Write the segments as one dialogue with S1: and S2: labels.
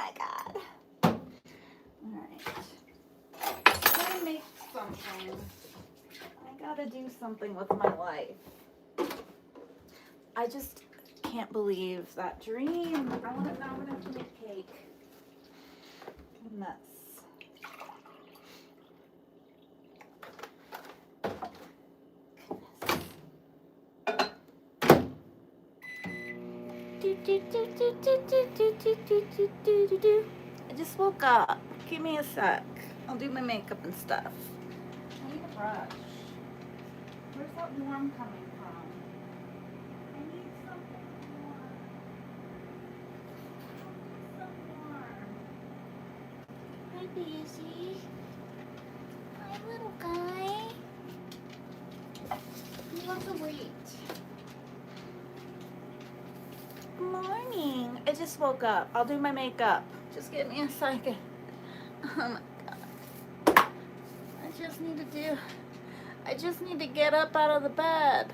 S1: my God. Alright. I'm gonna make something. I gotta do something with my life. I just can't believe that dream. Now I'm gonna have to make cake. A mess. I just woke up. Give me a sec. I'll do my makeup and stuff. I need a brush. Where's that warm coming from? I need something warm. Hi, Daisy. Hi, little guy. He wants to wait. Good morning. I just woke up. I'll do my makeup. Just give me a second. Oh my God. I just need to get up out of the bed.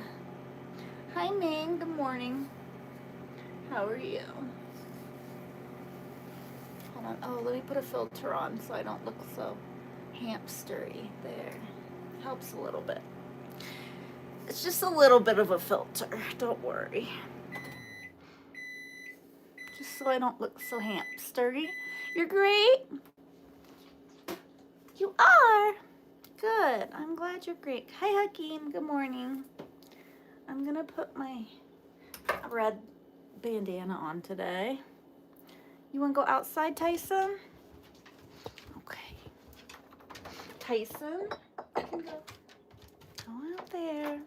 S1: Hi, Ming. Good morning. How are you? Hold on. Oh, let me put a filter on so I don't look so hamstery. There. Helps a little bit. It's just a little bit of a filter. Don't worry. Just so I don't look so hamstery. You're great. You are. Good. I'm glad you're great. Hi, Hakeem. Good morning. I'm going to put my red bandana on today. You want to go outside, Tyson? Okay. Tyson, you can go out there.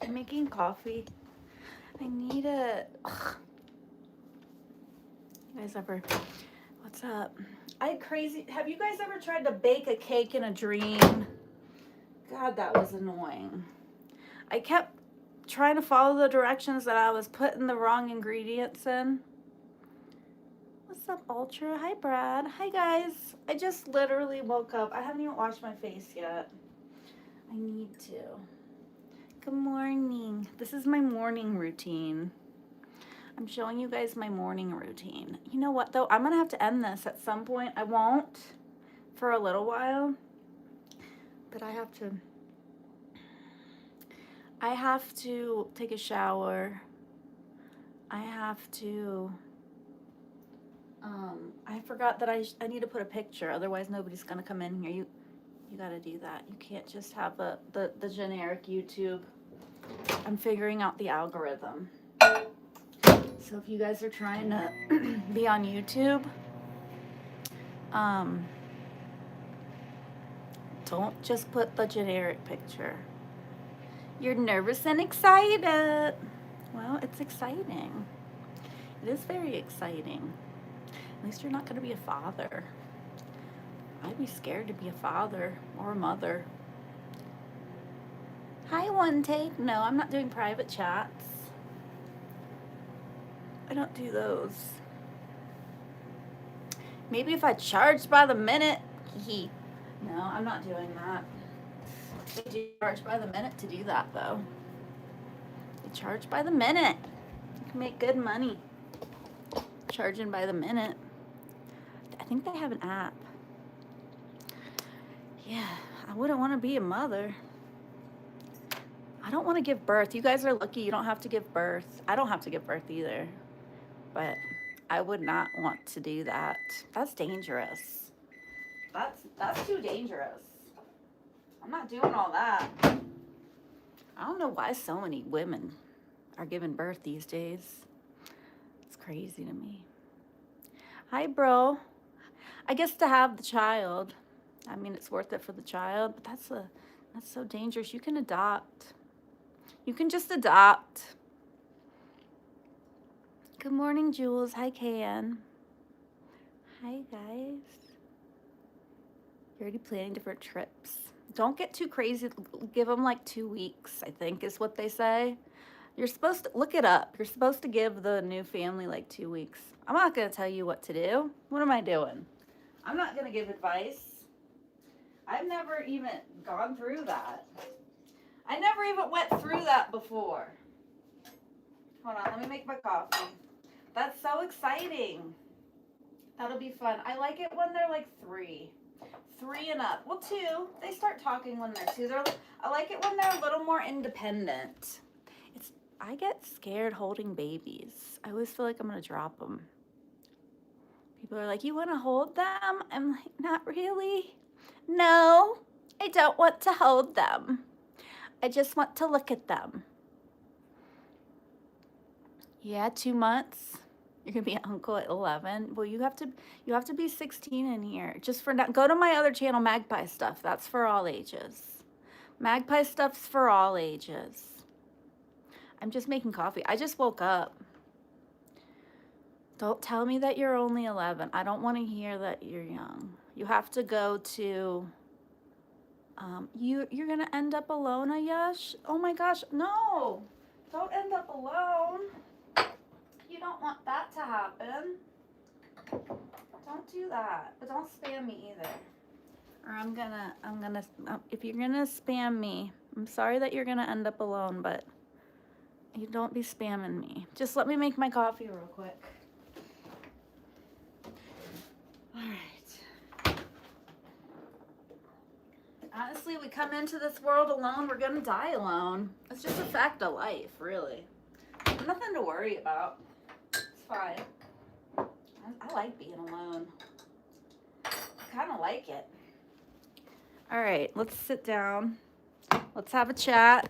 S1: I'm making coffee. I need it. Ugh. You guys ever, what's up? Have you guys ever tried to bake a cake in a dream? God, that was annoying. I kept trying to follow the directions that I was putting the wrong ingredients in. What's up, Ultra? Hi, Brad. Hi, guys. I just literally woke up. I haven't even washed my face yet. I need to. Good morning. This is my morning routine. I'm showing you guys my morning routine. You know what, though? I'm going to have to end this at some point. I won't for a little while. But I have to take a shower. I have to... I forgot that I need to put a picture. Otherwise, nobody's going to come in here. You got to do that. You can't just have the generic YouTube. I'm figuring out the algorithm. So if you guys are trying to be on YouTube, don't just put the generic picture. You're nervous and excited. Well, it's exciting. It is very exciting. At least you're not going to be a father. I'd be scared to be a father or a mother. Hi, One Take. No, I'm not doing private chats. I don't do those. Maybe if I charged by the minute. No, I'm not doing that. They do charge by the minute to do that, though. They charge by the minute. You can make good money charging by the minute. I think they have an app. Yeah, I wouldn't want to be a mother. I don't want to give birth. You guys are lucky you don't have to give birth. I don't have to give birth either. But I would not want to do that. That's dangerous. That's too dangerous. I'm not doing all that. I don't know why so many women are giving birth these days. It's crazy to me. Hi, bro. I guess to have the child. I mean, it's worth it for the child, but that's so dangerous. You can adopt. You can just adopt. Good morning, Jules. Hi, Kan. Hi, guys. You're already planning different trips. Don't get too crazy. Give them like 2 weeks, I think is what they say. You're supposed to, look it up. You're supposed to give the new family like 2 weeks. I'm not going to tell you what to do. What am I doing? I'm not going to give advice. I've never even gone through that. I never even went through that before. Hold on, let me make my coffee. That's so exciting. That'll be fun. I like it when they're like 3. 3 and up. Well, 2. They start talking when they're 2. I like it when they're a little more independent. I get scared holding babies. I always feel like I'm going to drop them. People are like, you want to hold them? I'm like, not really. No, I don't want to hold them. I just want to look at them. Yeah, 2 months. You're gonna be an uncle at 11. Well, you have to be 16 in here. Just for now. Go to my other channel, Magpie Stuff. That's for all ages. Magpie Stuff's for all ages. I'm just making coffee. I just woke up. Don't tell me that you're only 11. I don't want to hear that you're young. You have to go to. You're gonna end up alone, Ayash? Oh my gosh, no! Don't end up alone. You don't want that to happen. Don't do that. But don't spam me either. Or I'm gonna, if you're gonna spam me, I'm sorry that you're gonna end up alone, but you don't be spamming me. Just let me make my coffee real quick. All right. Honestly, we come into this world alone, we're gonna die alone. It's just a fact of life, really. Nothing to worry about. It's fine. I like being alone. I kind of like it. All right, let's sit down. Let's have a chat.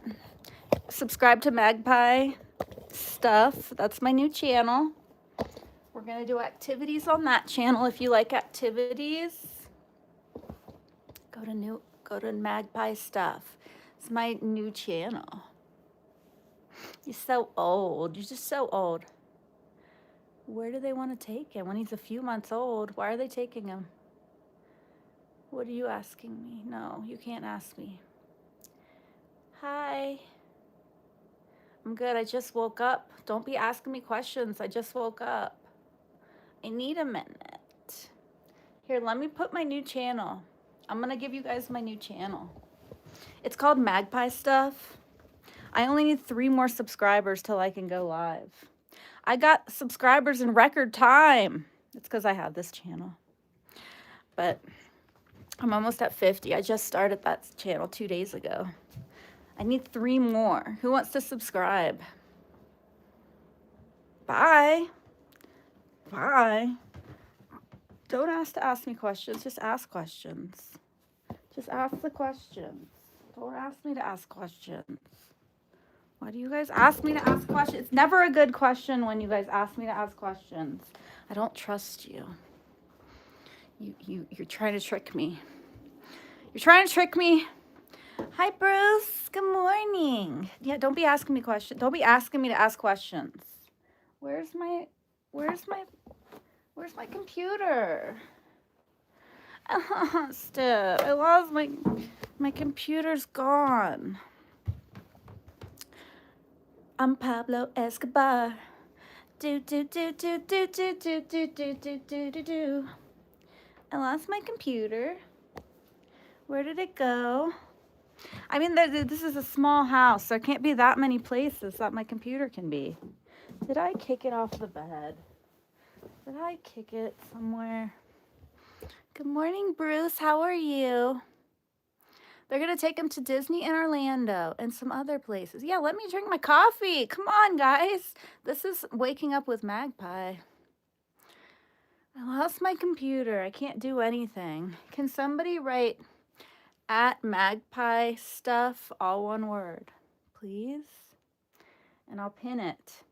S1: Subscribe to Magpie Stuff. That's my new channel. We're going to do activities on that channel. If you like activities, go to Magpie Stuff. It's my new channel. You're so old. You're just so old. Where do they want to take him? When he's a few months old, why are they taking him? What are you asking me? No, you can't ask me. Hi. I'm good. I just woke up. Don't be asking me questions. I just woke up. I need a minute. Here, let me put my new channel. I'm going to give you guys my new channel. It's called Magpie Stuff. I only need 3 more subscribers till I can go live. I got subscribers in record time. It's because I have this channel. But I'm almost at 50. I just started that channel 2 days ago. I need 3 more. Who wants to subscribe? Bye. Bye. Don't ask me questions. Just ask questions. Just ask the questions. Don't ask me to ask questions. Why do you guys ask me to ask questions? It's never a good question when you guys ask me to ask questions. I don't trust you. You're trying to trick me. You're trying to trick me. Hi, Bruce. Good morning. Yeah, don't be asking me questions. Don't be asking me to ask questions. Where's my computer? Steph, I lost my computer's gone. I'm Pablo Escobar. Do do do do do do do do do do do do do. I lost my computer. Where did it go? I mean, this is a small house. There can't be that many places that my computer can be. Did I kick it off the bed? Did I kick it somewhere? Good morning, Bruce. How are you? They're going to take him to Disney in Orlando and some other places. Yeah, let me drink my coffee. Come on, guys. This is Waking Up with Magpie. I lost my computer. I can't do anything. Can somebody write at Magpie Stuff, all one word, please? And I'll pin it.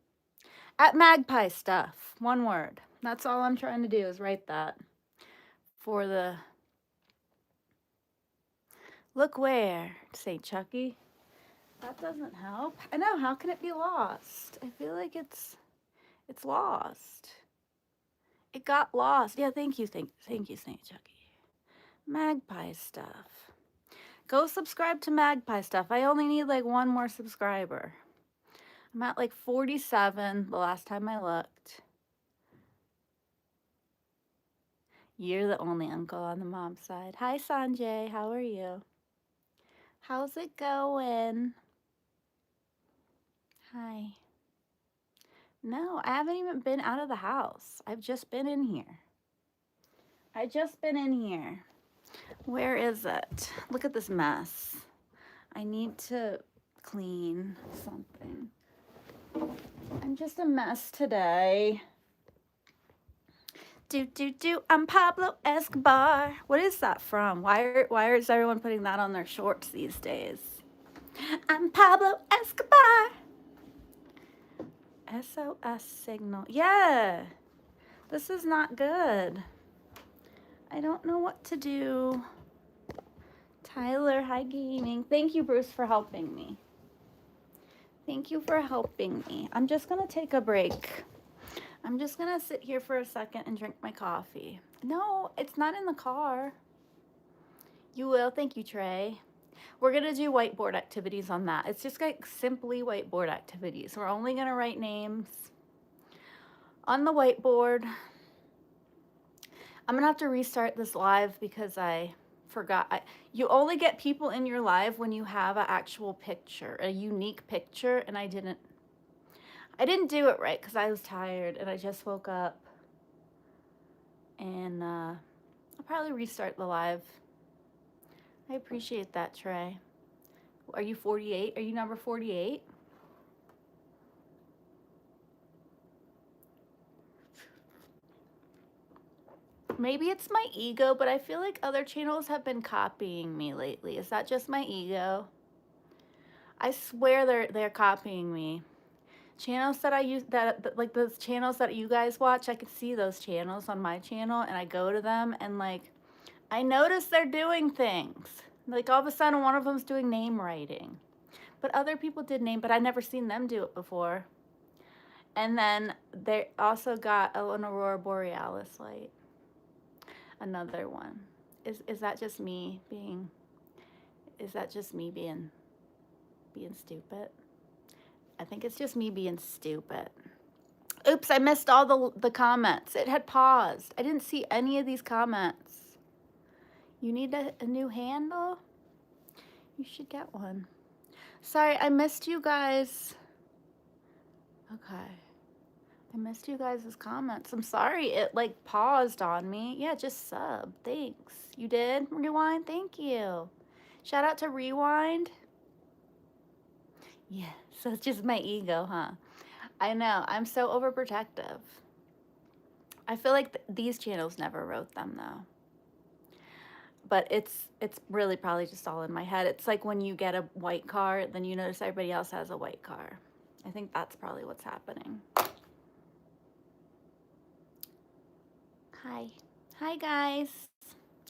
S1: At Magpie Stuff, one word. That's all I'm trying to do is write that for the... Look where, St. Chucky. That doesn't help. I know, how can it be lost? I feel like it's lost. It got lost. Yeah, thank you, St. Chucky. Magpie Stuff. Go subscribe to Magpie Stuff. I only need like 1 more subscriber. I'm at like 47 the last time I looked. You're the only uncle on the mom's side. Hi, Sanjay. How are you? How's it going? Hi. No, I haven't even been out of the house. I've just been in here. I just been in here. Where is it? Look at this mess. I need to clean something. I'm just a mess today. I'm Pablo Escobar. What is that from? Why is everyone putting that on their shorts these days? I'm Pablo Escobar. SOS signal. Yeah. This is not good. I don't know what to do. Tyler, hi gaming. Thank you, Bruce, for helping me. Thank you for helping me. I'm just gonna take a break. I'm just gonna sit here for a second and drink my coffee. No, it's not in the car. You will. Thank you, Trey. We're gonna do whiteboard activities on that. It's just like simply whiteboard activities. We're only gonna write names on the whiteboard. I'm gonna have to restart this live because I forgot. You only get people in your live when you have an actual picture, a unique picture, and I didn't do it right because I was tired and I just woke up. And I'll probably restart the live. I appreciate that, Trey. Are you 48? Are you number 48? Maybe it's my ego, but I feel like other channels have been copying me lately. Is that just my ego? I swear they're copying me. Channels that I use, that like those channels that you guys watch, I can see those channels on my channel and I go to them and like I notice they're doing things. Like all of a sudden one of them's doing name writing. But other people did name, but I never seen them do it before. And then they also got an Aurora Borealis light. Another one. Is that just me being stupid? I think it's just me being stupid. Oops, I missed all the comments. It had paused. I didn't see any of these comments. You need a new handle? You should get one. Sorry, I missed you guys. Okay. I missed you guys' comments. I'm sorry, it like paused on me. Yeah, just sub. Thanks. You did? Rewind? Thank you. Shout out to Rewind. Yeah, so it's just my ego, huh? I know, I'm so overprotective. I feel like these channels never wrote them though. But it's really probably just all in my head. It's like when you get a white car, then you notice everybody else has a white car. I think that's probably what's happening. Hi. Hi, guys.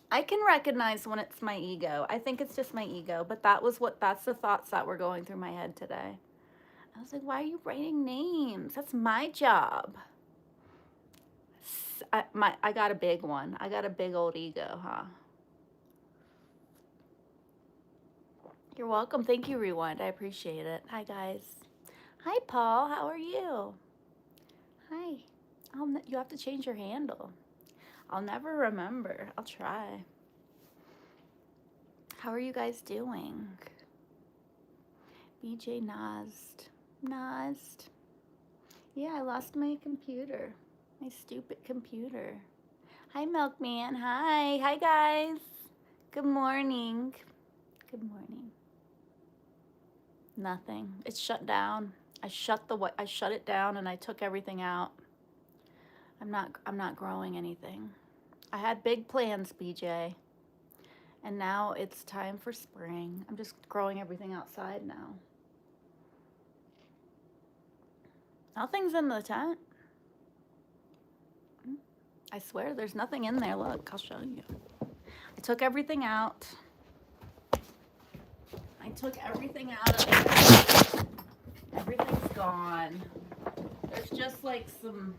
S1: I can recognize when it's my ego. I think it's just my ego, but that's the thoughts that were going through my head today. I was like, why are you writing names? That's my job. I got a big one. I got a big old ego, huh? You're welcome. Thank you, Rewind. I appreciate it. Hi, guys. Hi, Paul. How are you? Hi. You have to change your handle. I'll never remember. I'll try. How are you guys doing? BJ Nazd. Nazd. Yeah, I lost my computer. My stupid computer. Hi, Milkman. Hi. Hi, guys. Good morning. Good morning. Nothing. It's shut down. I shut it down and I took everything out. I'm not growing anything. I had big plans, BJ. And now it's time for spring. I'm just growing everything outside now. Nothing's in the tent. I swear there's nothing in there. Look, I'll show you. I took everything out. I took everything out of there. Everything's gone. There's just like some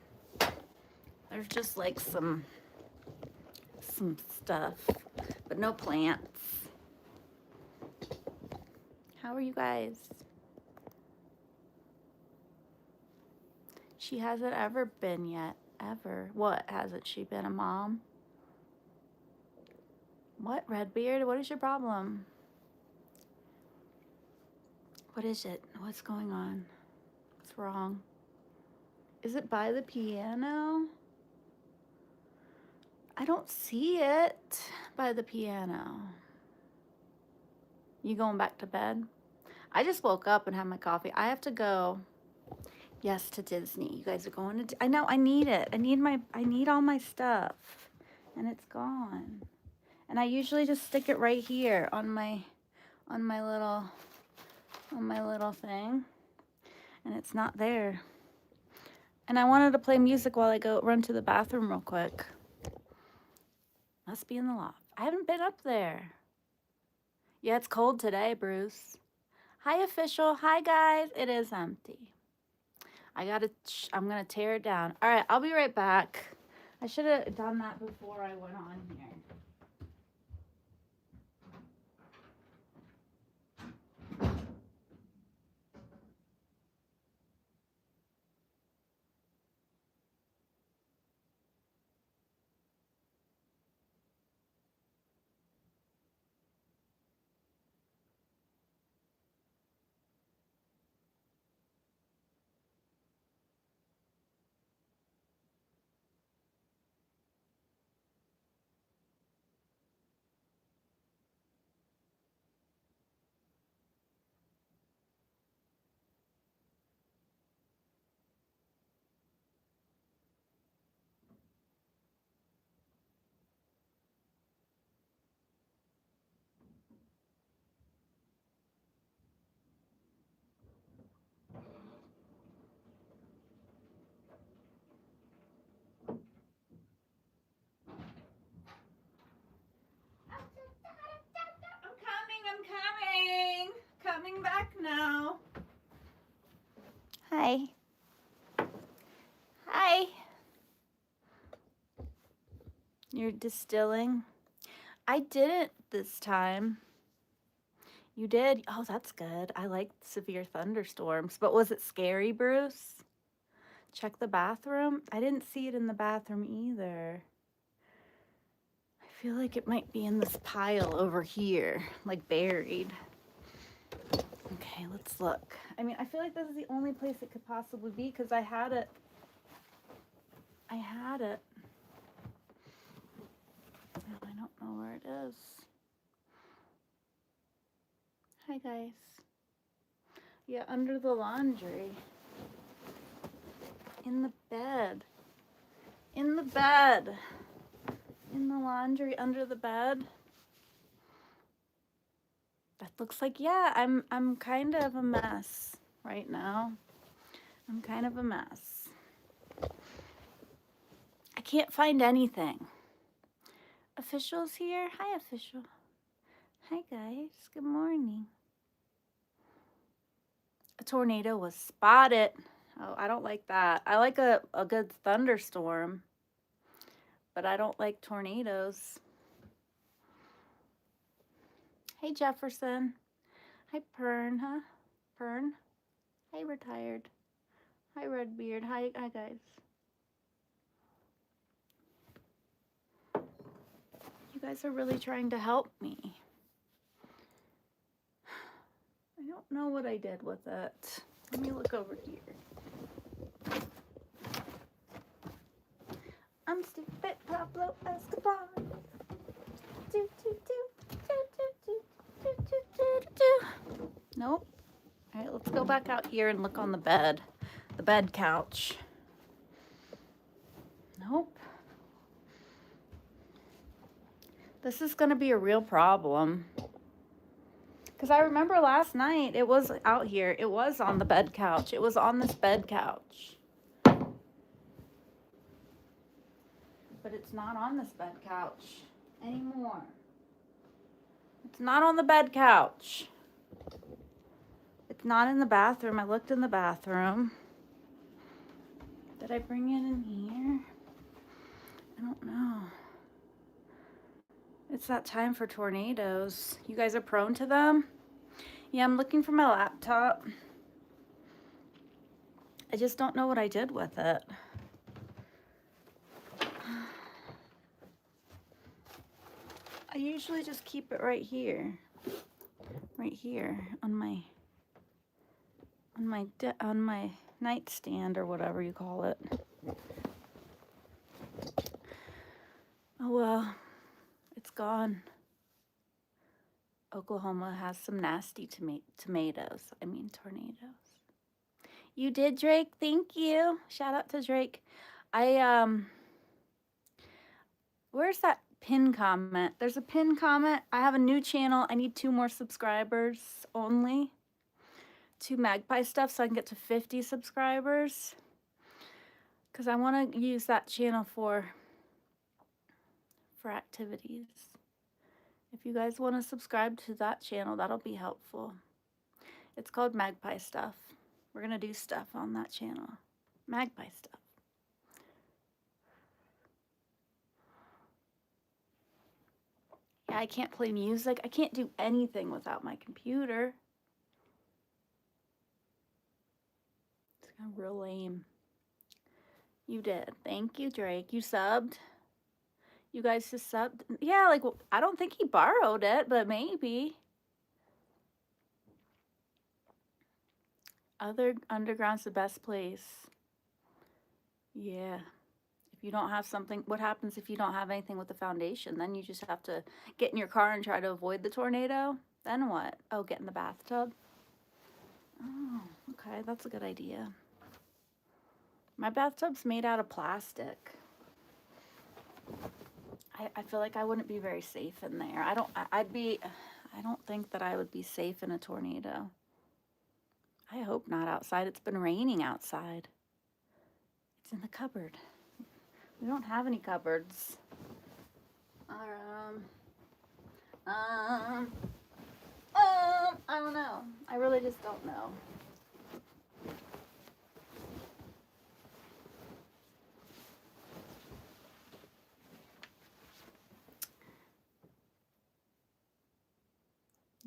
S1: stuff, but no plants. How are you guys? She hasn't ever been yet. Ever. What? Hasn't she been a mom? What, Redbeard? What is your problem? What is it? What's going on? What's wrong? Is it by the piano? I don't see it by the piano. You going back to bed? I just woke up and had my coffee. I have to go, yes, to Disney. You guys are going to, I know, I need it. I need all my stuff. And it's gone. And I usually just stick it right here on my little thing. And it's not there. And I wanted to play music while I go run to the bathroom real quick. Must be in the loft. I haven't been up there. Yeah, it's cold today, Bruce. Hi, official. Hi, guys. It is empty. I'm gonna tear it down. All right, I'll be right back. I should have done that before I went on here. I'm coming. Coming back now. Hi. Hi. You're distilling? I didn't this time. You did? Oh, that's good. I like severe thunderstorms. But was it scary, Bruce? Check the bathroom. I didn't see it in the bathroom either. I feel like it might be in this pile over here, like buried. Okay, let's look. I mean, I feel like this is the only place it could possibly be because I had it. I don't know where it is. Hi, guys. Yeah, under the laundry. In the bed. In the bed. In the laundry under the bed. That looks like, yeah, I'm kind of a mess right now. I'm kind of a mess. I can't find anything. Official's here. Hi, official. Hi, guys. Good morning. A tornado was spotted. Oh, I don't like that. I like a good thunderstorm, but I don't like tornadoes. Hey, Jefferson. Hi, Pern, huh? Pern. Hey, retired. Hi, Redbeard. Hi, guys. You guys are really trying to help me. I don't know what I did with it. Let me look over here. I'm stupid Pablo Escobar. Do, do, do, do, do, do, do, do, do, do. Nope. All right, let's go back out here and look on the bed couch. Nope. This is gonna be a real problem. Because I remember last night, it was out here. It was on the bed couch. It was on this bed couch. But it's not on this bed couch anymore. It's not on the bed couch. It's not in the bathroom. I looked in the bathroom. Did I bring it in here? I don't know. It's that time for tornadoes. You guys are prone to them? Yeah, I'm looking for my laptop. I just don't know what I did with it. I usually just keep it right here on my nightstand or whatever you call it. Oh well, it's gone. Oklahoma has some nasty tomatoes. I mean, tornadoes. You did, Drake. Thank you. Shout out to Drake. Where's that pin comment? There's a pin comment. I have a new channel. I need 2 more subscribers only. 2 Magpie stuff so I can get to 50 subscribers. Because I want to use that channel for activities. If you guys want to subscribe to that channel, that'll be helpful. It's called Magpie Stuff. We're going to do stuff on that channel. Magpie Stuff. Yeah, I can't play music. I can't do anything without my computer. It's kind of real lame. You did. Thank you, Drake. You subbed. You guys just subbed. Yeah, like, I don't think he borrowed it, but maybe. Other underground's the best place. Yeah. If you don't have something, what happens if you don't have anything with the foundation? Then you just have to get in your car and try to avoid the tornado. Then what? Oh, get in the bathtub. Oh, okay. That's a good idea. My bathtub's made out of plastic. I feel like I wouldn't be very safe in there. I don't think that I would be safe in a tornado. I hope not outside. It's been raining outside. It's in the cupboard. We don't have any cupboards. I don't know. I really just don't know.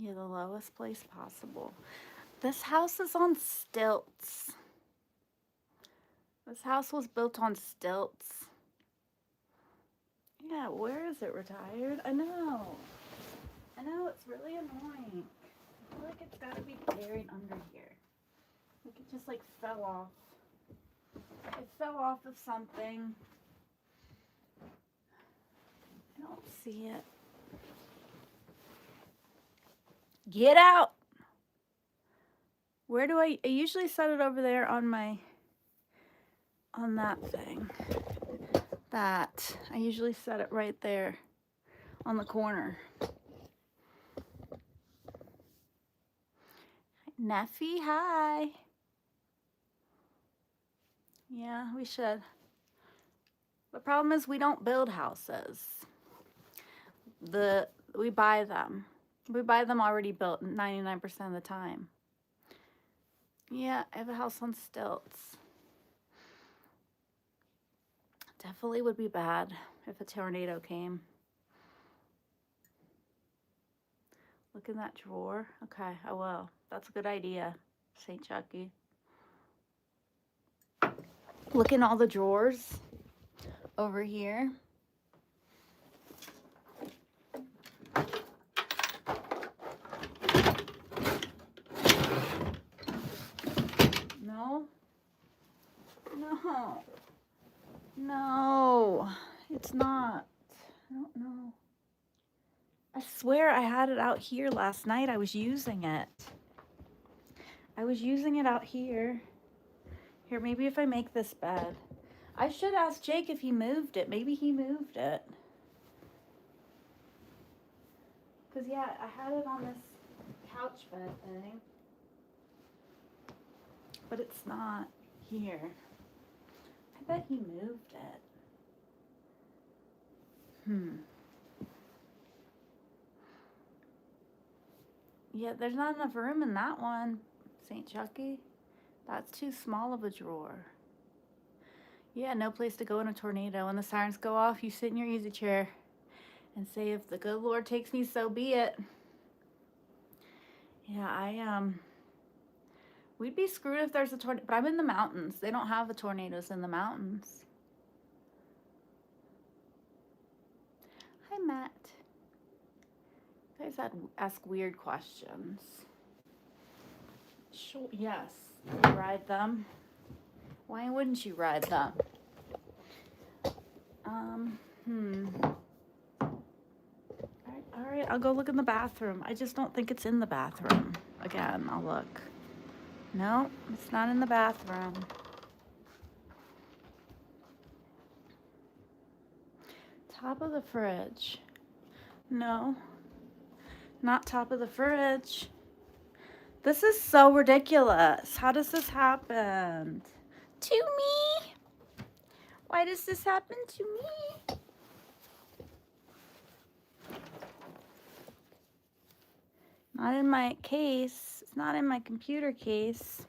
S1: Yeah, the lowest place possible. This house is on stilts. This house was built on stilts. Yeah, where is it retired? I know, it's really annoying. I feel like it's gotta be buried under here. Like it just like fell off. It fell off of something. I don't see it. Get out! Where do I usually set it over there on that thing. That. I usually set it right there on the corner. Neffy, hi. Yeah, we should. The problem is we don't build houses. We buy them. We buy them already built 99% of the time. Yeah, I have a house on stilts. Definitely would be bad if a tornado came. Look in that drawer. Okay, I will. That's a good idea, St. Chucky. Look in all the drawers over here. No? No. No, it's not. I don't know. I swear I had it out here last night. I was using it. I was using it out here. Here, maybe if I make this bed. I should ask Jake if he moved it. Maybe he moved it. Because, yeah, I had it on this couch bed thing. But it's not here. I bet he moved it. Yeah, there's not enough room in that one, St. Chucky. That's too small of a drawer. Yeah, no place to go in a tornado. When the sirens go off, you sit in your easy chair and say, if the good Lord takes me, so be it. Yeah, we'd be screwed if there's a tornado, but I'm in the mountains. They don't have the tornadoes in the mountains. Hi, Matt. You guys ask weird questions. Sure, yes. You ride them. Why wouldn't you ride them? I'll go look in the bathroom. I just don't think it's in the bathroom. Again, I'll look. No, it's not in the bathroom. Top of the fridge. No, not top of the fridge. This is so ridiculous. How does this happen? To me? Why does this happen to me? Not in my case. It's not in my computer case.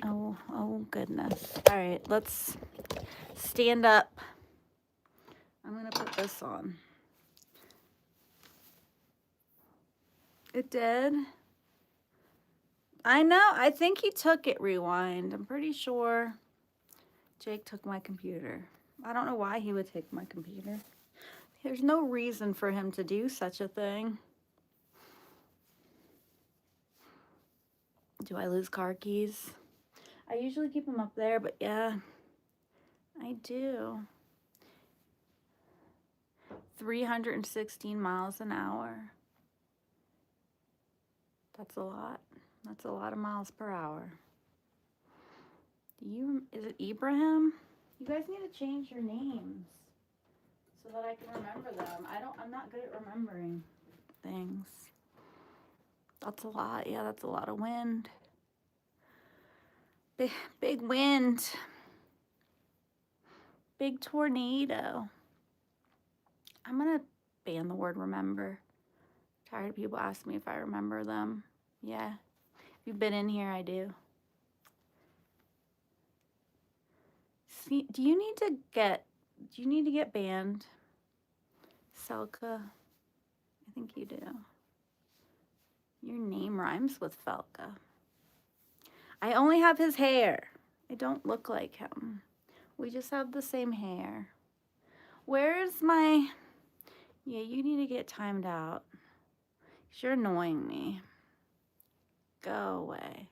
S1: Oh goodness. All right, let's stand up. I'm gonna put this on. It did. I know. I think he took it, Rewind. I'm pretty sure Jake took my computer. I don't know why he would take my computer. There's no reason for him to do such a thing. Do I lose car keys? I usually keep them up there, but yeah, I do. 316 miles an hour. That's a lot. That's a lot of miles per hour. Is it Ibrahim? You guys need to change your names so that I can remember them. I'm not good at remembering things. That's a lot. Yeah, that's a lot of wind. Big wind. Big tornado. I'm gonna ban the word remember. Tired of people asking me if I remember them. Yeah. If you've been in here, I do. See, do you need to get banned? Selka? I think you do. Your name rhymes with Felka. I only have his hair. I don't look like him. We just have the same hair. Where's my... Yeah, you need to get timed out. You're annoying me. Go away.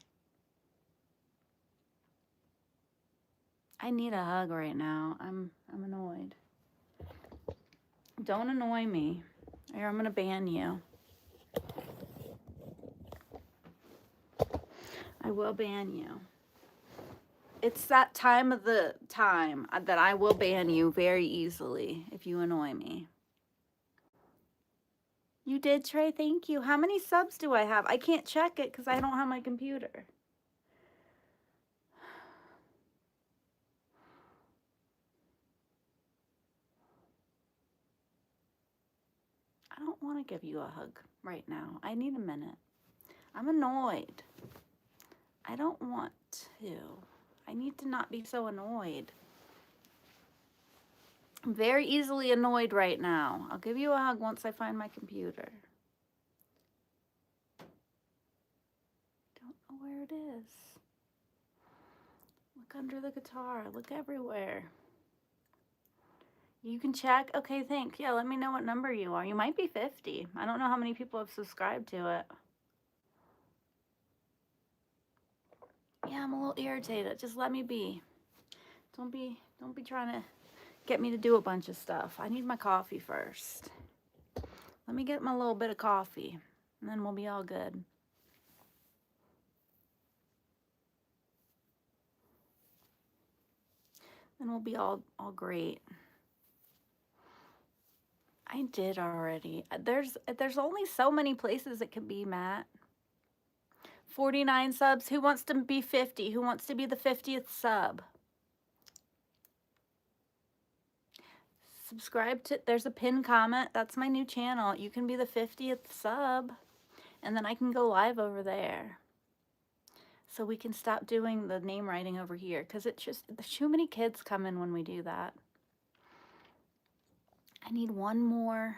S1: I need a hug right now. I'm annoyed. Don't annoy me, or I'm gonna ban you. I will ban you. It's that time of the time that I will ban you very easily if you annoy me. You did, Trey. Thank you. How many subs do I have? I can't check it because I don't have my computer. I don't want to give you a hug right now. I need a minute. I'm annoyed. I don't want to. I need to not be so annoyed. I'm very easily annoyed right now. I'll give you a hug once I find my computer. Don't know where it is. Look under the guitar. Look everywhere. You can check. Okay, thanks. Yeah, let me know what number you are. You might be 50. I don't know how many people have subscribed to it. Yeah, I'm a little irritated. Just let me be. Don't be trying to get me to do a bunch of stuff. I need my coffee first. Let me get my little bit of coffee, and then we'll be all good. Then we'll be all great. I did already. There's only so many places it can be, Matt. 49 subs. Who wants to be 50? Who wants to be the 50th sub? Subscribe to, there's a pinned comment. That's my new channel. You can be the 50th sub, and then I can go live over there. So we can stop doing the name writing over here, because it's just, there's too many kids come in when we do that. I need one more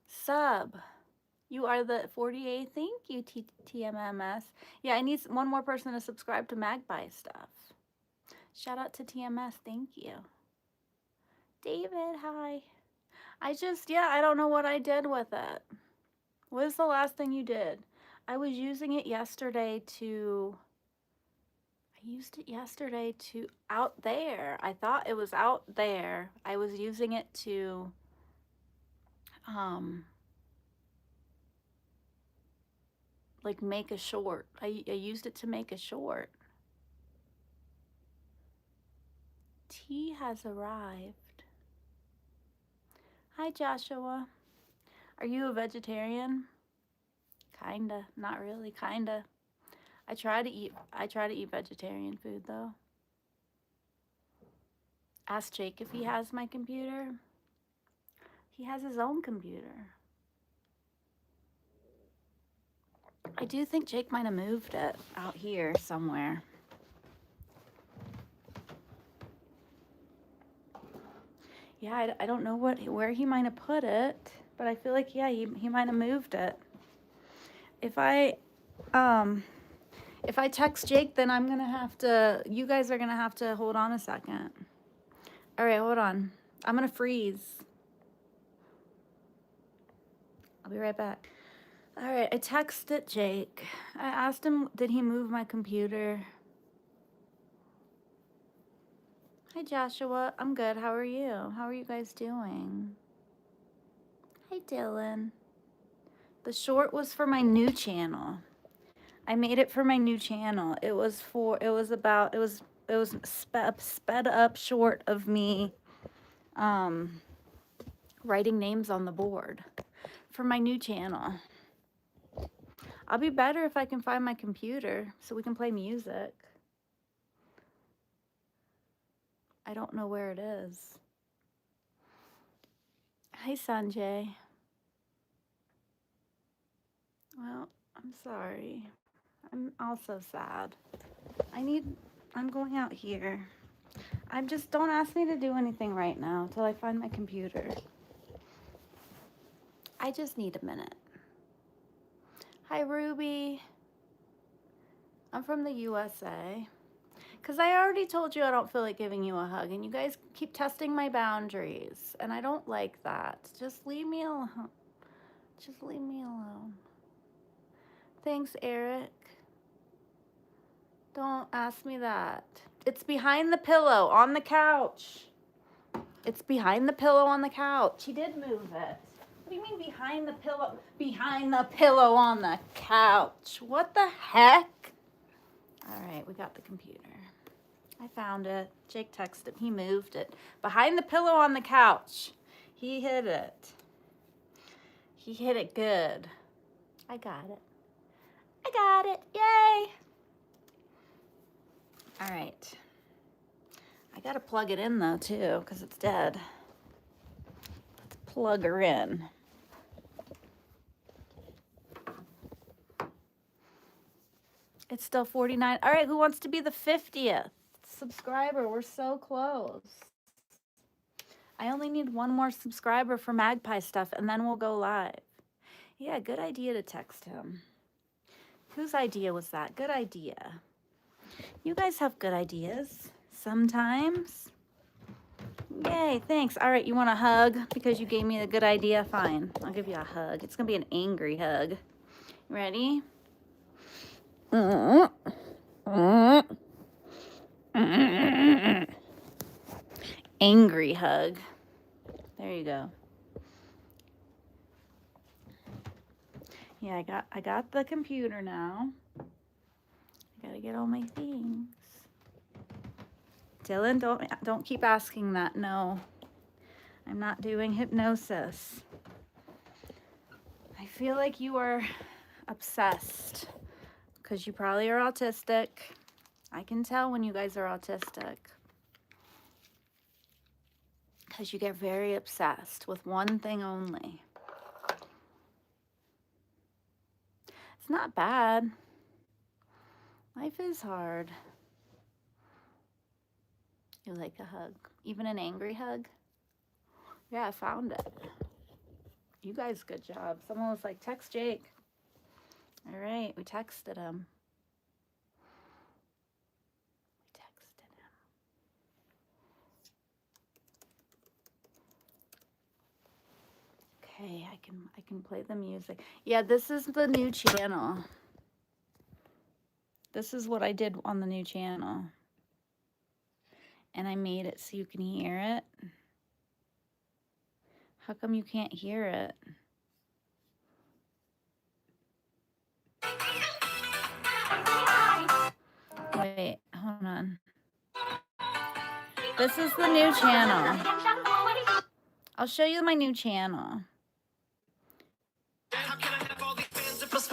S1: sub. You are the 48th. Thank you, TMMS. Yeah, I need one more person to subscribe to Magpie stuff. Shout out to TMS. Thank you. David, hi. I don't know what I did with it. What is the last thing you did? I was using it yesterday to... I used it yesterday to out there. I thought it was out there. I was using it to... like make a short. I used it to make a short. Tea has arrived. Hi, Joshua. Are you a vegetarian? Kinda. Not really. Kinda. I try to eat vegetarian food though. Ask Jake if he has my computer. He has his own computer. I do think Jake might have moved it out here somewhere. Yeah, I don't know where he might have put it, but I feel like, yeah, he might have moved it. If I text Jake, then I'm gonna have to, you guys are gonna have to hold on a second. All right, hold on. I'm gonna freeze. I'll be right back. All right, I texted Jake. I asked him, did he move my computer? Hi, Joshua. I'm good. How are you? How are you guys doing? Hi, Dylan. The short was for my new channel. I made it for my new channel. It was sped up short of me writing names on the board for my new channel. I'll be better if I can find my computer so we can play music. I don't know where it is. Hi, Sanjay. Well, I'm sorry. I'm also sad. I'm going out here. Don't ask me to do anything right now till I find my computer. I just need a minute. Hi, Ruby. I'm from the USA. Because I already told you I don't feel like giving you a hug, and you guys keep testing my boundaries, and I don't like that. Just leave me alone. Just leave me alone. Thanks, Eric. Don't ask me that. It's behind the pillow on the couch. It's behind the pillow on the couch. He did move it. What do you mean behind the pillow? Behind the pillow on the couch. What the heck? All right, we got the computer. I found it. Jake texted. He moved it. Behind the pillow on the couch. He hid it. He hid it good. I got it. I got it. Yay! All right. I gotta plug it in though too, because it's dead. Let's plug her in. It's still 49. All right, who wants to be the 50th subscriber? We're so close. I only need one more subscriber for Magpie stuff, and then we'll go live. Yeah, good idea to text him. Whose idea was that? Good idea. You guys have good ideas sometimes. Yay, thanks. All right, you want a hug because you gave me a good idea? Fine, I'll give you a hug. It's gonna be an angry hug. Ready? Angry hug. There you go. Yeah, I got the computer now. I gotta get all my things. Dylan, don't keep asking that. No, I'm not doing hypnosis. I feel like you are obsessed because you probably are autistic. I can tell when you guys are autistic because you get very obsessed with one thing only. It's not bad. Life is hard. You like a hug, even an angry hug? Yeah, I found it. You guys, good job. Someone was like, text Jake. All right, we texted him. Okay, I can play the music. Yeah, this is the new channel. This is what I did on the new channel. And I made it so you can hear it. How come you can't hear it? Wait, hold on. This is the new channel. I'll show you my new channel.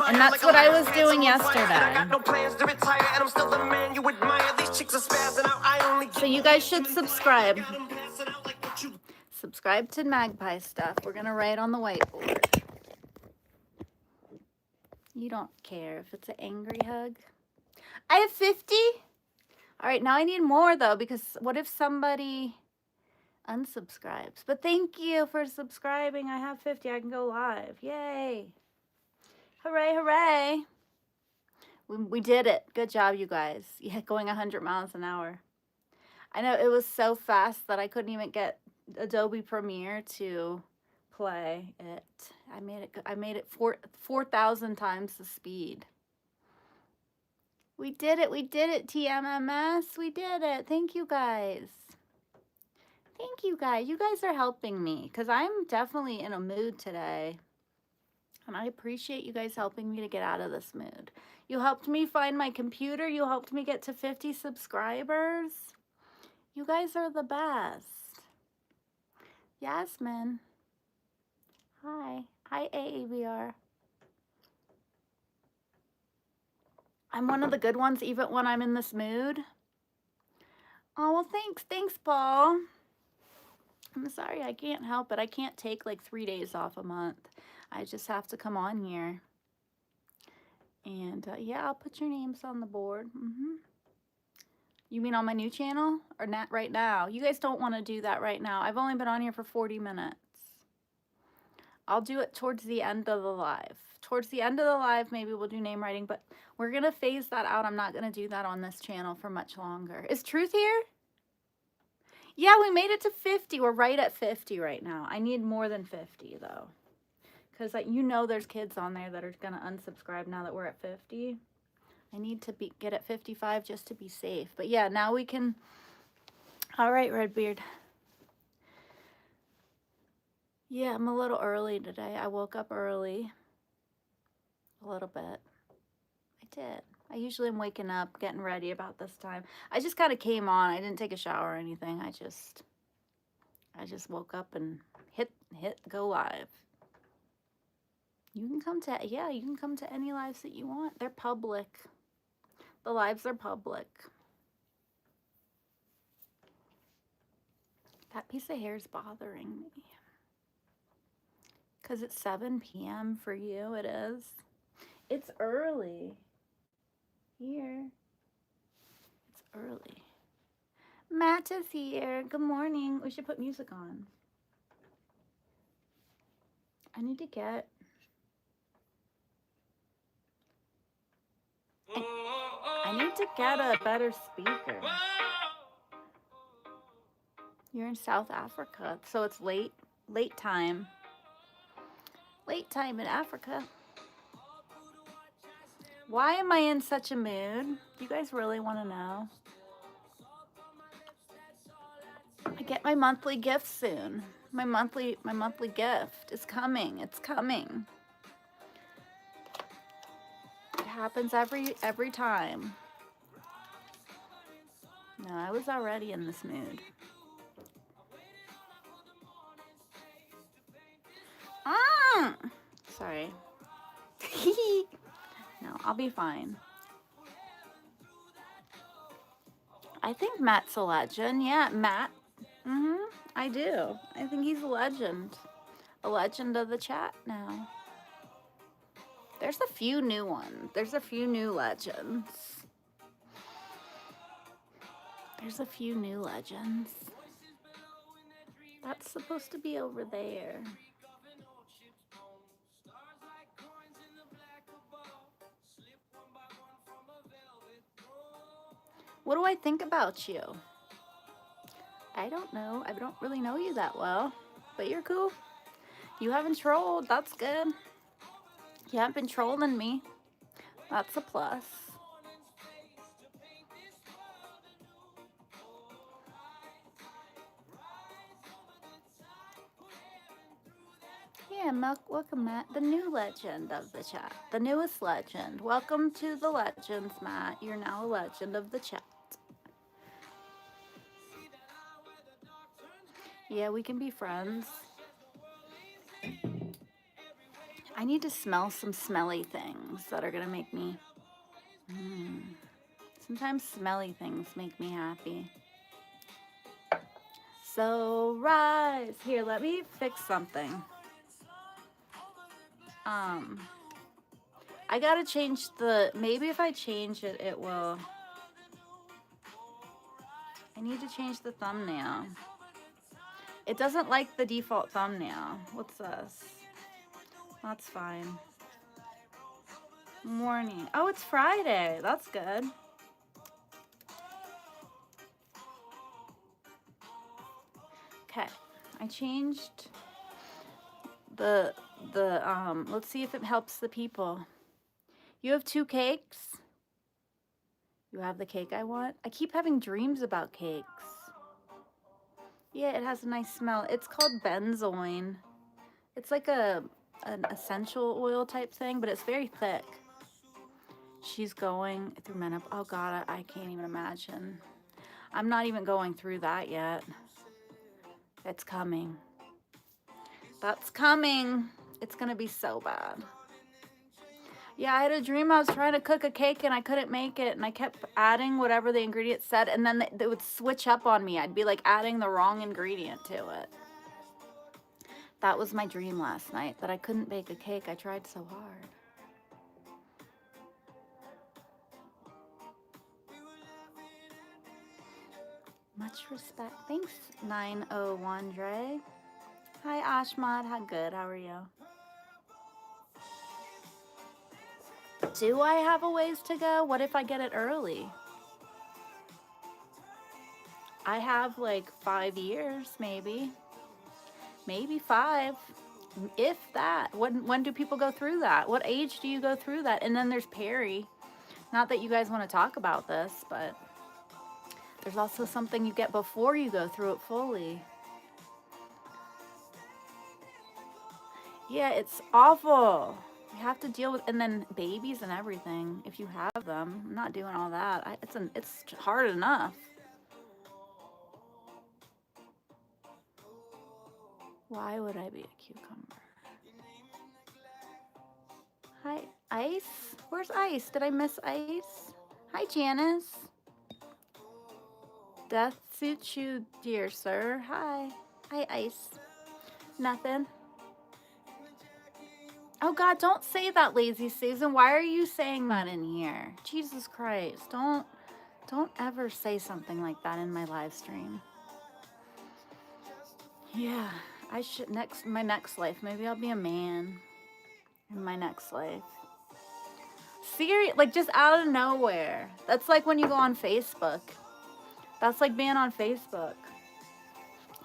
S1: And that's what I was doing yesterday. So you guys should subscribe. Subscribe to Magpie Stuff. We're going to write on the whiteboard. You don't care if it's an angry hug. I have 50? All right, now I need more, though, because what if somebody unsubscribes? But thank you for subscribing. I have 50. I can go live. Yay. Hooray, hooray. We did it. Good job, you guys. Yeah, going 100 miles an hour. I know it was so fast that I couldn't even get Adobe Premiere to play it. I made it 4,000 times the speed. We did it, TMMS, we did it. Thank you guys. Thank you guys. You guys are helping me because I'm definitely in a mood today. And I appreciate you guys helping me to get out of this mood. You helped me find my computer. You helped me get to 50 subscribers. You guys are the best. Yasmin. Hi. Hi, AABR. I'm one of the good ones even when I'm in this mood. Oh, well, thanks. Thanks, Paul. I'm sorry, I can't help it. I can't take like 3 days off a month. I just have to come on here. And yeah, I'll put your names on the board. You mean on my new channel or not right now? You guys don't want to do that right now. I've only been on here for 40 minutes. I'll do it towards the end of the live. Towards the end of the live, maybe we'll do name writing, but we're going to phase that out. I'm not going to do that on this channel for much longer. Is Truth here? Yeah, we made it to 50. We're right at 50 right now. I need more than 50, though. Because you know there's kids on there that are going to unsubscribe now that we're at 50. I need to get at 55 just to be safe. But yeah, now we can. All right, Redbeard. Yeah, I'm a little early today. I woke up early. A little bit. I did. I usually am waking up, getting ready about this time. I just kind of came on. I didn't take a shower or anything. I just woke up and hit go live. You can come to, yeah, you can come to any lives that you want. They're public. The lives are public. That piece of hair is bothering me. Because it's 7 p.m. for you, it is. It's early. Here. It's early. Matt is here. Good morning. We should put music on. I need to get... I need to get a better speaker. You're in South Africa, so it's late time. Late time in Africa. Why am I in such a mood? You guys really want to know? I get my monthly gift soon. My monthly gift is coming. It's coming. It happens every time. No, I was already in this mood. Sorry. No, I'll be fine. I think Matt's a legend. Yeah, Matt. I do. I think he's a legend. A legend of the chat now. There's a few new ones. There's a few new legends. There's a few new legends. That's supposed to be over there. What do I think about you? I don't know. I don't really know you that well, but you're cool. You haven't trolled. That's good. You haven't been trolling me. That's a plus. Hi, and welcome, Matt, the new legend of the chat. The newest legend. Welcome to the legends, Matt. You're now a legend of the chat. Yeah, we can be friends. I need to smell some smelly things that are gonna make me... Sometimes smelly things make me happy. So, rise. Here, let me fix something. I gotta change the... Maybe if I change it, it will... I need to change the thumbnail. It doesn't like the default thumbnail. What's this? That's fine. Morning. Oh, it's Friday. That's good. Okay. I changed the let's see if it helps the people. You have 2 cakes? You have the cake I want? I keep having dreams about cakes. Yeah, it has a nice smell. It's called benzoin. It's like an essential oil type thing, but it's very thick. She's going through menopause. Oh God, I can't even imagine. I'm not even going through that yet. It's coming. That's coming. It's gonna be so bad. Yeah, I had a dream I was trying to cook a cake and I couldn't make it, and I kept adding whatever the ingredients said, and then they would switch up on me. I'd be like adding the wrong ingredient to it. That was my dream last night, that I couldn't bake a cake. I tried so hard. Much respect. Thanks, 901 Dre. Hi, Ashmad. How good? How are you? Do I have a ways to go? What if I get it early? I have like 5 years, maybe. Maybe 5, if that. When do people go through that? What age do you go through that? And then there's peri. Not that you guys want to talk about this, but there's also something you get before you go through it fully. Yeah, it's awful. You have to deal with, and then babies and everything, if you have them. I'm not doing all that. It's hard enough. Why would I be a cucumber? Hi, Ice. Where's Ice? Did I miss Ice? Hi, Janice. Death suits you, dear sir. Hi. Hi, Ice. Nothing. Oh, God, don't say that, Lazy Susan. Why are you saying that in here? Jesus Christ. Don't ever say something like that in my live stream. Yeah, I should, my next life, maybe I'll be a man in my next life. Like just out of nowhere. That's like when you go on Facebook. That's like being on Facebook.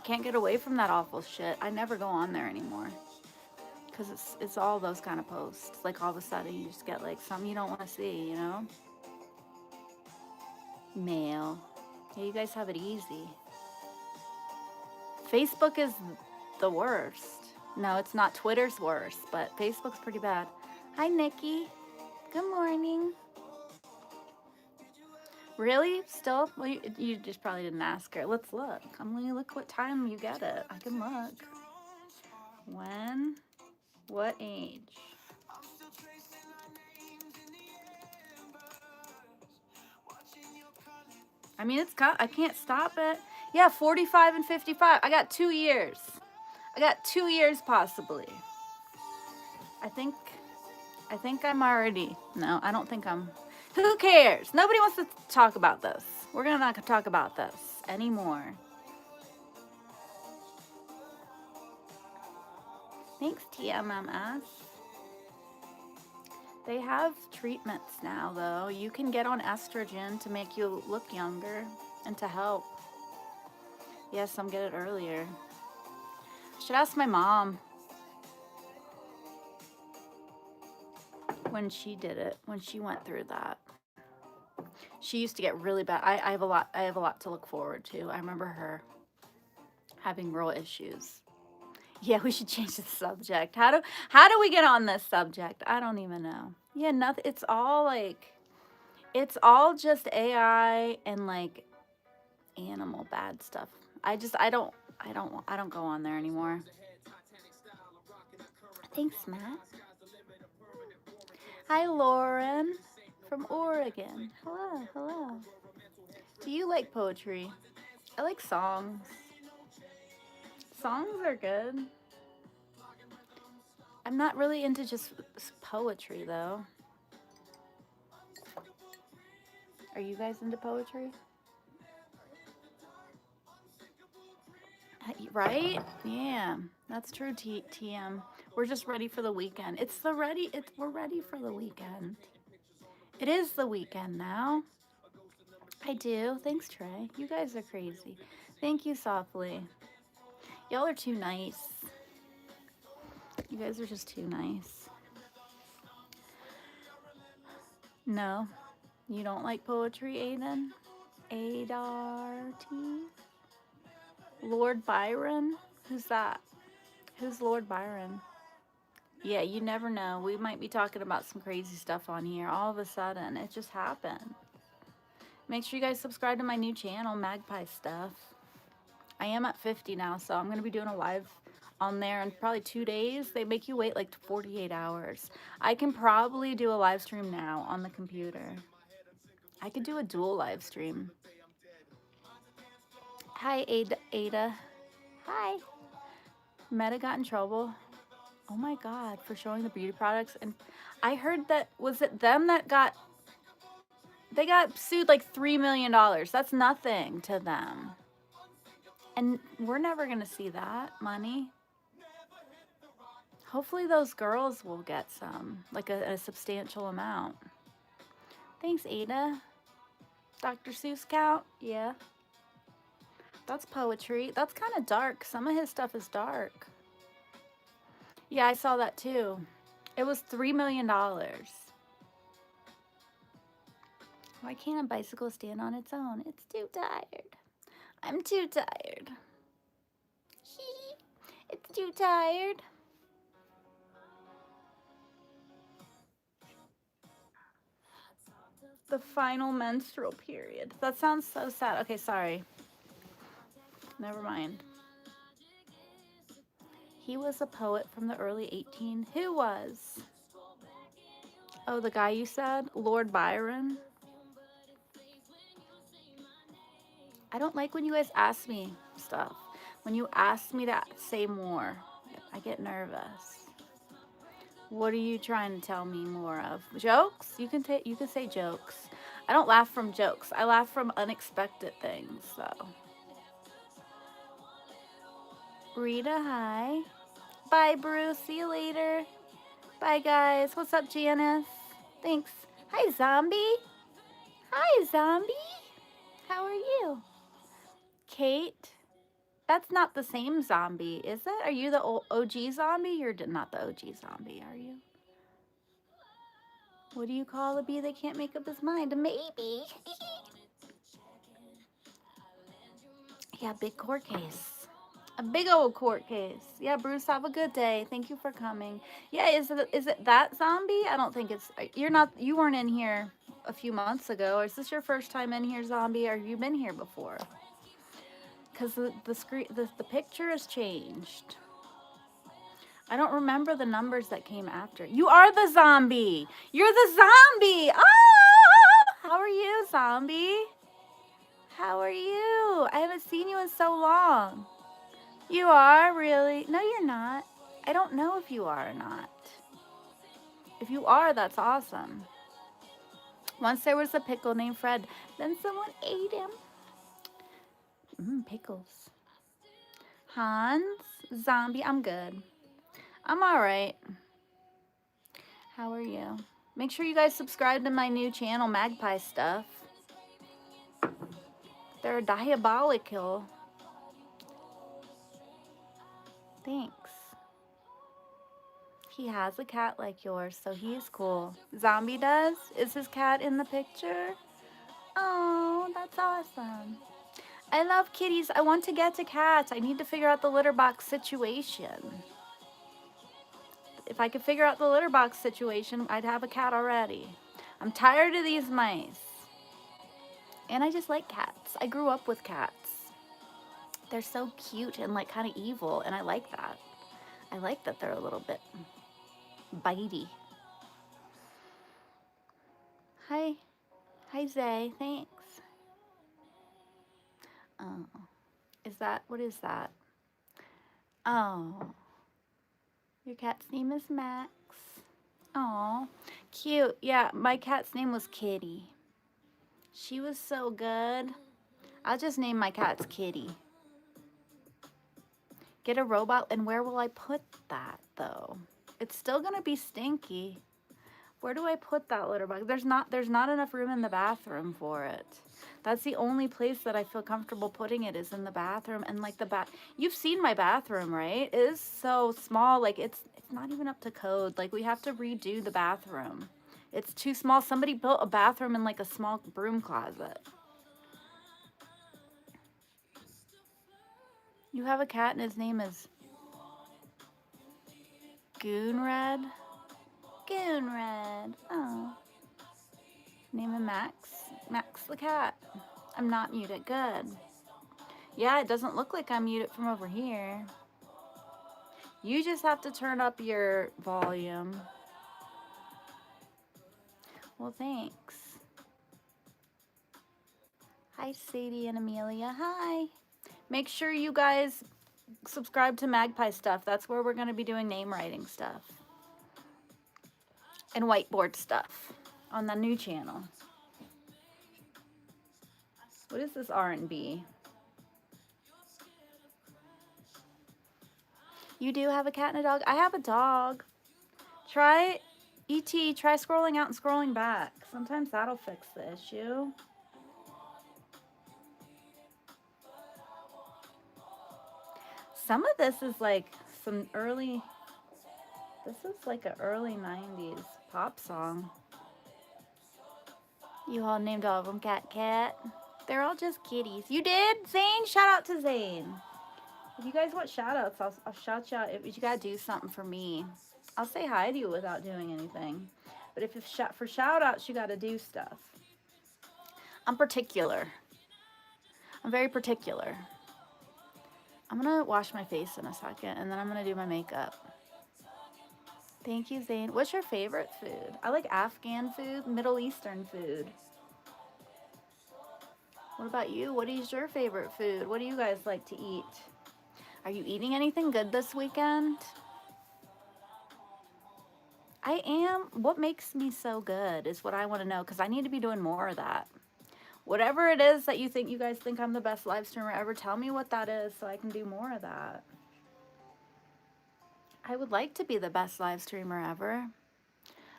S1: Can't get away from that awful shit. I never go on there anymore. Because it's all those kind of posts. Like all of a sudden you just get like something you don't want to see, you know? Mail. Yeah, you guys have it easy. Facebook is the worst. No, it's not. Twitter's worse, but Facebook's pretty bad. Hi, Nikki. Good morning. Really? Still? Well, you just probably didn't ask her. Let's look. I'm going to look what time you get it. I can look. When? What age? I mean, I can't stop it. Yeah, 45 and 55. I got 2 years. I got 2 years possibly. I think I'm already... No, I don't think I'm... Who cares? Nobody wants to talk about this. We're going to not talk about this anymore. Thanks, TMMS. They have treatments now, though. You can get on estrogen to make you look younger and to help. Yes, some get it earlier. I should ask my mom when she did it, when she went through that. She used to get really bad. I have a lot to look forward to. I remember her having real issues. Yeah, we should change the subject. How do we get on this subject? I don't even know. Yeah, nothing. It's all just AI and like animal bad stuff. I don't go on there anymore. Thanks, Matt. Hi, Lauren from Oregon. Hello, hello. Do you like poetry? I like songs. Songs are good. I'm not really into just poetry though. Are you guys into poetry? Right? Yeah, that's true. TM. We're just ready for the weekend. We're ready for the weekend. It is the weekend now. I do. Thanks, Trey. You guys are crazy. Thank you, Softly. Y'all are too nice. You guys are just too nice. No, you don't like poetry, Aiden? Adar T? Lord Byron? Who's that? Who's Lord Byron? Yeah, you never know. We might be talking about some crazy stuff on here. All of a sudden, it just happened. Make sure you guys subscribe to my new channel, Magpie Stuff. I am at 50 now, so I'm going to be doing a live on there in probably 2 days. They make you wait like 48 hours. I can probably do a live stream now on the computer. I could do a dual live stream. Hi, Ada. Hi. Meta got in trouble. Oh my God, for showing the beauty products. And I heard that, was it them that they got sued like $3 million. That's nothing to them. And we're never going to see that money. Hopefully those girls will get some, like a substantial amount. Thanks, Ada. Dr. Seuss count? Yeah. That's poetry. That's kind of dark. Some of his stuff is dark. Yeah, I saw that too. It was $3 million. Why can't a bicycle stand on its own? It's too tired. I'm too tired. It's too tired. The final menstrual period. That sounds so sad. Okay, sorry. Never mind. He was a poet from the early 18. Who was? Oh, the guy you said? Lord Byron? I don't like when you guys ask me stuff. When you ask me to say more, I get nervous. What are you trying to tell me more of? Jokes? You can say jokes. I don't laugh from jokes. I laugh from unexpected things, though. Rita, hi. Bye, Bruce. See you later. Bye, guys. What's up, Janice? Thanks. Hi, Zombie. Hi, Zombie. How are you? Kate? That's not the same zombie, is it? Are you the OG zombie? You're not the OG zombie, are you? What do you call a bee that can't make up his mind? A maybe. Yeah, big court case. A big old court case. Yeah, Bruce, have a good day. Thank you for coming. Yeah, is it that zombie? I don't think it's. You weren't in here a few months ago. Is this your first time in here, zombie? Or have you been here before? Because the picture has changed. I don't remember the numbers that came after. You are the zombie. You're the zombie. Ah! How are you, zombie? How are you? I haven't seen you in so long. You are, really? No, you're not. I don't know if you are or not. If you are, that's awesome. Once there was a pickle named Fred. Then someone ate him. Pickles. Hans, zombie, I'm good. I'm all right. How are you? Make sure you guys subscribe to my new channel, Magpie Stuff. They're diabolical. Thanks. He has a cat like yours, so he's cool. Zombie does? Is his cat in the picture? Oh, that's awesome. I love kitties. I want to get to cats. I need to figure out the litter box situation. If I could figure out the litter box situation, I'd have a cat already. I'm tired of these mice. And I just like cats. I grew up with cats. They're so cute and like kind of evil, and I like that. I like that they're a little bit bitey. Hi. Hi, Zay. Thanks. Oh. What is that? Oh. Your cat's name is Max. Oh, cute. Yeah, my cat's name was Kitty. She was so good. I'll just name my cats Kitty. Get a robot, and where will I put that, though? It's still gonna be stinky. Where do I put that litter box? There's not enough room in the bathroom for it. That's the only place that I feel comfortable putting it is in the bathroom. And like you've seen my bathroom, right? It is so small. Like it's not even up to code. Like we have to redo the bathroom. It's too small. Somebody built a bathroom in like a small broom closet. You have a cat and his name is Goonred. Goonred. Oh. Name him Max. Max the cat. I'm not muted. Good. Yeah, it doesn't look like I'm muted from over here. You just have to turn up your volume. Well, thanks. Hi, Sadie and Amelia. Hi. Make sure you guys subscribe to Magpie Stuff. That's where we're going to be doing name writing stuff. And whiteboard stuff on the new channel. What is this R&B? You do have a cat and a dog? I have a dog. Try scrolling out and scrolling back. Sometimes that'll fix the issue. Some of this is like some early, this is like an early 90s pop song. You all named all of them Cat. They're all just kitties. You did? Zane? Shout out to Zane. If you guys want shout outs, I'll shout you out. If you gotta do something for me, I'll say hi to you without doing anything. But if for shout outs, you gotta do stuff. I'm particular. I'm very particular. I'm gonna wash my face in a second and then I'm gonna do my makeup. Thank you, Zane. What's your favorite food? I like Afghan food, Middle Eastern food. What about you? What is your favorite food? What do you guys like to eat? Are you eating anything good this weekend? I am. What makes me so good is what I want to know, because I need to be doing more of that. Whatever it is that you guys think I'm the best live streamer ever, tell me what that is so I can do more of that. I would like to be the best live streamer ever.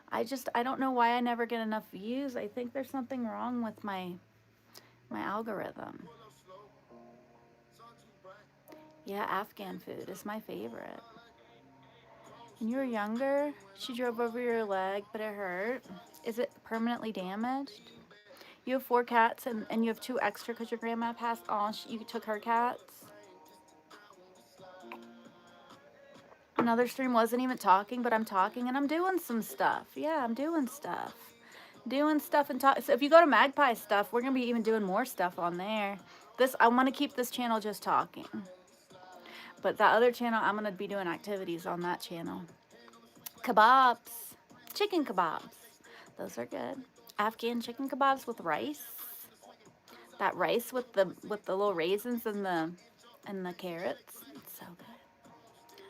S1: I don't know why I never get enough views. I think there's something wrong with my algorithm. Yeah, Afghan food is my favorite. When you were younger, she drove over your leg, but it hurt. Is it permanently damaged? You have 4 cats and you have 2 extra because your grandma passed on. You took her cats. Another stream wasn't even talking, but I'm talking and I'm doing some stuff. Yeah, I'm doing stuff. Doing stuff and talk. So if you go to Magpie Stuff, we're going to be even doing more stuff on there. I want to keep this channel just talking. But that other channel, I'm going to be doing activities on that channel. Kebabs. Chicken kebabs. Those are good. Afghan chicken kebabs with rice. That rice with the little raisins and the carrots. It's so good.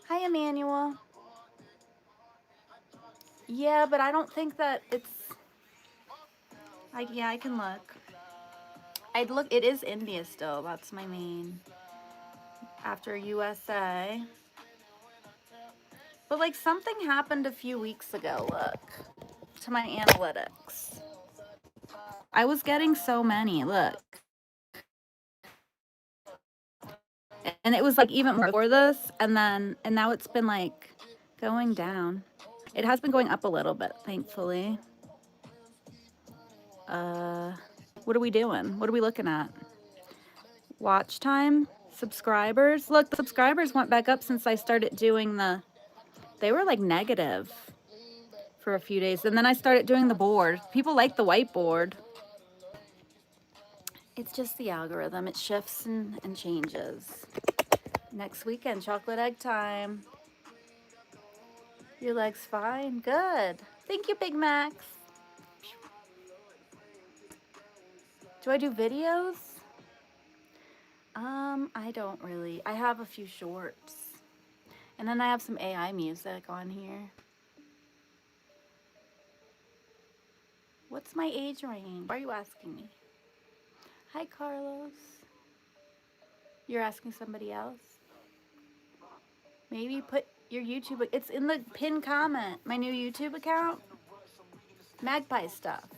S1: Hi, Emmanuel. Yeah, but I don't think that it's... yeah, I can look. It is India still. That's my main. After USA. But like something happened a few weeks ago, look. To my analytics. I was getting so many, look. And it was like even more before this, and now it's been like going down. It has been going up a little bit, thankfully. What are we doing? What are we looking at? Watch time, subscribers. Look, the subscribers went back up since I started doing they were like negative for a few days. And then I started doing the board. People like the whiteboard. It's just the algorithm. It shifts and changes. Next weekend, chocolate egg time. Your leg's fine? Good. Thank you, Big Max. Do I do videos? I don't really. I have a few shorts. And then I have some AI music on here. What's my age range? Why are you asking me? Hi, Carlos. You're asking somebody else? Maybe put your YouTube. It's in the pinned comment. My new YouTube account. Magpie stuff.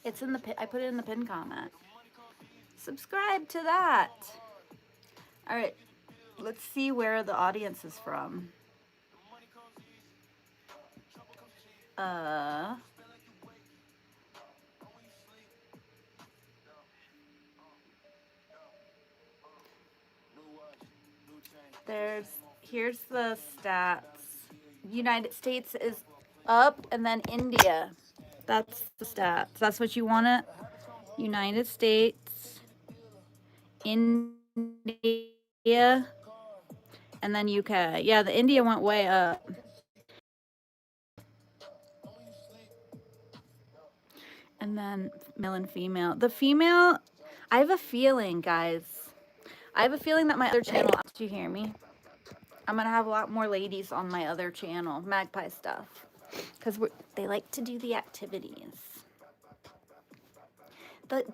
S1: It's in the I put it in the pinned comment. Subscribe to that. All right. Let's see where the audience is from. Here's the stats. United States is up, and then India. That's the stats. That's what you want it. United States, India, and then UK. Yeah, the India went way up. And then male and female. The female, I have a feeling, guys. I have a feeling that my other channel, do you hear me? I'm going to have a lot more ladies on my other channel, Magpie stuff. Because they like to do the activities.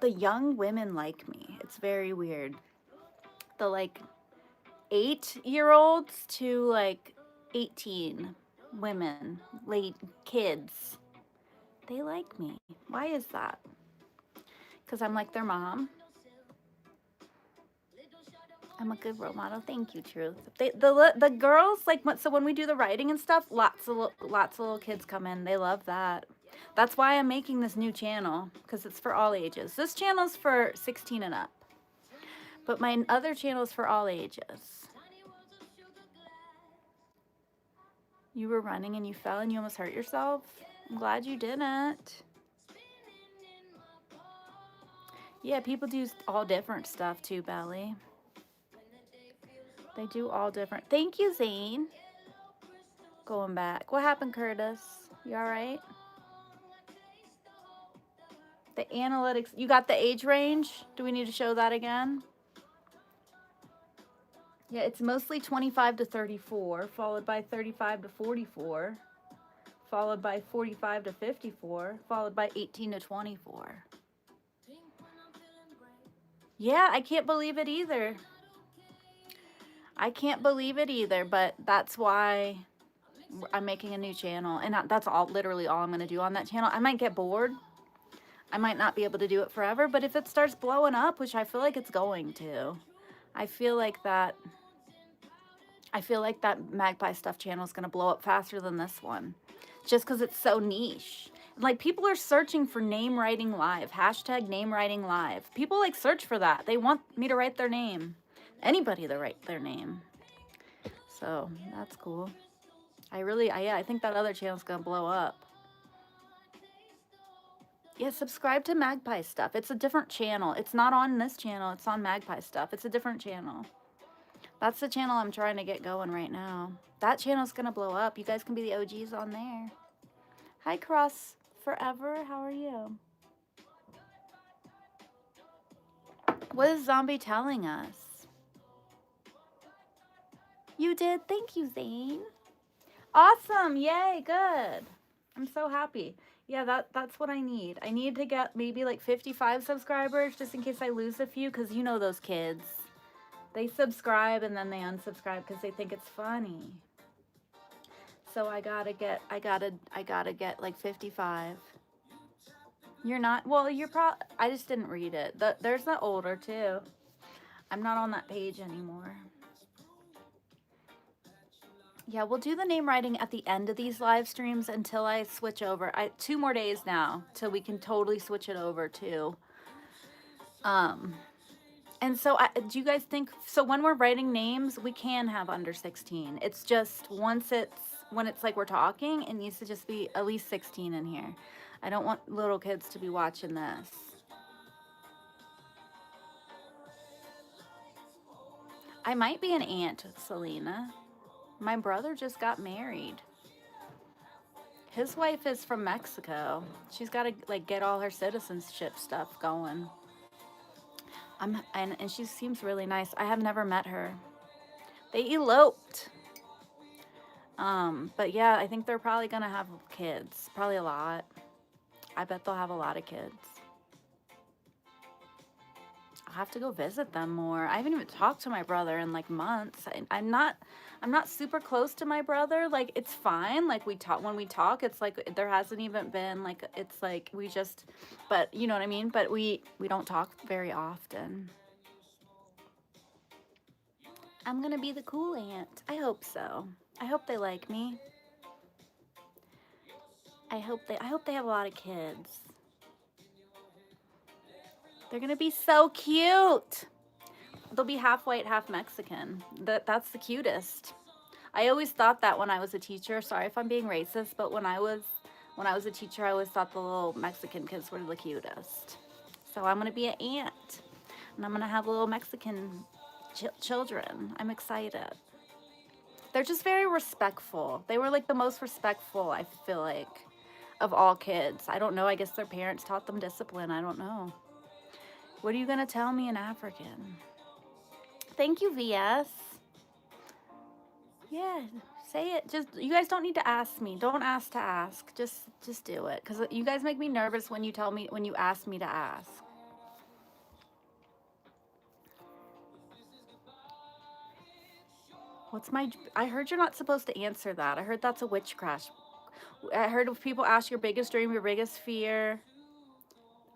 S1: The young women like me. It's very weird. The like 8-year-olds to like 18 women, kids. They like me. Why is that? Because I'm like their mom. I'm a good role model. Thank you, Truth. The girls like so when we do the writing and stuff, lots of little kids come in. They love that. That's why I'm making this new channel, because it's for all ages. This channel's for 16 and up, but my other channel is for all ages. You were running and you fell and you almost hurt yourself? I'm glad you didn't. Yeah, people do all different stuff too, Belly. They do all different. Thank you, Zane. Going back. What happened, Curtis? You all right? The analytics. You got the age range? Do we need to show that again? Yeah, it's mostly 25 to 34, followed by 35 to 44, followed by 45 to 54, followed by 18 to 24. Yeah, I can't believe it either. I can't believe it either, but that's why I'm making a new channel. And that's literally all I'm going to do on that channel. I might get bored. I might not be able to do it forever, but if it starts blowing up, which I feel like it's going to, I feel like that Magpie Stuff channel is going to blow up faster than this one, just because it's so niche. Like, people are searching for name writing live, hashtag name writing live. People like search for that. They want me to write their name, anybody to write their name. So that's cool. I think that other channel's going to blow up. Yeah, subscribe to Magpie Stuff. It's a different channel. It's not on this channel. It's on Magpie Stuff. It's a different channel. That's the channel I'm trying to get going right now. That channel's going to blow up. You guys can be the OGs on there. Hi, Cross Forever. How are you? What is Zombie telling us? You did? Thank you, Zane. Awesome. Yay. Good. I'm so happy. Yeah, that's what I need. I need to get maybe like 55 subscribers just in case I lose a few, because you know those kids. They subscribe and then they unsubscribe because they think it's funny. So I gotta get like 55. You're not? Well, I just didn't read it. There's the older too. I'm not on that page anymore. Yeah, we'll do the name writing at the end of these live streams until I switch over. 2 more days now till we can totally switch it over to And so do you guys think, so when we're writing names, we can have under 16. It's just when it's like we're talking, it needs to just be at least 16 in here. I don't want little kids to be watching this. I might be an aunt, Selena. My brother just got married. His wife is from Mexico. She's got to like get all her citizenship stuff going. And she seems really nice. I have never met her. They eloped. But yeah, I think they're probably gonna have kids. Probably a lot. I bet they'll have a lot of kids. I'll have to go visit them more. I haven't even talked to my brother in like months. I'm not super close to my brother. Like, it's fine. Like, when we talk, it's like there hasn't even been like, it's like we just, but you know what I mean? But we don't talk very often. I'm gonna be the cool aunt. I hope so. I hope they like me. I hope they have a lot of kids. They're gonna be so cute. They'll be half white, half Mexican. That's the cutest. I always thought that when I was a teacher. Sorry if I'm being racist, but when I was a teacher, I always thought the little Mexican kids were the cutest. So I'm gonna be an aunt, and I'm gonna have little Mexican children. I'm excited. They're just very respectful. They were like the most respectful, I feel like, of all kids. I don't know. I guess their parents taught them discipline. I don't know. What are you gonna tell me in African? Thank you, VS. Yeah, say it. Just, you guys don't need to ask me. Don't ask to ask. Just do it. Because you guys make me nervous when you ask me to ask. I heard you're not supposed to answer that. I heard that's a witchcraft. I heard if people ask your biggest dream, your biggest fear,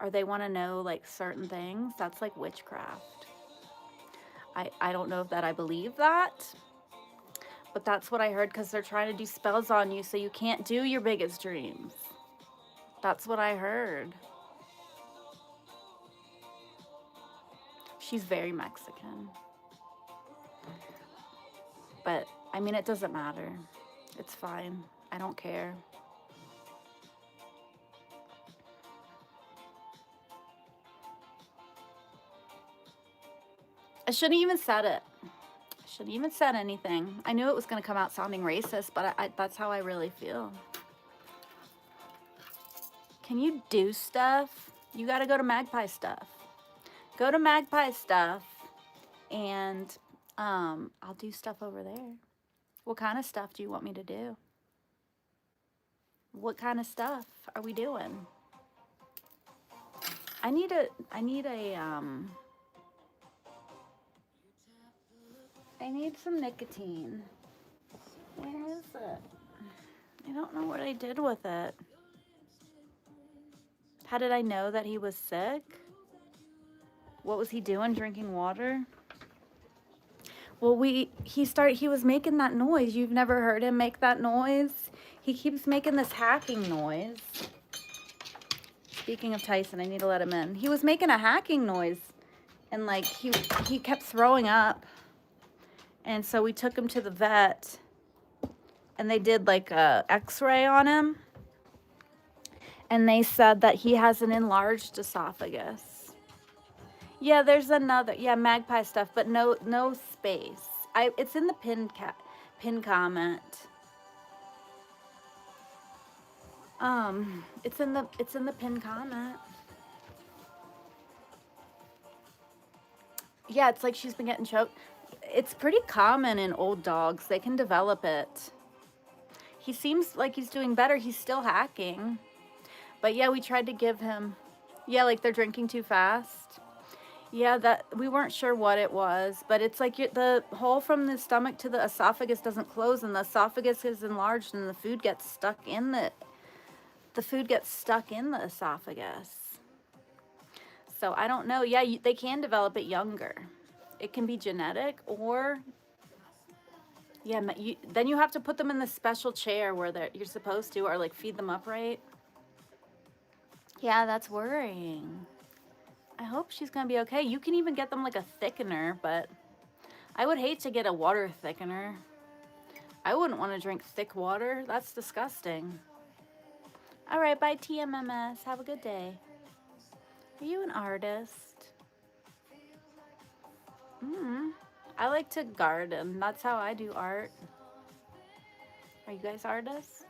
S1: or they want to know like certain things, that's like witchcraft. I don't know if that I believe that, but that's what I heard, because they're trying to do spells on you so you can't do your biggest dreams. That's what I heard. She's very Mexican. But, I mean, it doesn't matter. It's fine. I don't care. I shouldn't even said it. I shouldn't even said anything. I knew it was going to come out sounding racist, but that's how I really feel. Can you do stuff? You got to go to Magpie Stuff. Go to Magpie Stuff, and I'll do stuff over there. What kind of stuff do you want me to do? What kind of stuff are we doing? I need some nicotine. Where is it? I don't know what I did with it. How did I know that he was sick? What was he doing? Drinking water? Well, he was making that noise. You've never heard him make that noise? He keeps making this hacking noise. Speaking of Tyson, I need to let him in. He was making a hacking noise, and like he kept throwing up. And so we took him to the vet, and they did like a x-ray on him. And they said that he has an enlarged esophagus. Yeah, there's another. Yeah, Magpie Stuff, but no space. It's in the pin comment. It's in the pin comment. Yeah, it's like she's been getting choked. It's pretty common in old dogs. They can develop it. He seems like he's doing better. He's still hacking. But yeah, we tried to give him, yeah, like they're drinking too fast. Yeah, that we weren't sure what it was, but it's like the hole from the stomach to the esophagus doesn't close, and the esophagus is enlarged, and the food gets stuck in the esophagus. So I don't know. Yeah, they can develop it younger. It can be genetic, or yeah, then you have to put them in the special chair where you're supposed to, or like feed them upright. Yeah, that's worrying. I hope she's gonna be okay. You can even get them like a thickener, but I would hate to get a water thickener. I wouldn't want to drink thick water. That's disgusting. All right, bye TMMS. Have a good day. Are you an artist? I like to garden. That's how I do art. Are you guys artists?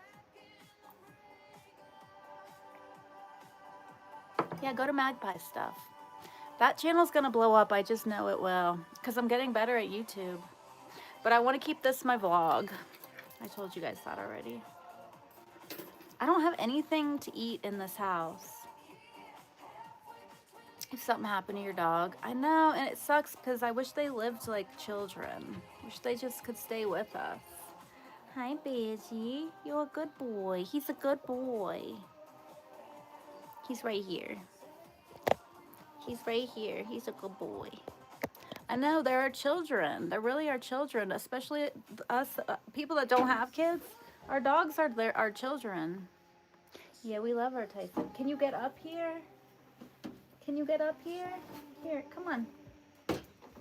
S1: Yeah, go to Magpie Stuff. That channel's gonna blow up. I just know it will, because I'm getting better at YouTube. But I want to keep this my vlog. I told you guys that already. I don't have anything to eat in this house. If something happened to your dog. I know, and it sucks because I wish they lived like children. Wish they just could stay with us. Hi, Beardy. You're a good boy. He's a good boy. He's right here. He's right here. He's a good boy. I know, there are children. There really are children, especially us people that don't have kids. Our dogs are our children. Yeah, we love our Tyson. Can you get up here? Can you get up here? Here, come on.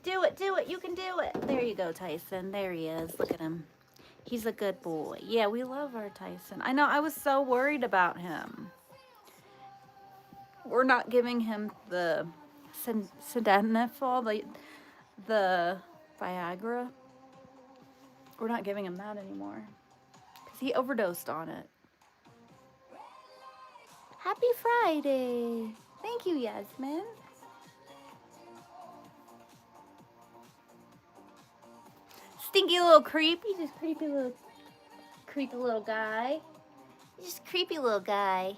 S1: Do it, do it. You can do it. There you go, Tyson. There he is. Look at him. He's a good boy. Yeah, we love our Tyson. I know, I was so worried about him. We're not giving him the sildenafil, the Viagra. We're not giving him that anymore because he overdosed on it. Happy Friday. Thank you, Yasmin. Stinky little creep. You just creepy little guy. You just creepy little guy.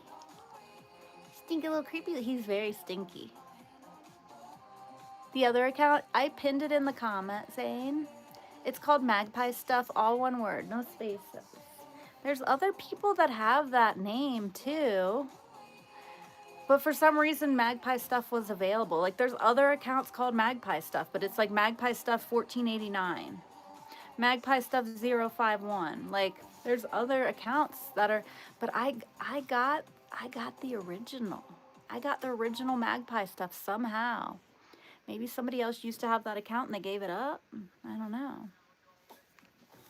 S1: Stinky little creepy. He's very stinky. The other account, I pinned it in the comment saying it's called Magpie Stuff, all one word, no spaces. There's other people that have that name too. But for some reason, Magpie Stuff was available. Like, there's other accounts called Magpie Stuff, but it's like Magpie Stuff 1489. Magpie Stuff 051. Like, there's other accounts that are, but I got the original. I got the original Magpie Stuff somehow. Maybe somebody else used to have that account and they gave it up. I don't know.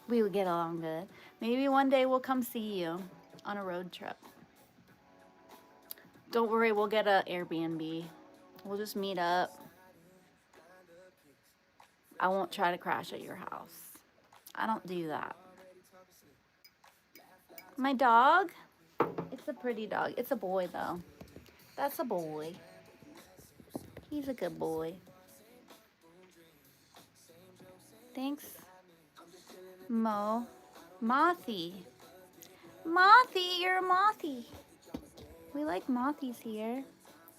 S1: We would get along good. Maybe one day we'll come see you on a road trip. Don't worry, we'll get an Airbnb. We'll just meet up. I won't try to crash at your house. I don't do that. My dog? It's a pretty dog. It's a boy, though. That's a boy. He's a good boy. Thanks, Mo. Mothy. Mothy, you're a mothy. We like mothies here.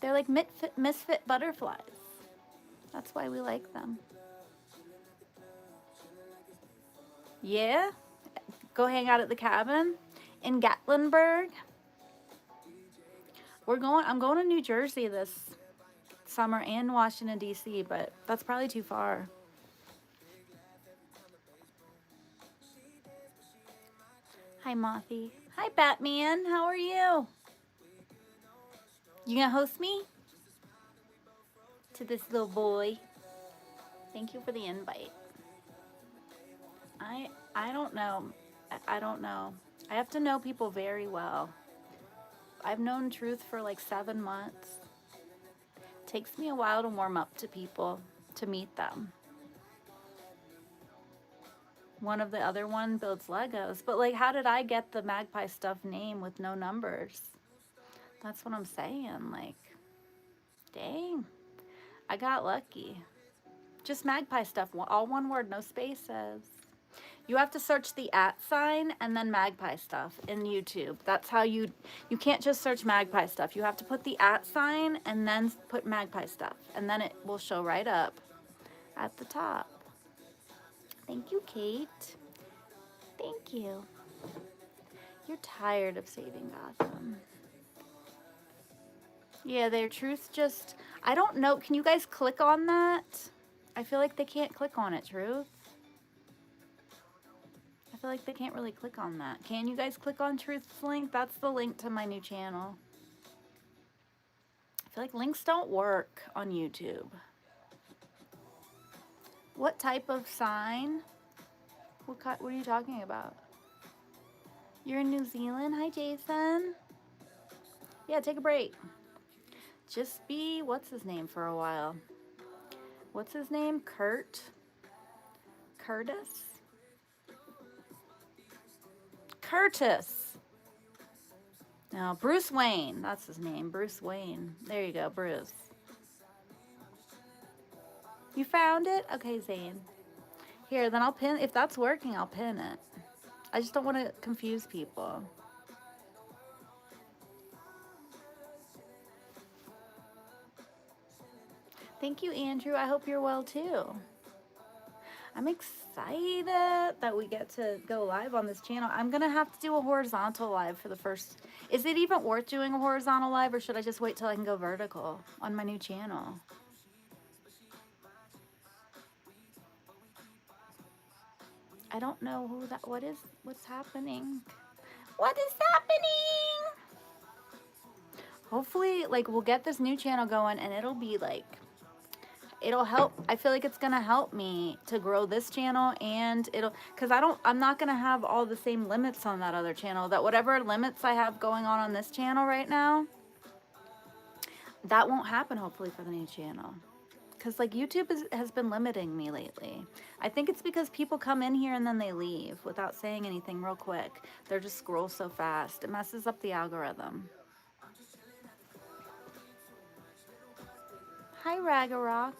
S1: They're like misfit butterflies. That's why we like them. Yeah? Go hang out at the cabin in Gatlinburg. I'm going to New Jersey this summer and Washington, D.C., but that's probably too far. Hi, Mothy. Hi, Batman. How are you? You gonna host me? To this little boy. Thank you for the invite. I don't know. I don't know. I have to know people very well. I've known Truth for like 7 months. It takes me a while to warm up to people, to meet them. One of the other one builds Legos. But like, how did I get the Magpie Stuff name with no numbers? That's what I'm saying. Like, dang. I got lucky. Just Magpie Stuff, all one word, no spaces. You have to search the @ sign and then Magpie Stuff in YouTube. That's how you can't just search Magpie Stuff. You have to put the @ sign and then put Magpie Stuff. And then it will show right up at the top. Thank you, Kate. Thank you. You're tired of saving Gotham. Yeah, their Truth just, I don't know. Can you guys click on that? I feel like they can't click on it, Truth. I feel like they can't really click on that. Can you guys click on Truth's link? That's the link to my new channel. I feel like links don't work on YouTube. What type of sign? What are you talking about? You're in New Zealand? Hi, Jason. Yeah, take a break. Just be, what's his name for a while? What's his name? Curtis? Curtis. No, Bruce Wayne. That's his name. Bruce Wayne. There you go, Bruce. You found it? Okay, Zane. Here, then I'll pin. If that's working, I'll pin it. I just don't want to confuse people. Thank you, Andrew. I hope you're well too. I'm excited that we get to go live on this channel. I'm going to have to do a horizontal live for the first. Is it even worth doing a horizontal live, or should I just wait till I can go vertical on my new channel? I don't know who that, what's happening? What is happening? Hopefully, like, we'll get this new channel going and it'll be like, it'll help. I feel like it's going to help me to grow this channel, and because I'm not going to have all the same limits on that other channel. That whatever limits I have going on this channel right now, that won't happen hopefully for the new channel. Because like YouTube has been limiting me lately. I think it's because people come in here and then they leave without saying anything real quick. They're just scroll so fast. It messes up the algorithm. Hi, Ragnarok.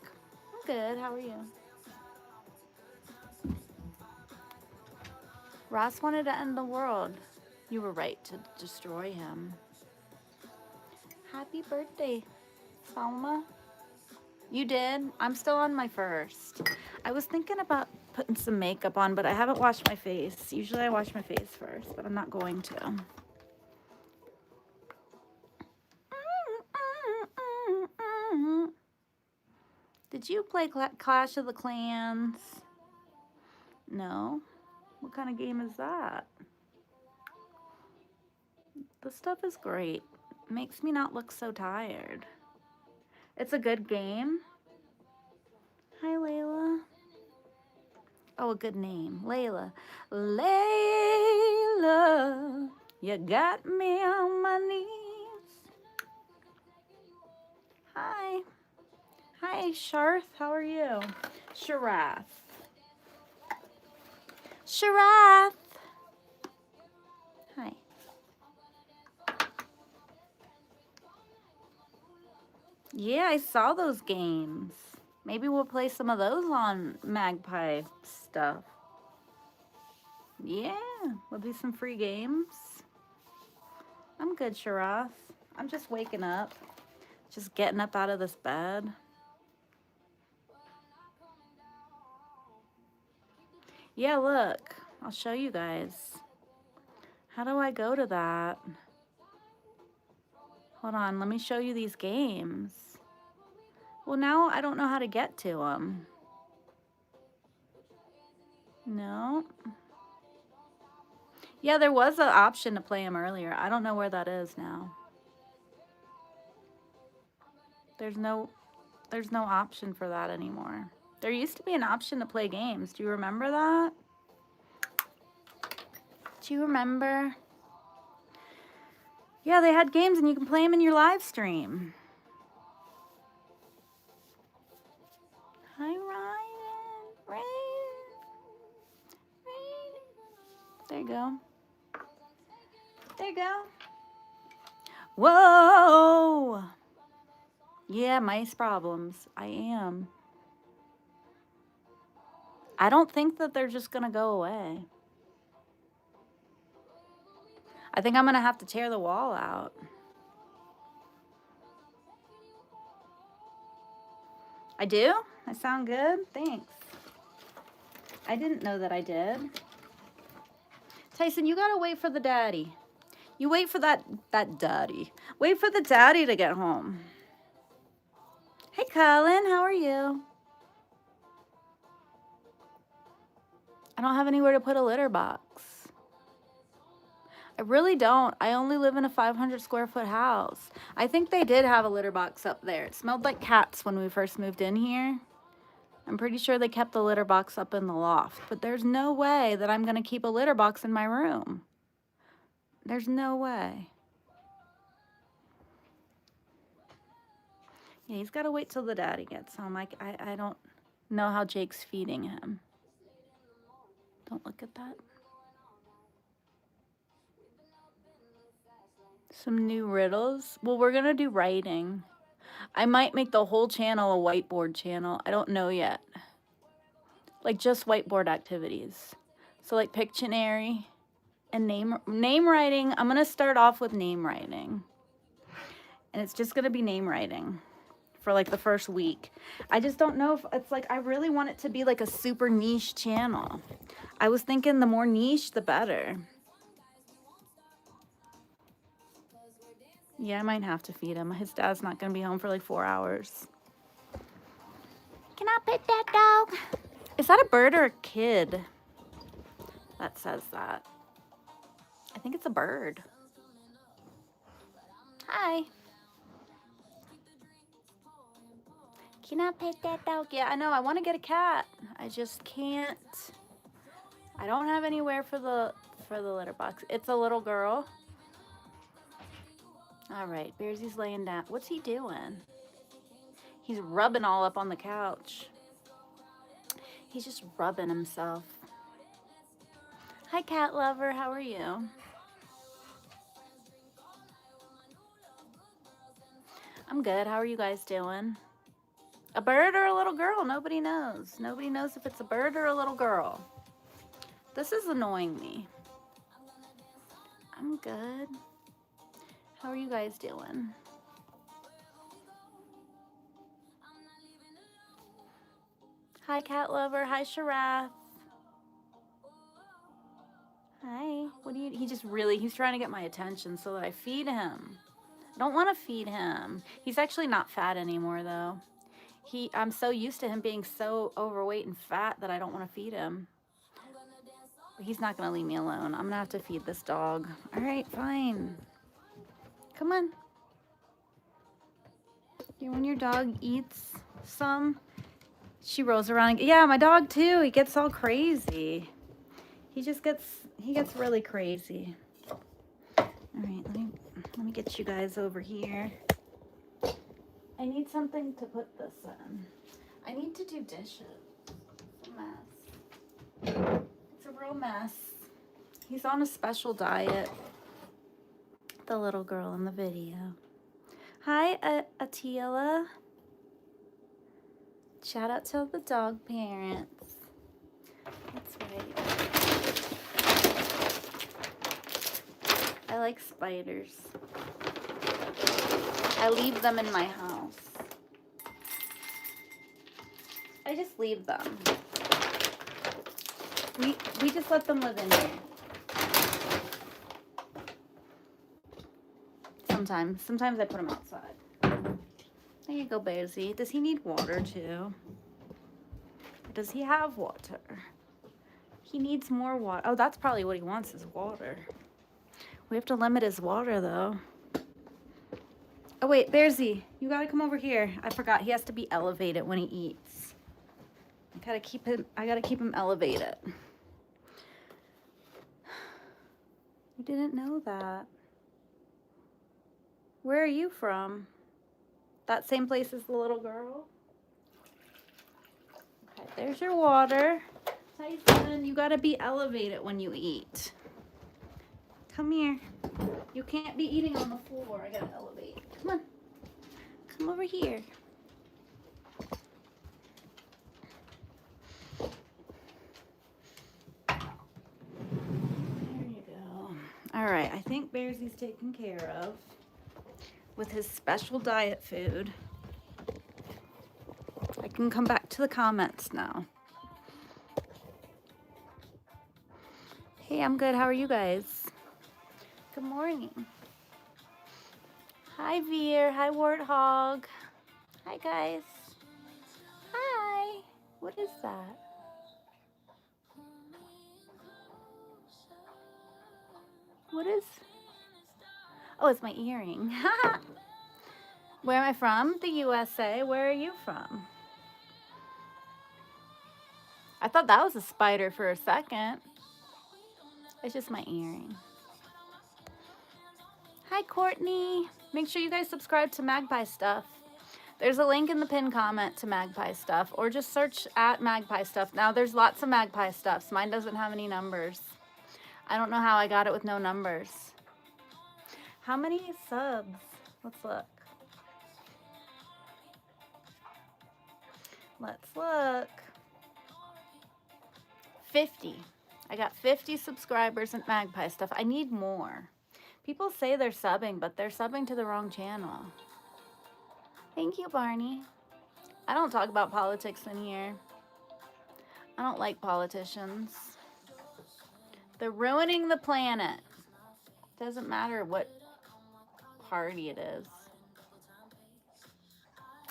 S1: I'm good. How are you? Ross wanted to end the world. You were right to destroy him. Happy birthday, Salma. You did? I'm still on my first. I was thinking about putting some makeup on, but I haven't washed my face. Usually I wash my face first, but I'm not going to. Did you play Clash of the Clans? No? What kind of game is that? The stuff is great. Makes me not look so tired. It's a good game. Hi, Layla. Oh, a good name. Layla. Layla, you got me on my knees. Hi. Hi, Sharth. How are you? Sharath. Sharath. Hi. Yeah, I saw those games. Maybe we'll play some of those on Magpie stuff. Yeah, we'll do some free games. I'm good, Sharath. I'm just waking up. Just getting up out of this bed. Yeah, look. I'll show you guys. How do I go to that? Hold on, let me show you these games. Well, now I don't know how to get to them. No. Yeah, there was an option to play them earlier. I don't know where that is now. There's no option for that anymore. There used to be an option to play games. Do you remember that? Do you remember? Yeah, they had games and you can play them in your live stream. Hi, Ryan. Ryan. There you go. There you go. Whoa. Yeah, mice problems. I am. I don't think that they're just going to go away. I think I'm going to have to tear the wall out. I do? I sound good? Thanks. I didn't know that I did. Tyson, you got to wait for the daddy. You wait for that daddy. Wait for the daddy to get home. Hey, Colin, how are you? I don't have anywhere to put a litter box. I really don't. I only live in a 500 square foot house. I think they did have a litter box up there. It smelled like cats when we first moved in here. I'm pretty sure they kept the litter box up in the loft, but there's no way that I'm going to keep a litter box in my room. There's no way. Yeah, he's got to wait till the daddy gets home. I don't know how Jake's feeding him. Don't look at that. Some new riddles. Well, we're going to do writing. I might make the whole channel a whiteboard channel. I don't know yet. Like just whiteboard activities. So like Pictionary and name writing. I'm going to start off with name writing. And it's just going to be name writing for like the first week. I just don't know if it's like, I really want it to be like a super niche channel. I was thinking the more niche, the better. Yeah, I might have to feed him. His dad's not going to be home for like 4 hours. Can I pet that dog? Is that a bird or a kid that says that? I think it's a bird. Hi. Can I pet that dog? Yeah, I know. I want to get a cat. I just can't. I don't have anywhere for the litter box. It's a little girl. All right, Bearsy's laying down. What's he doing? He's rubbing all up on the couch. He's just rubbing himself. Hi, cat lover. How are you? I'm good. How are you guys doing? A bird or a little girl? Nobody knows. Nobody knows if it's a bird or a little girl. This is annoying me. I'm good. How are you guys doing? Hi, cat lover. Hi, Sharath. Hi. What do you? He's trying to get my attention so that I feed him. I don't want to feed him. He's actually not fat anymore though. I'm so used to him being so overweight and fat that I don't want to feed him. But he's not going to leave me alone. I'm going to have to feed this dog. All right, fine. Come on. When your dog eats some, she rolls around. Yeah, my dog too. He gets all crazy. He gets really crazy. All right, let me get you guys over here. I need something to put this in. I need to do dishes. It's a mess. It's a real mess. He's on a special diet. The little girl in the video. Hi, Atila. Shout out to the dog parents. That's right. I like spiders. I leave them in my house. I just leave them. We just let them live in here. Sometimes I put him outside. There you go, Bearsy. Does he need water too? Or does he have water? He needs more water. Oh, that's probably what he wants is water. We have to limit his water though. Oh wait, Bearsy, you gotta come over here. I forgot he has to be elevated when he eats. I gotta keep him elevated. You didn't know that. Where are you from? That same place as the little girl? Okay, there's your water. Tyson, you gotta be elevated when you eat. Come here. You can't be eating on the floor. I gotta elevate. Come on. Come over here. There you go. All right, I think Bearsy's taken care of with his special diet food. I can come back to the comments now. Hey, I'm good. How are you guys? Good morning. Hi, Veer. Hi, Warthog. Hi, guys. Hi. What is that? What is? Oh, it's my earring. Where am I from? The USA. Where are you from? I thought that was a spider for a second. It's just my earring. Hi, Courtney. Make sure you guys subscribe to Magpie Stuff. There's a link in the pinned comment to Magpie Stuff, or just search at Magpie Stuff. Now, there's lots of Magpie Stuffs. Mine doesn't have any numbers. I don't know how I got it with no numbers. How many subs? Let's look. Let's look. 50. I got 50 subscribers at Magpie Stuff. I need more. People say they're subbing, but they're subbing to the wrong channel. Thank you, Barney. I don't talk about politics in here. I don't like politicians. They're ruining the planet. Doesn't matter what party it is.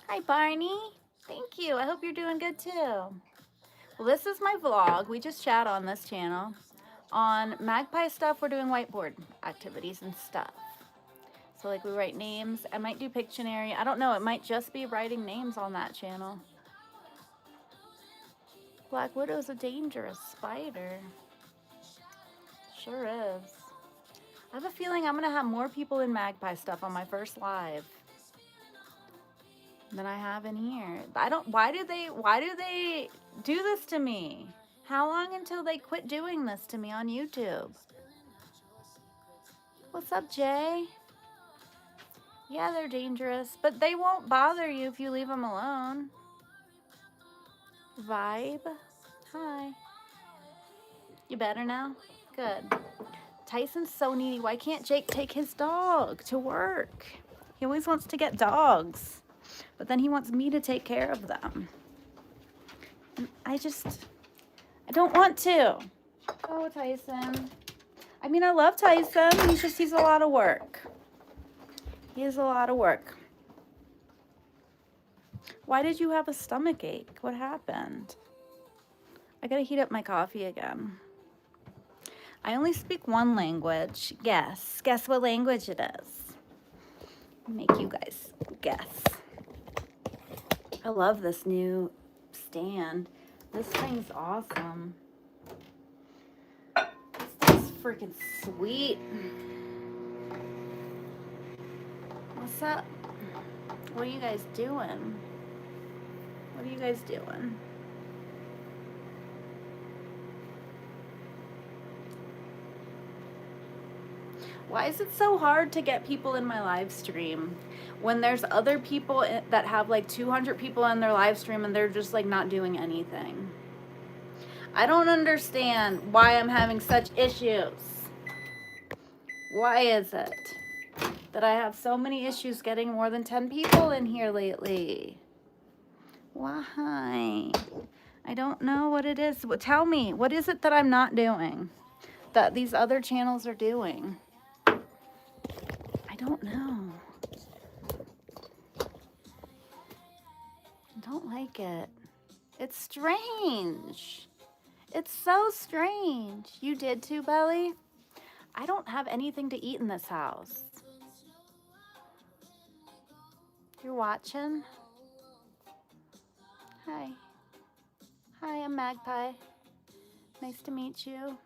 S1: Hi, Barney. Thank you. I hope you're doing good too. Well, this is my vlog. We just chat on this channel. On Magpie Stuff, we're doing whiteboard activities and stuff. So like we write names. I might do Pictionary. I don't know. It might just be writing names on that channel. Black Widow's a dangerous spider. Sure is. I have a feeling I'm going to have more people in Magpie Stuff on my first live than I have in here. Why do they do this to me? How long until they quit doing this to me on YouTube? What's up, Jay? Yeah, they're dangerous, but they won't bother you if you leave them alone. Vibe. Hi. You better now? Good. Tyson's so needy. Why can't Jake take his dog to work? He always wants to get dogs, but then he wants me to take care of them. And I don't want to. Oh, Tyson. I mean, I love Tyson. He's a lot of work. He is a lot of work. Why did you have a stomach ache? What happened? I gotta heat up my coffee again. I only speak one language. Guess. Guess what language it is. Make you guys guess. I love this new stand. This thing's awesome. This thing's freaking sweet. What's up? What are you guys doing? What are you guys doing? Why is it so hard to get people in my live stream when there's other people that have like 200 people in their live stream and they're just like not doing anything? I don't understand why I'm having such issues. Why is it that I have so many issues getting more than 10 people in here lately? Why? I don't know what it is. Tell me, what is it that I'm not doing that these other channels are doing? I don't know. I don't like it. It's strange. It's so strange. You did too, Belly? I don't have anything to eat in this house. You're watching? Hi. Hi, I'm Magpie. Nice to meet you.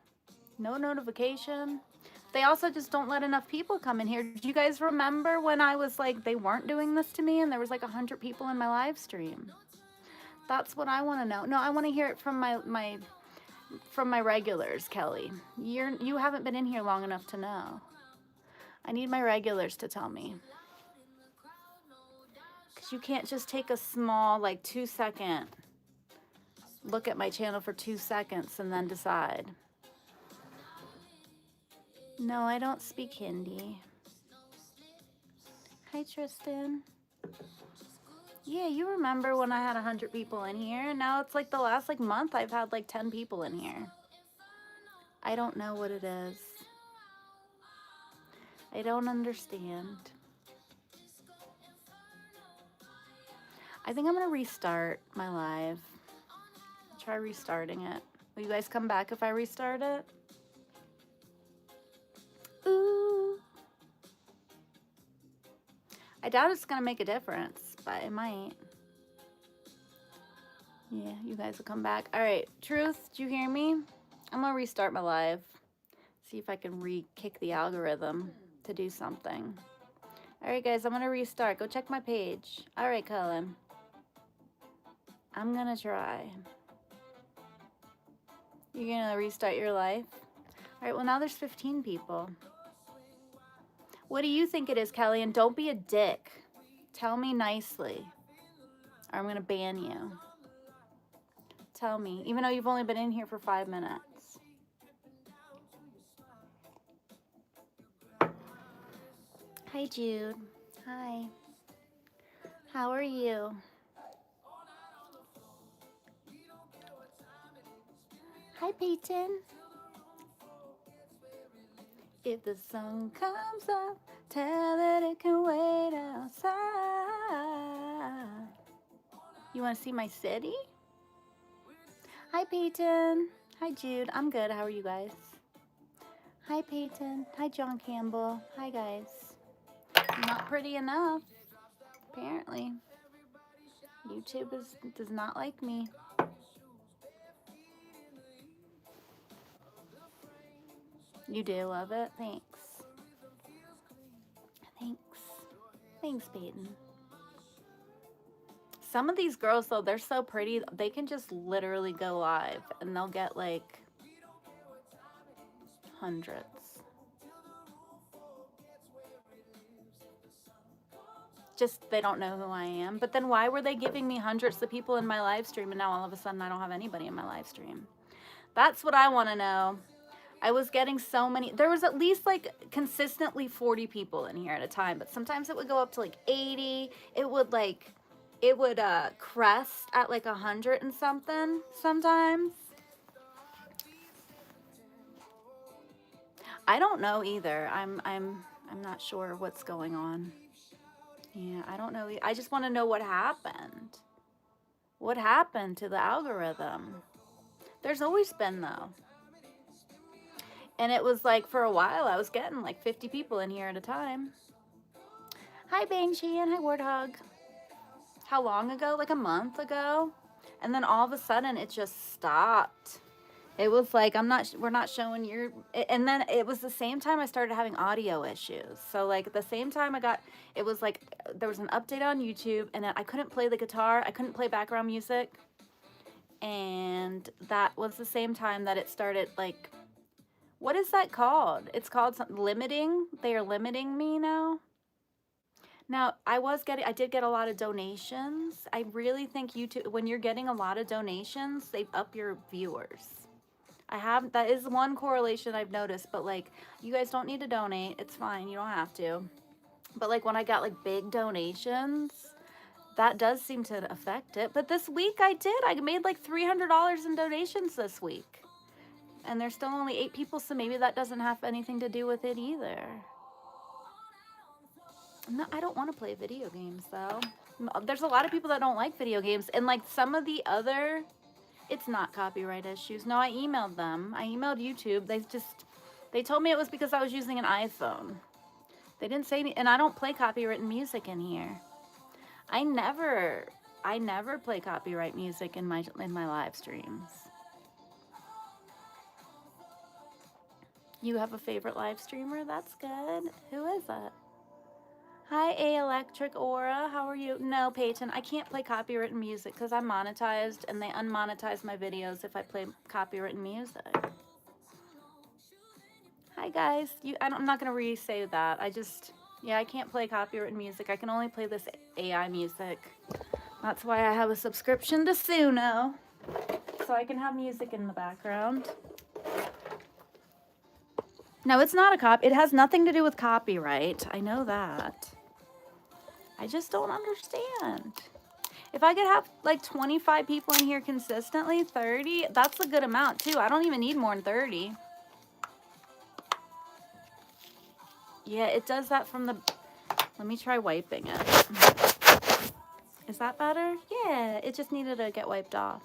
S1: No notification. They also just don't let enough people come in here. Do you guys remember when I was like, they weren't doing this to me and there was like 100 people in my live stream? That's what I want to know. No, I want to hear it from my regulars, Kelly. You haven't been in here long enough to know. I need my regulars to tell me. Because you can't just take a small, like 2-second look at my channel for 2 seconds and then decide. No, I don't speak Hindi. Hi, Tristan. Yeah, you remember when I had 100 people in here, and now it's like the last like month I've had like 10 people in here. I don't know what it is. I don't understand. I think I'm gonna restart my live. Try restarting it. Will you guys come back if I restart it? Ooh, I doubt it's gonna make a difference, but it might. Yeah, you guys will come back. All right, Truth, do you hear me? I'm gonna restart my live. See if I can re-kick the algorithm to do something. All right, guys, I'm gonna restart. Go check my page. All right, Cullen. I'm gonna try. You're gonna restart your life? All right, well, now there's 15 people. What do you think it is, Kelly? And don't be a dick. Tell me nicely, or I'm gonna ban you. Tell me, even though you've only been in here for 5 minutes. Hi, Jude. Hi. How are you? Hi, Peyton. If the sun comes up, tell it it can wait outside. You want to see my city? Hi, Peyton. Hi, Jude. I'm good. How are you guys? Hi, Peyton. Hi, John Campbell. Hi, guys. Not pretty enough, apparently. YouTube does not like me. You do love it? Thanks. Thanks. Thanks, Peyton. Some of these girls, though, they're so pretty. They can just literally go live, and they'll get, like, hundreds. Just, they don't know who I am. But then why were they giving me hundreds of people in my live stream, and now all of a sudden I don't have anybody in my live stream? That's what I want to know. I was getting so many. There was at least, like, consistently 40 people in here at a time, but sometimes it would go up to, like, 80. It would crest at, like, 100 and something sometimes. I don't know either. I'm not sure what's going on. Yeah, I don't know. I just want to know what happened. What happened to the algorithm? There's always been, though. And it was like, for a while, I was getting like 50 people in here at a time. Hi, Bang Sheehan. Hi, Warthog. How long ago? Like a month ago? And then all of a sudden, it just stopped. It was like, we're not showing your, and then it was the same time I started having audio issues. So like at the same time it was like, there was an update on YouTube, and I couldn't play the guitar. I couldn't play background music. And that was the same time that it started, like, what is that called? It's called something, limiting. They are limiting me now. Now, I did get a lot of donations. I really think YouTube, when you're getting a lot of donations, they up your viewers. That is one correlation I've noticed, but like, you guys don't need to donate. It's fine. You don't have to. But like, when I got like big donations, that does seem to affect it. But this week I made like $300 in donations this week. And there's still only 8 people, so maybe that doesn't have anything to do with it either. No, I don't want to play video games, though. There's a lot of people that don't like video games. And, like, some of the other... It's not copyright issues. No, I emailed them. I emailed YouTube. They told me it was because I was using an iPhone. They didn't say any... And I don't play copyrighted music in here. I never play copyright music in my live streams. You have a favorite live streamer? That's good. Who is it? Hi, A Electric Aura. How are you? No, Peyton, I can't play copyrighted music because I'm monetized, and they unmonetize my videos if I play copyrighted music. Hi, guys. I'm not going to re-say that. I can't play copyrighted music. I can only play this AI music. That's why I have a subscription to Suno, so I can have music in the background. No, it's not it has nothing to do with copyright. I know that. I just don't understand. If I could have like 25 people in here consistently, 30, that's a good amount too. I don't even need more than 30. Yeah, it does that from the... Let me try wiping it. Is that better? Yeah, it just needed to get wiped off.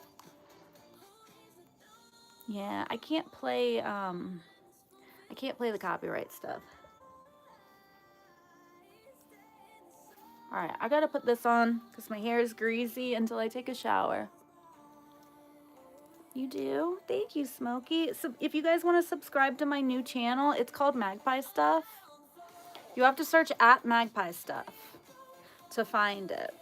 S1: Yeah, I can't play the copyright stuff. All right, I gotta put this on because my hair is greasy until I take a shower. You do? Thank you, Smokey. So if you guys want to subscribe to my new channel, it's called Magpie Stuff. You have to search at Magpie Stuff to find it.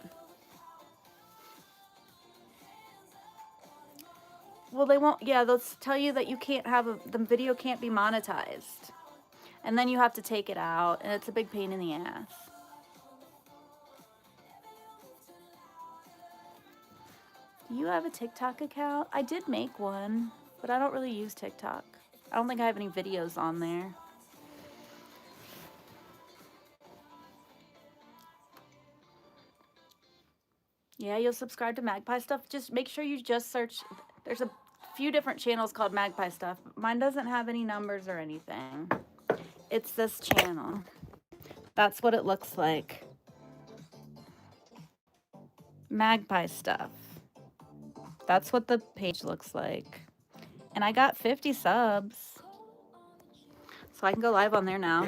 S1: Well, they won't, yeah, they'll tell you that you can't have, the video can't be monetized. And then you have to take it out, and it's a big pain in the ass. Do you have a TikTok account? I did make one, but I don't really use TikTok. I don't think I have any videos on there. Yeah, you'll subscribe to Magpie Stuff. Just make sure you just search. There's a few different channels called Magpie Stuff. Mine doesn't have any numbers or anything. It's this channel. That's what it looks like. Magpie Stuff. That's what the page looks like. And I got 50 subs. So I can go live on there now.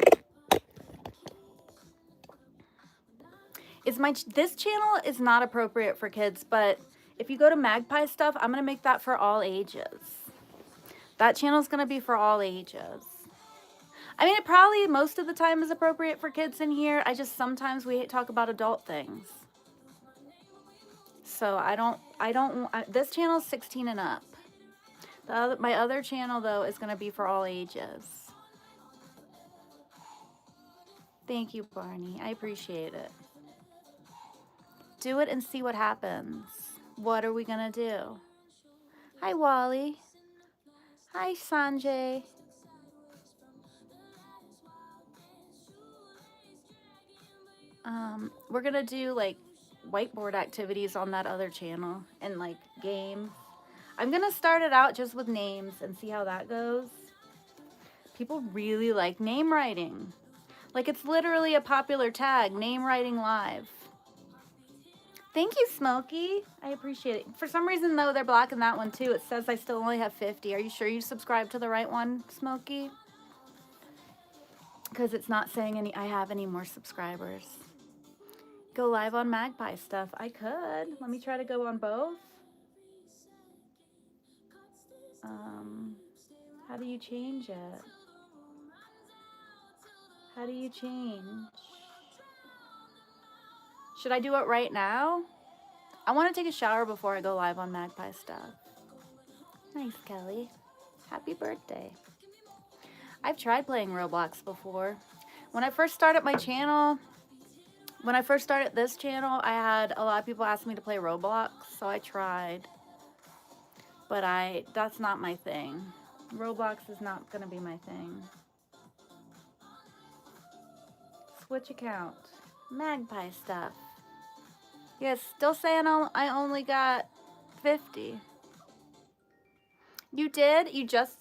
S1: This channel is not appropriate for kids, but if you go to Magpie Stuff, I'm going to make that for all ages. That channel is going to be for all ages. I mean, it probably most of the time is appropriate for kids in here. Sometimes we talk about adult things. So this channel is 16 and up. My other channel, though, is going to be for all ages. Thank you, Barney. I appreciate it. Do it and see what happens. What are we going to do? Hi, Wally. Hi, Sanjay. We're going to do, like, whiteboard activities on that other channel and, like, games. I'm going to start it out just with names and see how that goes. People really like name writing. Like, it's literally a popular tag, name writing live. Thank you, Smokey. I appreciate it. For some reason, though, they're blocking that one, too. It says I still only have 50. Are you sure you subscribed to the right one, Smokey? Because it's not saying I have any more subscribers. Go live on Magpie Stuff. I could. Let me try to go on both. How do you change it? How do you change? Should I do it right now? I want to take a shower before I go live on Magpie Stuff. Nice, Kelly. Happy birthday. I've tried playing Roblox before. When I first started my channel, when I first started this channel, I had a lot of people ask me to play Roblox, so I tried. But that's not my thing. Roblox is not going to be my thing. Switch account. Magpie Stuff. Yes, still saying I only got 50. You did? You just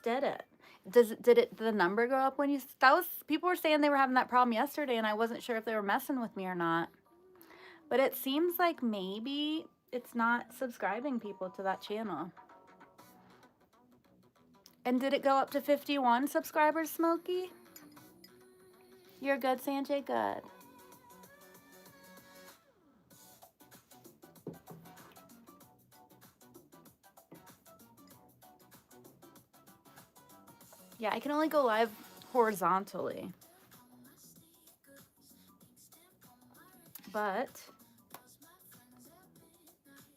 S1: did it. Did the number go up when you, people were saying they were having that problem yesterday and I wasn't sure if they were messing with me or not. But it seems like maybe it's not subscribing people to that channel. And did it go up to 51 subscribers, Smokey? You're good, Sanjay? Good. Yeah, I can only go live horizontally. But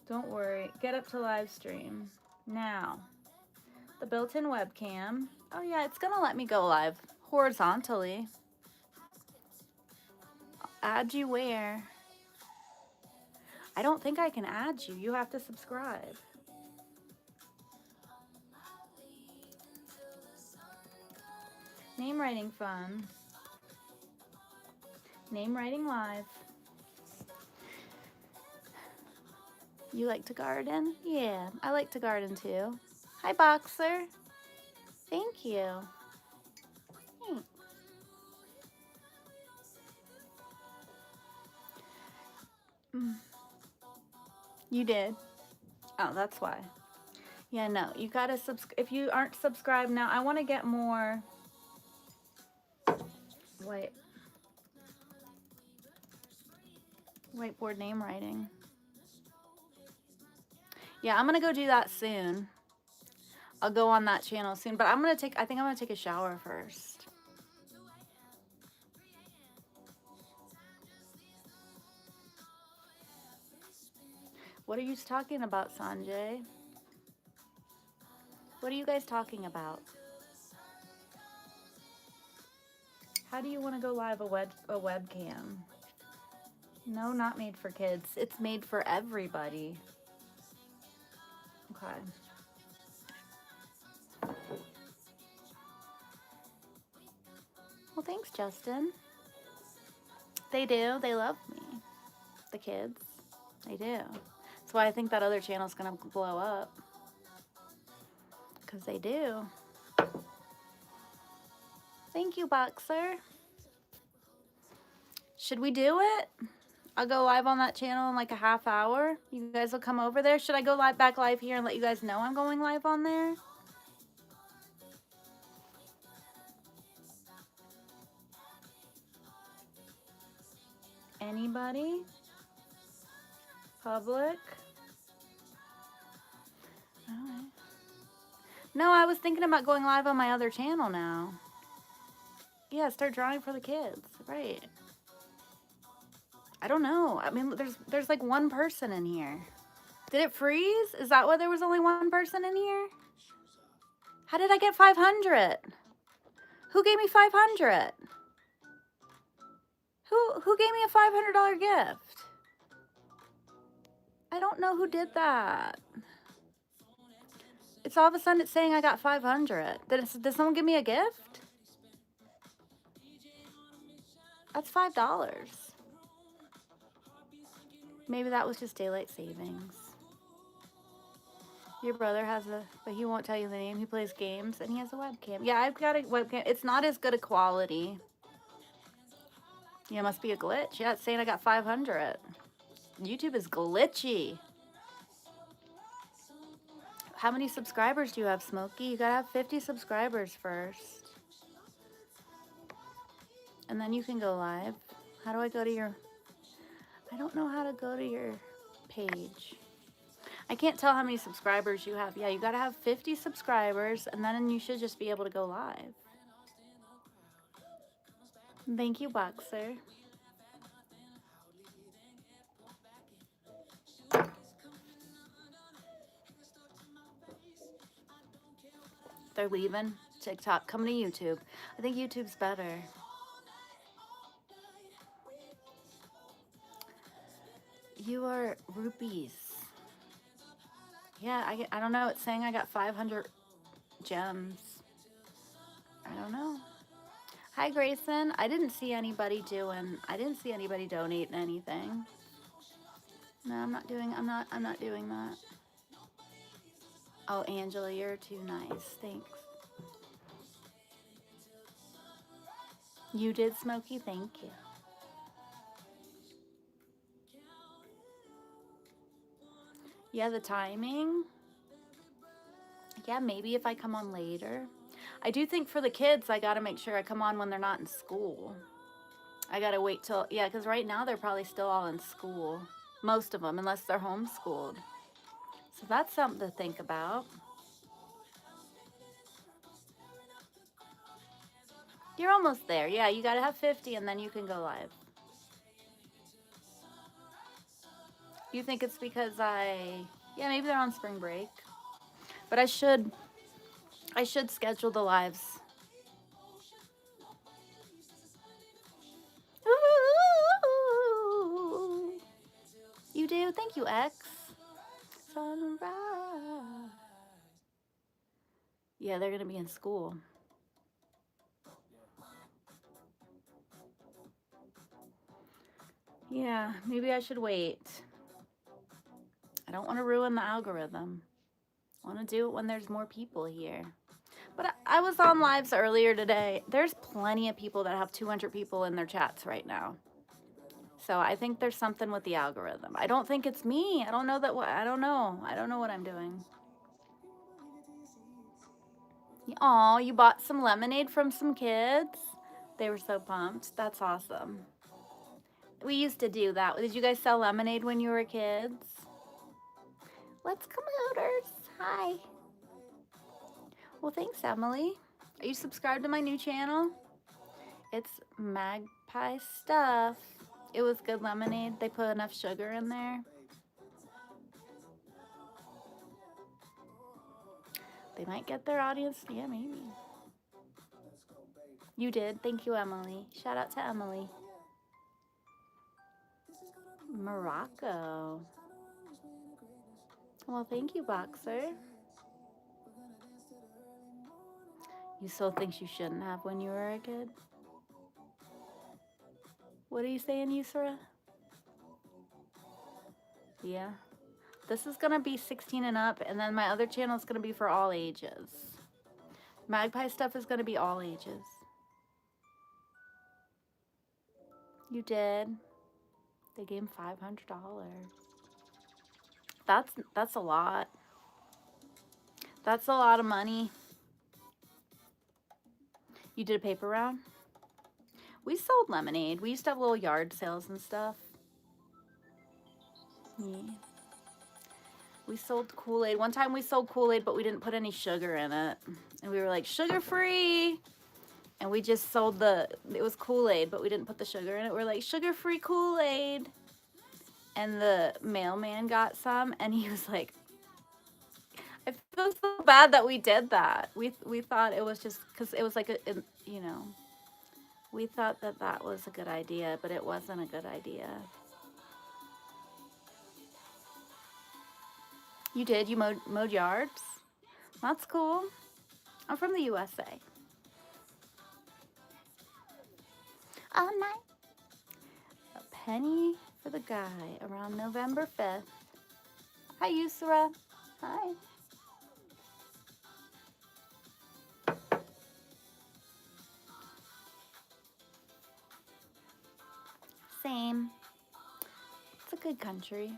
S1: don't worry, get up to live stream now. The built-in webcam. Oh yeah, it's gonna let me go live horizontally. Add you where? I don't think I can add you. You have to subscribe. Name writing fun. Name writing live. You like to garden? Yeah, I like to garden too. Hi, Boxer. Thank you. Thanks. You did? Oh, that's why. Yeah, no, you gotta subscribe. If you aren't subscribed now, I want to get more. Wait. Whiteboard name writing. Yeah, I'm gonna go do that soon. I'll go on that channel soon, but I think I'm gonna take a shower first. What are you talking about, Sanjay? What are you guys talking about? How do you want to go live a webcam? No, not made for kids. It's made for everybody. Okay. Well, thanks, Justin. They do. They love me. The kids. They do. That's why I think that other channel's going to blow up. Because they do. Thank you, Boxer. Should we do it? I'll go live on that channel in like a half hour. You guys will come over there. Should I go back live here and let you guys know I'm going live on there? Anybody? Public? Alright. No, I was thinking about going live on my other channel now. Yeah, start drawing for the kids. Right. I don't know. I mean, there's like one person in here. Did it freeze? Is that why there was only one person in here? How did I get 500? Who gave me 500? Who gave me a $500 gift? I don't know who did that. It's all of a sudden it's saying I got 500. Did someone give me a gift? That's $5. Maybe that was just daylight savings. Your brother has but he won't tell you the name. He plays games and he has a webcam. Yeah, I've got a webcam. It's not as good a quality. Yeah, must be a glitch. Yeah, it's saying I got 500. YouTube is glitchy. How many subscribers do you have, Smokey? You gotta have 50 subscribers first. And then you can go live. How do I go to your... I don't know how to go to your page. I can't tell how many subscribers you have. Yeah, you gotta have 50 subscribers, and then you should just be able to go live. Thank you, Boxer. They're leaving TikTok, coming to YouTube. I think YouTube's better. You are rupees. Yeah, I don't know. It's saying I got 500 gems. I don't know. Hi, Grayson. I didn't see anybody donating anything. No, I'm not doing that. Oh, Angela, you're too nice. Thanks. You did, Smokey? Thank you. Yeah, the timing. Yeah, maybe if I come on later. I do think for the kids, I got to make sure I come on when they're not in school. I got to wait till, yeah, because right now they're probably still all in school. Most of them, unless they're homeschooled. So that's something to think about. You're almost there. Yeah, you got to have 50 and then you can go live. You think it's because yeah, maybe they're on spring break. But I should schedule the lives. Ooh. You do? Thank you, X. Sunrise. Yeah, they're going to be in school. Yeah, maybe I should wait. I don't want to ruin the algorithm. I want to do it when there's more people here. But I was on lives earlier today. There's plenty of people that have 200 people in their chats right now. So I think there's something with the algorithm. I don't think it's me. I don't know that. I don't know. I don't know what I'm doing. Aw, you bought some lemonade from some kids? They were so pumped. That's awesome. We used to do that. Did you guys sell lemonade when you were kids? Let's Commuters. Hi. Well, thanks, Emily. Are you subscribed to my new channel? It's Magpie Stuff. It was good lemonade. They put enough sugar in there. They might get their audience. Yeah, maybe. You did. Thank you, Emily. Shout out to Emily. Morocco. Well, thank you, Boxer. You sold things you shouldn't have when you were a kid? What are you saying, Yusra? Yeah. This is going to be 16 and up, and then my other channel is going to be for all ages. Magpie Stuff is going to be all ages. You did. They gave him $500. That's a lot. That's a lot of money. You did a paper round? We sold lemonade. We used to have little yard sales and stuff. Yeah. We sold Kool-Aid. One time we sold Kool-Aid, but we didn't put any sugar in it. And we were like, sugar-free. And we just sold it was Kool-Aid, but we didn't put the sugar in it. We're like, sugar-free Kool-Aid. And the mailman got some, and he was like, I feel so bad that we did that. We thought it was just, because it was like, we thought that was a good idea, but it wasn't a good idea. You did? You mowed yards? That's cool. I'm from the USA. All night. A penny for the guy around November 5th. Hi, Yusra. Hi. Same. It's a good country.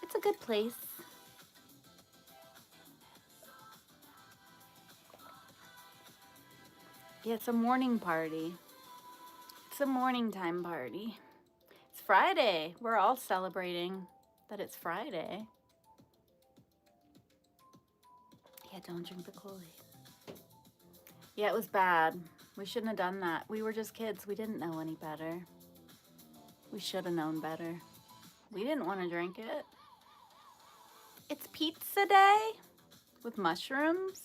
S1: It's a good place. Yeah, it's a morning party. It's a morning time party. It's Friday. We're all celebrating that it's Friday. Yeah, don't drink the Kool-Aid. Yeah, it was bad. We shouldn't have done that. We were just kids. We didn't know any better. We should have known better. We didn't want to drink it. It's pizza day with mushrooms.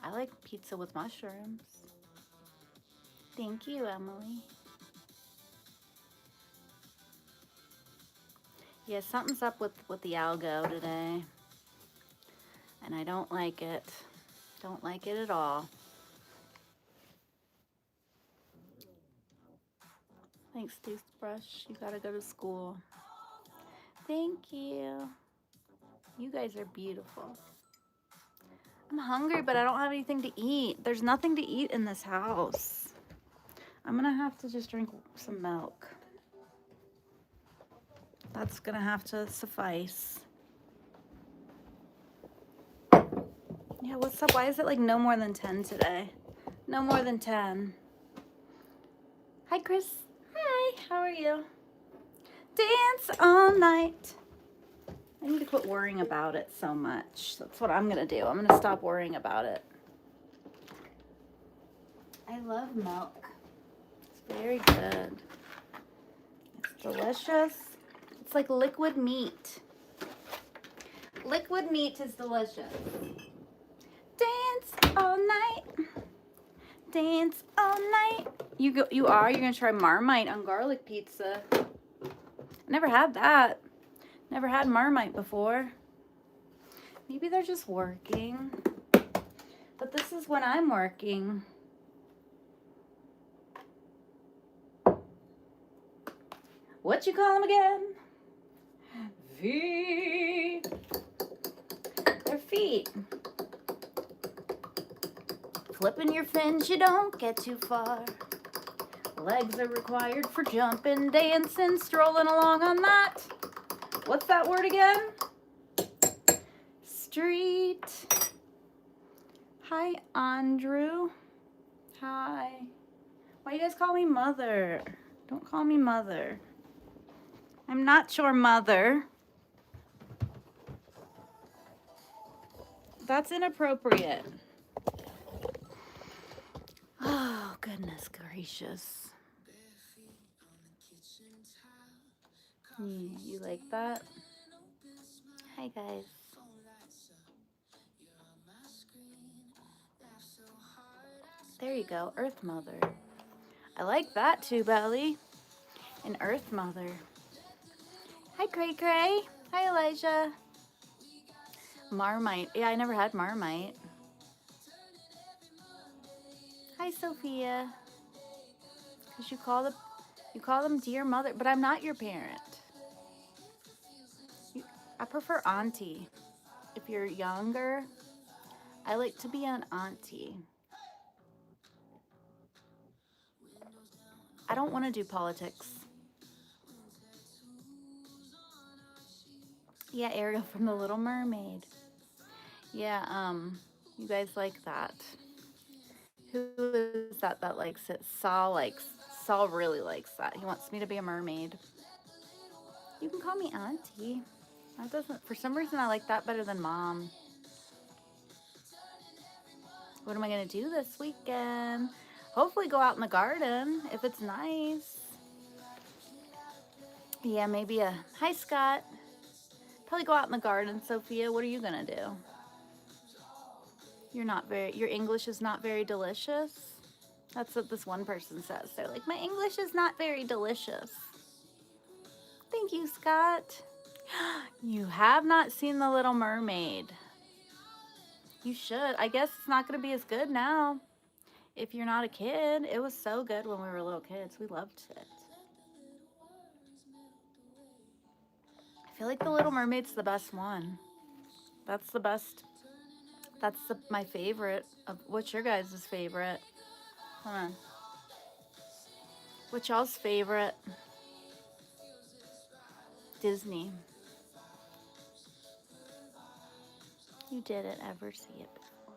S1: I like pizza with mushrooms. Thank you, Emily. Yeah, something's up with the algo today. And I don't like it. Don't like it at all. Thanks, Toothbrush. You gotta go to school. Thank you. You guys are beautiful. I'm hungry, but I don't have anything to eat. There's nothing to eat in this house. I'm gonna have to just drink some milk. That's gonna have to suffice. Yeah, what's up? Why is it like no more than 10 today? No more than 10. Hi, Chris. Hi, how are you? Dance all night. I need to quit worrying about it so much. That's what I'm gonna do. I'm gonna stop worrying about it. I love milk. It's very good. It's delicious. It's like liquid meat. Liquid meat is delicious. Dance all night. Dance all night. You're gonna try Marmite on garlic pizza. Never had that. Never had Marmite before. Maybe they're just working. But this is when I'm working. What you call them again? Feet. They're feet. Flipping your fins, you don't get too far. Legs are required for jumping, dancing, strolling along on that. What's that word again? Street. Hi, Andrew. Hi. Why you guys call me mother? Don't call me mother. I'm not your mother. That's inappropriate. Oh, goodness gracious. You like that? Hi, guys. There you go, Earth Mother. I like that too, Belly. An Earth Mother. Hi, Cray Cray. Hi, Elijah. Marmite. Yeah, I never had Marmite. Hi, Sophia. Because you call them dear mother, but I'm not your parent. I prefer auntie. If you're younger, I like to be an auntie. I don't want to do politics. Yeah, Ariel from The Little Mermaid. Yeah, you guys like that. Who is that likes it? Saul really likes that. He wants me to be a mermaid. You can call me auntie. That doesn't, for some reason I like that better than mom. What am I gonna do this weekend? Hopefully go out in the garden if it's nice. Yeah, maybe hi Scott. Probably go out in the garden, Sophia. What are you gonna do? Your English is not very delicious. That's what this one person says. They're like, my English is not very delicious. Thank you, Scott. You have not seen The Little Mermaid. You should. I guess it's not going to be as good now. If you're not a kid, it was so good when we were little kids. We loved it. I feel like The Little Mermaid's the best one. That's the best. That's my favorite. What's your guys' favorite? Hold on. What's y'all's favorite? Disney. You didn't ever see it before.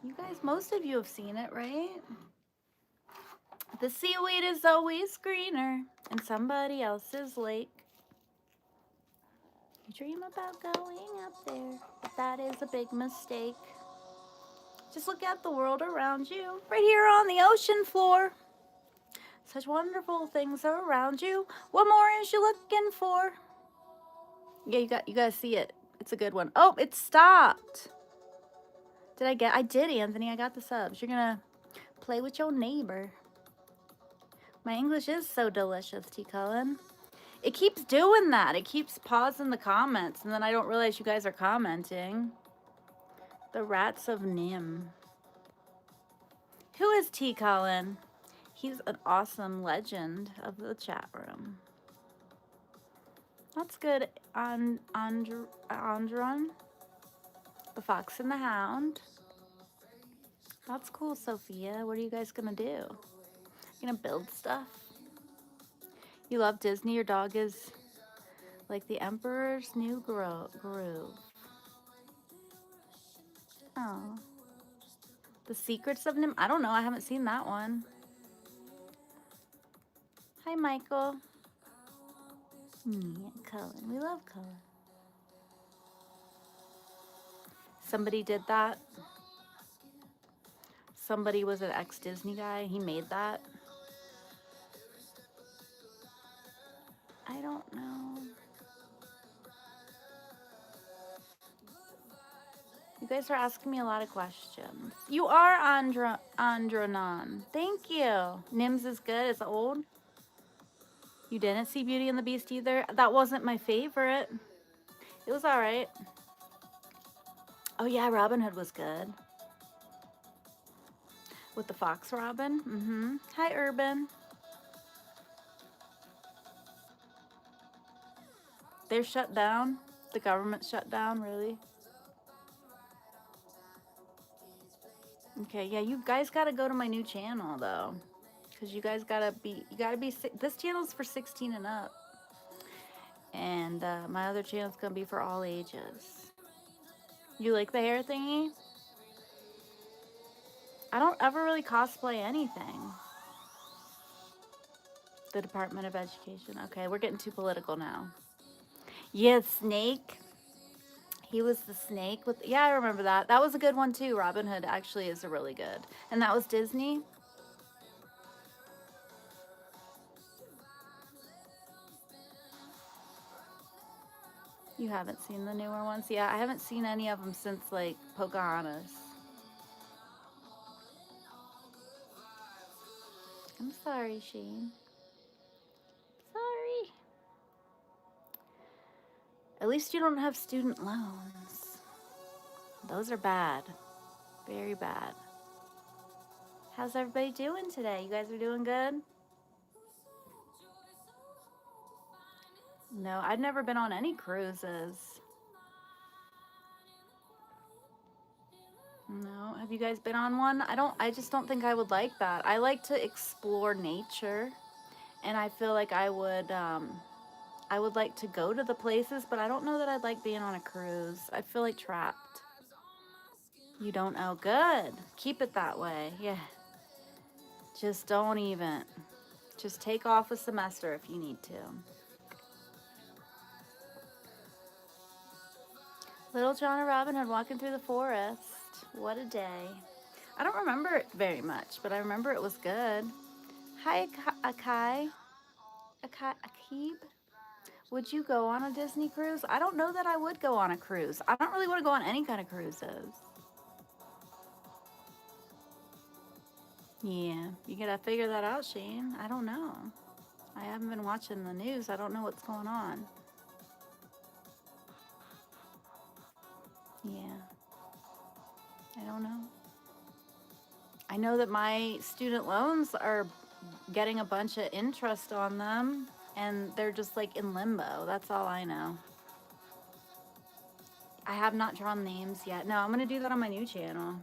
S1: You guys, most of you have seen it, right? The seaweed is always greener in somebody else's lake. You dream about going up there, but that is a big mistake. Just look at the world around you, right here on the ocean floor. Such wonderful things are around you. What more is you looking for? Yeah, you gotta see it. It's a good one. Oh, it stopped. I did, Anthony. I got the subs. You're gonna play with your neighbor. My English is so delicious, T. Cullen. It keeps doing that. It keeps pausing the comments, and then I don't realize you guys are commenting. The Rats of Nim. Who is T. Cullen? He's an awesome legend of the chat room. That's good. Andron. The Fox and the Hound. That's cool, Sophia. What are you guys gonna do? You gonna build stuff? You love Disney? Your dog is like the Emperor's New Groove. Oh. The Secrets of Nim? I don't know. I haven't seen that one. Hi, Michael. Cullen. We love Cullen. Somebody did that. Somebody was an ex-Disney guy. He made that. I don't know. You guys are asking me a lot of questions. You are Andronon. Thank you. Nims is good. It's old. You didn't see Beauty and the Beast either? That wasn't my favorite. It was all right. Oh, yeah, Robin Hood was good. With the Fox Robin. Hi, Urban. They're shut down. The government shut down, really? Okay, yeah, you guys got to go to my new channel, though. Because you guys got to be, this channel's for 16 and up. And my other channel's going to be for all ages. You like the hair thingy? I don't ever really cosplay anything. The Department of Education. Okay, we're getting too political now. Yeah, Snake. He was the snake with. Yeah, I remember that. That was a good one too. Robin Hood actually is a really good. And that was Disney. You haven't seen the newer ones? Yeah, I haven't seen any of them since like Pocahontas. I'm sorry, Shane. Sorry. At least you don't have student loans. Those are bad. Very bad. How's everybody doing today? You guys are doing good? No, I've never been on any cruises. No, have you guys been on one? I just don't think I would like that. I like to explore nature, and I feel like I would like to go to the places, but I don't know that I'd like being on a cruise. I feel like trapped. You don't know? Good. Keep it that way. Yeah. Just don't even. Just take off a semester if you need to. Little John and Robin Hood walking through the forest. What a day. I don't remember it very much, but I remember it was good. Hi, Akai. Akib. Would you go on a Disney cruise? I don't know that I would go on a cruise. I don't really want to go on any kind of cruises. Yeah, you gotta figure that out, Shane. I don't know. I haven't been watching the news. I don't know what's going on. Yeah, I don't know. I know that my student loans are getting a bunch of interest on them, and they're just like in limbo. That's all I know. I have not drawn names yet. No, I'm gonna do that on my new channel.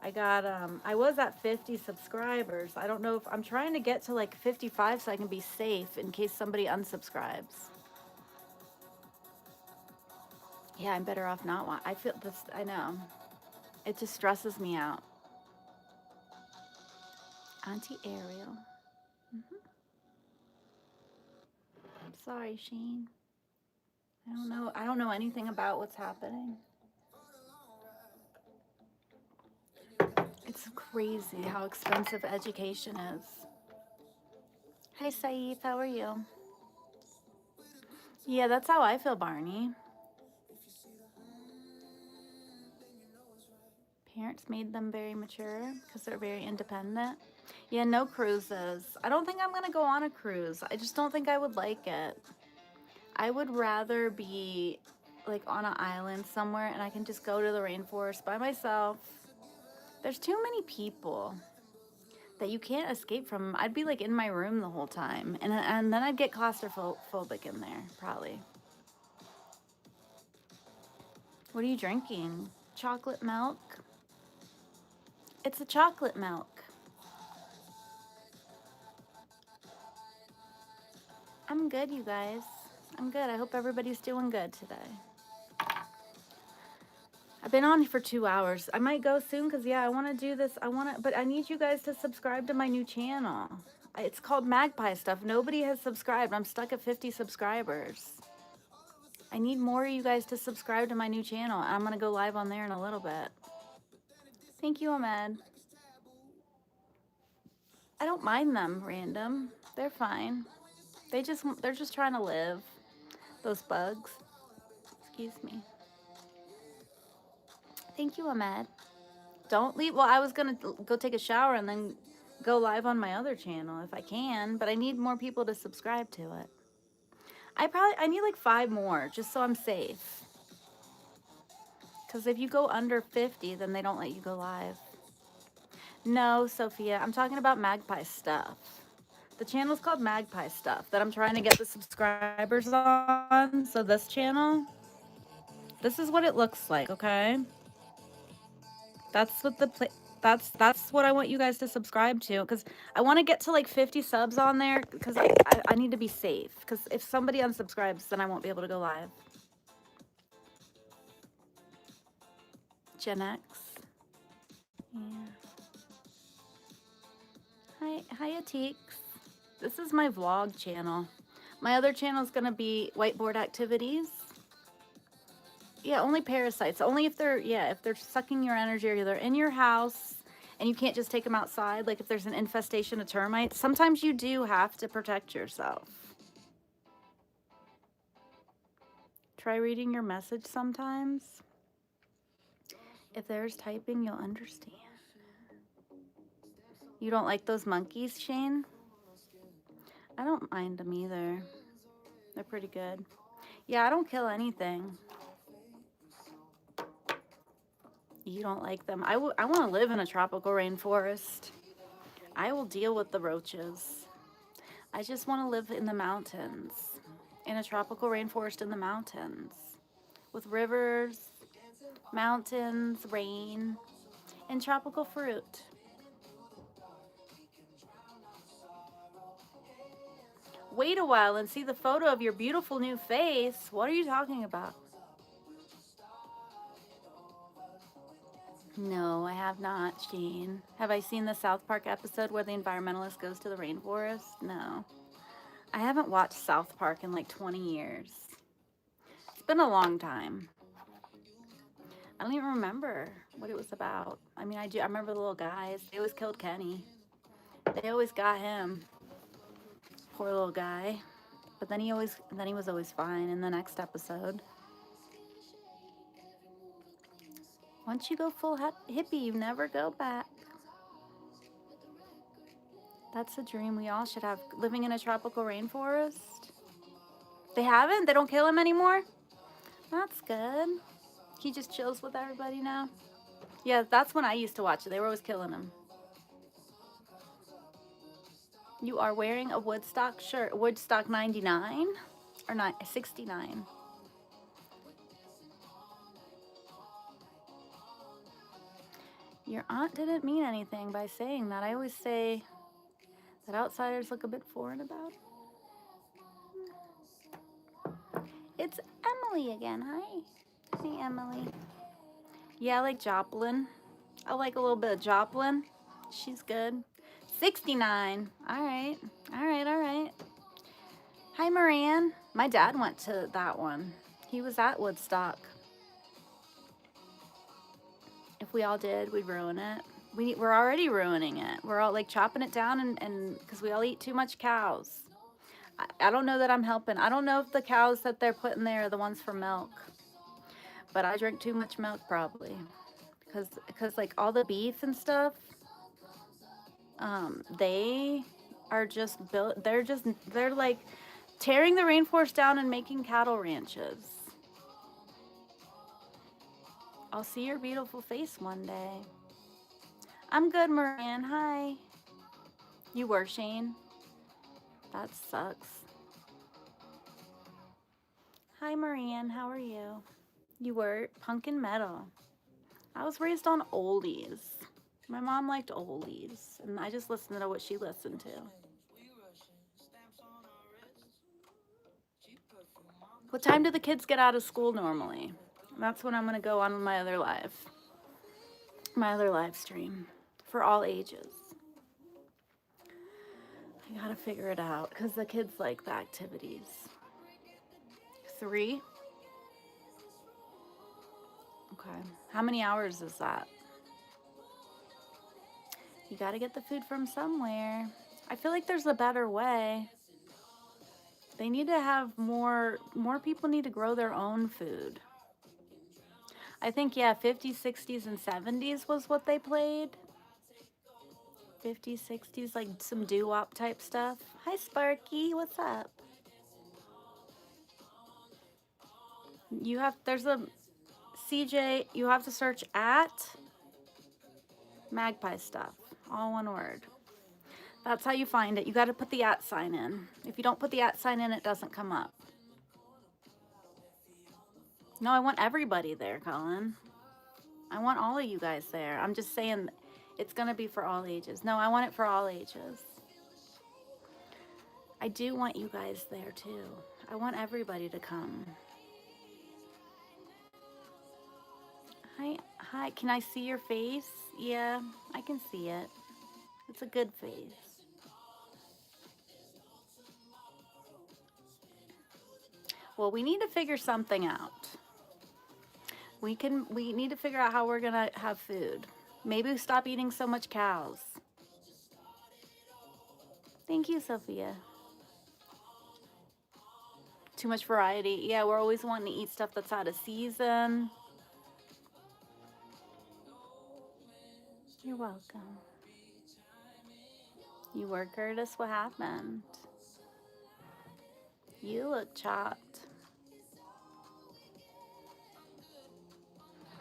S1: I was at 50 subscribers. I don't know if I'm trying to get to like 55 so I can be safe in case somebody unsubscribes. Yeah, I'm better off not. I feel this, I know. It just stresses me out. Auntie Ariel. I'm sorry, Shane. I don't know anything about what's happening. It's crazy how expensive education is. Hi, Saif. How are you? Yeah, that's how I feel, Barney. Parents made them very mature because they're very independent. Yeah, no cruises. I don't think I'm going to go on a cruise. I just don't think I would like it. I would rather be like on an island somewhere and I can just go to the rainforest by myself. There's too many people that you can't escape from. I'd be like in my room the whole time, and then I'd get claustrophobic in there, probably. What are you drinking? Chocolate milk? It's a chocolate milk. I'm good, you guys. I'm good. I hope everybody's doing good today. I've been on for 2 hours. I might go soon because, yeah, I want to do this. But I need you guys to subscribe to my new channel. It's called Magpie Stuff. Nobody has subscribed. I'm stuck at 50 subscribers. I need more of you guys to subscribe to my new channel. I'm going to go live on there in a little bit. Thank you, Ahmed. I don't mind them, random. They're fine. They're just trying to live. Those bugs. Excuse me. Thank you, Ahmed. Don't leave. Well, I was going to go take a shower and then go live on my other channel if I can, but I need more people to subscribe to it. I need like 5 more just so I'm safe. Because if you go under 50, then they don't let you go live. No, Sophia, I'm talking about Magpie Stuff. The channel's called Magpie Stuff that I'm trying to get the subscribers on. So this channel, this is what it looks like, okay? That's what that's what I want you guys to subscribe to, because I want to get to like 50 subs on there, because I need to be safe, because if somebody unsubscribes, then I won't be able to go live. Gen X. Yeah. Hi, Ateeks. This is my vlog channel. My other channel is going to be whiteboard activities. Yeah, only parasites. Only if they're, yeah, if they're sucking your energy or they're in your house and you can't just take them outside. Like if there's an infestation of termites, sometimes you do have to protect yourself. Try reading your message sometimes. If there's typing, you'll understand. You don't like those monkeys, Shane? I don't mind them either. They're pretty good. Yeah, I don't kill anything. You don't like them. I want to live in a tropical rainforest. I will deal with the roaches. I just want to live in the mountains. In a tropical rainforest in the mountains. With rivers, mountains, rain, and tropical fruit. Wait a while and see the photo of your beautiful new face. What are you talking about? No, I have not, Sheen. Have I seen the South Park episode where the environmentalist goes to the rainforest? No. I haven't watched South Park in like 20 years. It's been a long time. I don't even remember what it was about. I mean, I remember the little guys. They always killed Kenny. They always got him. Poor little guy. But then he was always fine in the next episode. Once you go full hippie, you never go back. That's a dream we all should have. Living in a tropical rainforest. They haven't? They don't kill him anymore? That's good. He just chills with everybody now. Yeah, that's when I used to watch it. They were always killing him. You are wearing a Woodstock shirt. Woodstock 99? Or 69? Your aunt didn't mean anything by saying that. I always say that outsiders look a bit foreign about it. It's Emily again. Hi. Hi, Emily. Yeah, I like Joplin. I like a little bit of Joplin. She's good. 69. All right. All right. All right. Hi, Moran. My dad went to that one. He was at Woodstock. If we all did, we'd ruin it. We're already ruining it. We're all like chopping it down and because we all eat too much cows. I don't know that I'm helping. I don't know if the cows that they're putting there are the ones for milk. But I drink too much milk probably. Because like all the beef and stuff, they are just built, they're like tearing the rainforest down and making cattle ranches. I'll see your beautiful face one day. I'm good, Moran. Hi. You were, Shane? That sucks. Hi, Moran. How are you? You were pumpkin metal. I was raised on oldies. My mom liked oldies, and I just listened to what she listened to. What time do the kids get out of school normally? That's when I'm going to go on my other live stream for all ages. I got to figure it out because the kids like the activities. 3? Okay. How many hours is that? You got to get the food from somewhere. I feel like there's a better way. They need to have more people need to grow their own food. I think, yeah, 50s, 60s, and 70s was what they played. 50s, 60s, like some doo-wop type stuff. Hi, Sparky. What's up? There's a CJ, you have to search at Magpie Stuff. All one word. That's how you find it. You got to put the @ sign in. If you don't put the @ sign in, it doesn't come up. No, I want everybody there, Colin. I want all of you guys there. I'm just saying it's going to be for all ages. No, I want it for all ages. I do want you guys there too. I want everybody to come. Hi, can I see your face? Yeah, I can see it. It's a good face. Well, we need to figure something out. We need to figure out how we're gonna have food. Maybe we stop eating so much cows. Thank you, Sophia. Too much variety. Yeah, we're always wanting to eat stuff that's out of season. You're welcome. You were, Curtis? What happened? You look chopped.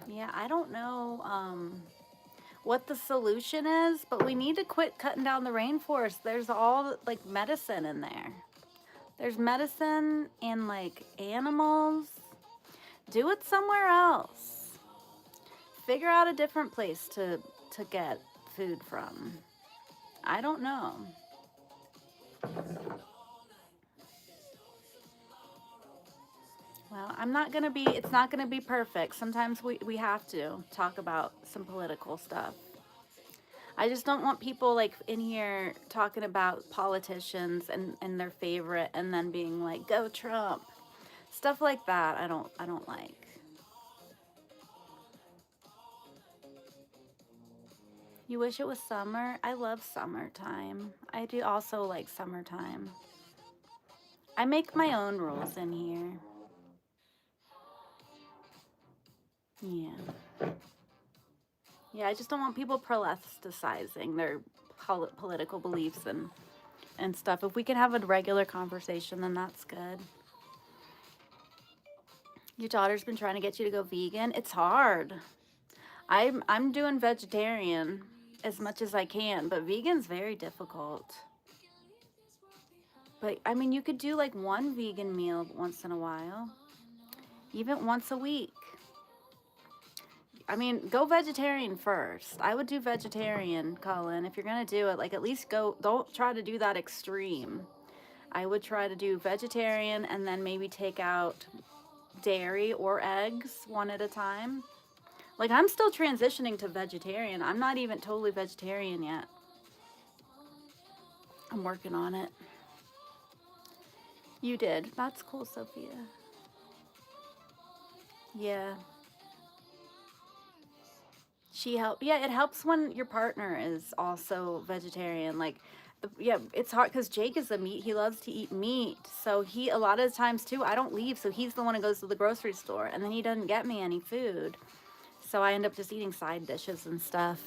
S1: Yeah, I don't know what the solution is, but we need to quit cutting down the rainforest. There's all like medicine in there. There's medicine in like animals. Do it somewhere else. Figure out a different place to get food from. I don't know. Well, it's not gonna be perfect. Sometimes we have to talk about some political stuff. I just don't want people like in here talking about politicians and their favorite and then being like, go Trump. Stuff like that I don't like. You wish it was summer? I love summertime. I do also like summertime. I make my own rules in here. Yeah. Yeah, I just don't want people proselytizing their political beliefs and stuff. If we can have a regular conversation, then that's good. Your daughter's been trying to get you to go vegan. It's hard. I'm doing vegetarian as much as I can, but vegan's very difficult. But I mean, you could do like one vegan meal once in a while, even once a week. I mean, go vegetarian first. I would do vegetarian, Colin. If you're gonna do it, like at least don't try to do that extreme. I would try to do vegetarian and then maybe take out dairy or eggs one at a time. Like I'm still transitioning to vegetarian. I'm not even totally vegetarian yet. I'm working on it. You did. That's cool, Sophia. Yeah. She helped. Yeah, it helps when your partner is also vegetarian. Like, yeah, it's hard because Jake is a meat. He loves to eat meat. So a lot of times too, I don't leave. So he's the one who goes to the grocery store and then he doesn't get me any food. So I end up just eating side dishes and stuff.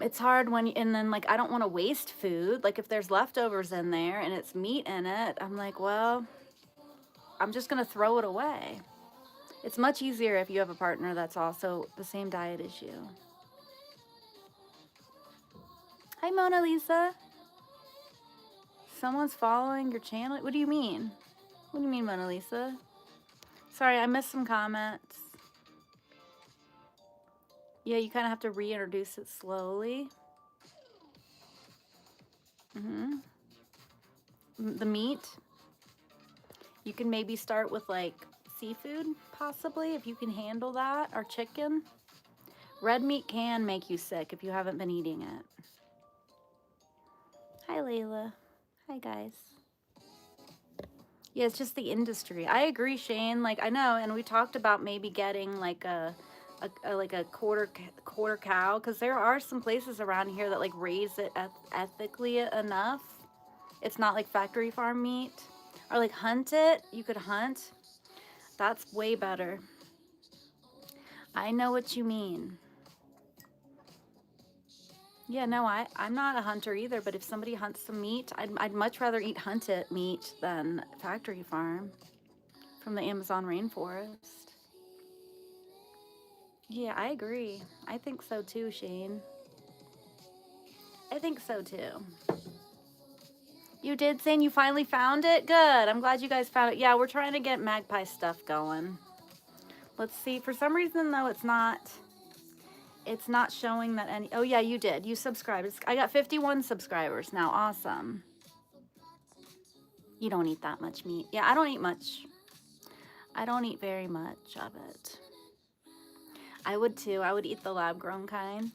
S1: It's hard and then like, I don't want to waste food. Like if there's leftovers in there and it's meat in it, I'm like, well, I'm just going to throw it away. It's much easier if you have a partner that's also the same diet as you. Hi, Mona Lisa. Someone's following your channel? What do you mean? What do you mean, Mona Lisa? Sorry, I missed some comments. Yeah, you kind of have to reintroduce it slowly. The meat. You can maybe start with like seafood, possibly, if you can handle that, or chicken. Red meat can make you sick if you haven't been eating it. Hi, Layla. Hi, guys. Yeah, it's just the industry. I agree, Shane. Like, I know, and we talked about maybe getting like a quarter cow, because there are some places around here that like raise it ethically enough. It's not like factory farm meat. Or like hunt it. You could hunt. That's way better. I know what you mean. Yeah, no, I'm not a hunter either, but if somebody hunts some meat, I'd much rather eat hunted meat than factory farm from the Amazon rainforest. Yeah, I agree. I think so too, Shane. I think so too. You did, saying you finally found it? Good. I'm glad you guys found it. Yeah, we're trying to get Magpie stuff going. Let's see. For some reason, though, it's not showing that any... Oh, yeah, you did. You subscribed. I got 51 subscribers now. Awesome. You don't eat that much meat. Yeah, I don't eat much. I don't eat very much of it. I would, too. I would eat the lab-grown kind.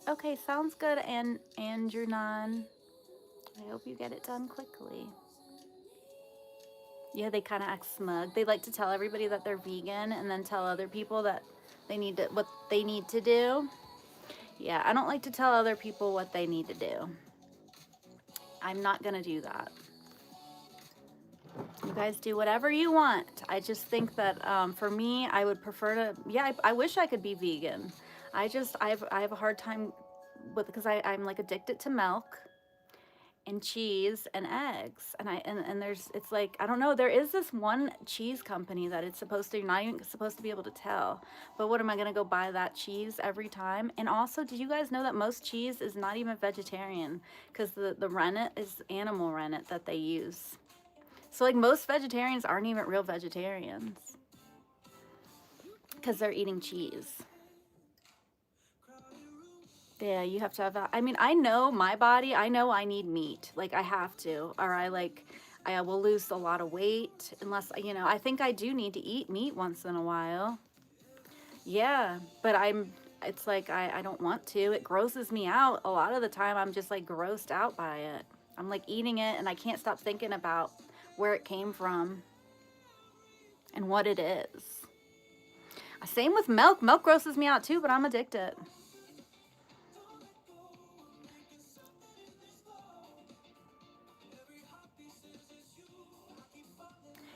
S1: Okay, sounds good, and Andrew Nan. I hope you get it done quickly. Yeah, they kind of act smug. They like to tell everybody that they're vegan and then tell other people that what they need to do. Yeah, I don't like to tell other people what they need to do. I'm not going to do that. You guys do whatever you want. I just think that for me, I would prefer to, yeah, I wish I could be vegan. I have a hard time with, because I'm like addicted to milk and cheese and eggs. And there's, it's like, I don't know, there is this one cheese company that it's supposed to, you're not even supposed to be able to tell. But what am I going to go buy that cheese every time? And also, did you guys know that most cheese is not even vegetarian? Because the rennet is animal rennet that they use. So like most vegetarians aren't even real vegetarians because they're eating cheese. Yeah, you have to have that. I mean, I know my body, I know I need meat. Like I have to, or I will lose a lot of weight unless, I think I do need to eat meat once in a while. Yeah, but it's like I don't want to. It grosses me out. A lot of the time I'm just like grossed out by it. I'm like eating it and I can't stop thinking about where it came from and what it is. Same with milk. Milk grosses me out too, but I'm addicted.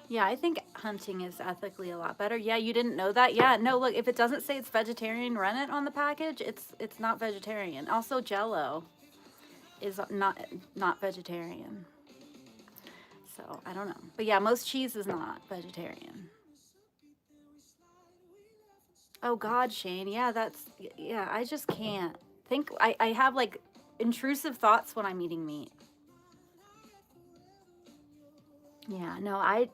S1: Yeah, I think hunting is ethically a lot better. Yeah, you didn't know that? Yeah, no, look, if it doesn't say it's vegetarian rennet on the package, it's not vegetarian. Also, Jell-O is not vegetarian. So, I don't know. But yeah, most cheese is not vegetarian. Oh God, Shane. Yeah, I just can't. I have like intrusive thoughts when I'm eating meat. Yeah, no, I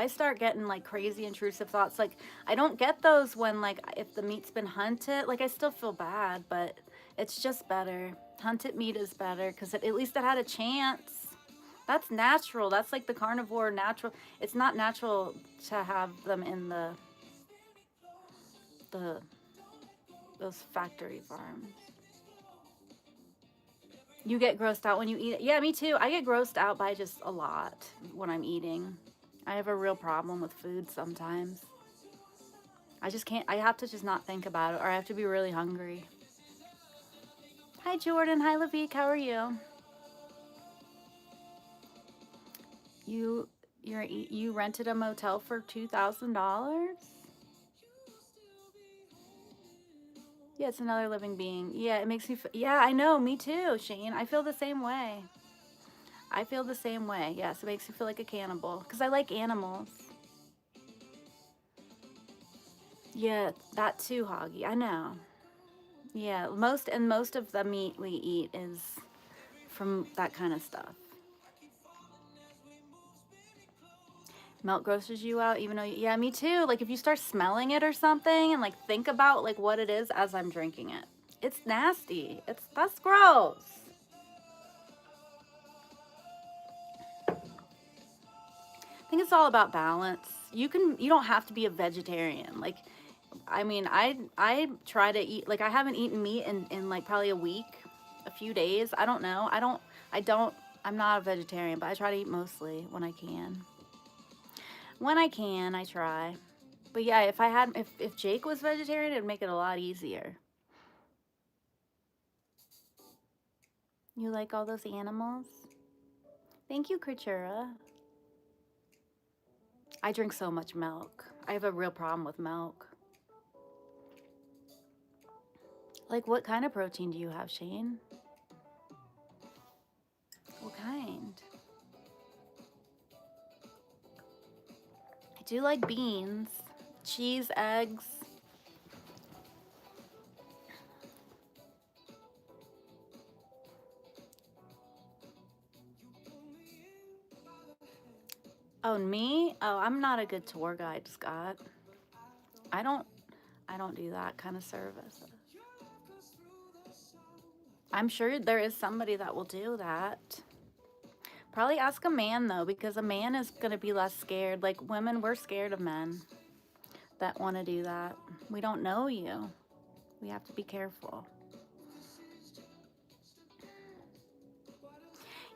S1: start getting like crazy intrusive thoughts. Like I don't get those when like if the meat's been hunted, like I still feel bad, but it's just better. Hunted meat is better because at least it had a chance. That's natural. That's like the carnivore natural. It's not natural to have them in the those factory farms. You get grossed out when you eat it. Yeah, me too. I get grossed out by just a lot when I'm eating. I have a real problem with food sometimes. I just can't, I have to just not think about it or I have to be really hungry. Hi, Jordan. Hi, Lavique. How are you? You rented a motel for $2,000? Yeah, it's another living being. Yeah, it makes me, yeah, I know. Me too, Shane. I feel the same way. I feel the same way. Yes, it makes me feel like a cannibal because I like animals. Yeah, that too, Hoggy. I know. Yeah, most of the meat we eat is from that kind of stuff. Milk grosses you out, even though yeah, me too. Like if you start smelling it or something, and like think about like what it is as I'm drinking it, it's nasty. That's gross. I think it's all about balance. You don't have to be a vegetarian. Like I mean, I try to eat like I haven't eaten meat in like probably a week, a few days. I don't know. I'm not a vegetarian, but I try to eat mostly when I can. When I can, I try. But yeah, if Jake was vegetarian, it'd make it a lot easier. You like all those animals? Thank you, Kratura. I drink so much milk. I have a real problem with milk. Like, what kind of protein do you have, Shane? What kind? I do like beans, cheese, eggs. Oh, me? Oh, I'm not a good tour guide, Scott. I don't I don't do that kind of service. I'm sure there is somebody that will do that. Probably ask a man though, because a man is going to be less scared. Like women, we're scared of men that want to do that. We don't know you. We have to be careful.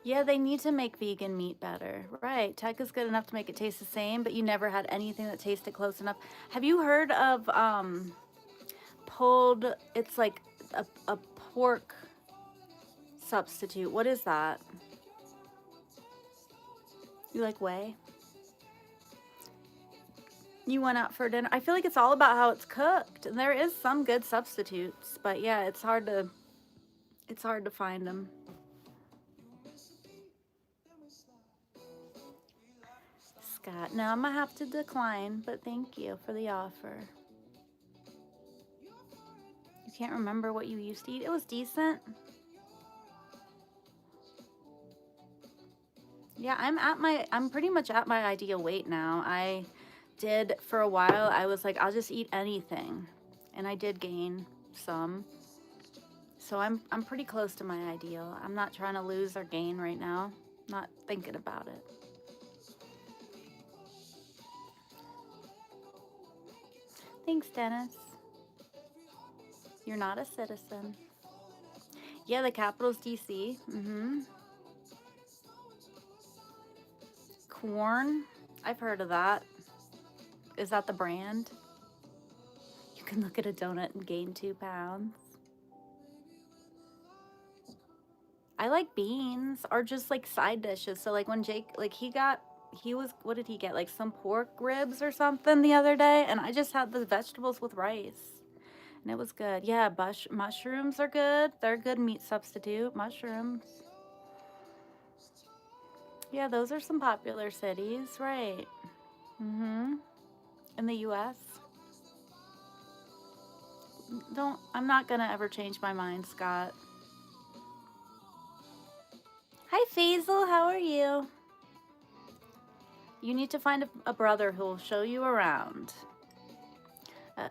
S1: Yeah, they need to make vegan meat better. Right. Tech is good enough to make it taste the same, but you never had anything that tasted close enough. Have you heard of pulled, it's like a pork substitute. What is that? You like whey? You went out for dinner. I feel like it's all about how it's cooked. And there is some good substitutes, but yeah, it's hard to find them. Scott, no, I'm gonna have to decline, but thank you for the offer. You can't remember what you used to eat? It was decent. Yeah, I'm pretty much at my ideal weight now. I did for a while, I was like, I'll just eat anything. And I did gain some. So I'm pretty close to my ideal. I'm not trying to lose or gain right now. Not thinking about it. Thanks, Dennis. You're not a citizen. Yeah, the capital's DC. Corn. I've heard of that. Is that the brand? You can look at a donut and gain 2 pounds. I like beans or just like side dishes. So like when Jake, like what did he get? Like some pork ribs or something the other day. And I just had the vegetables with rice. And it was good. Yeah, mushrooms are good. They're a good meat substitute. Mushrooms. Yeah, those are some popular cities, right? In the U.S. I'm not gonna ever change my mind, Scott. Hi, Faisal, how are you? You need to find a brother who will show you around.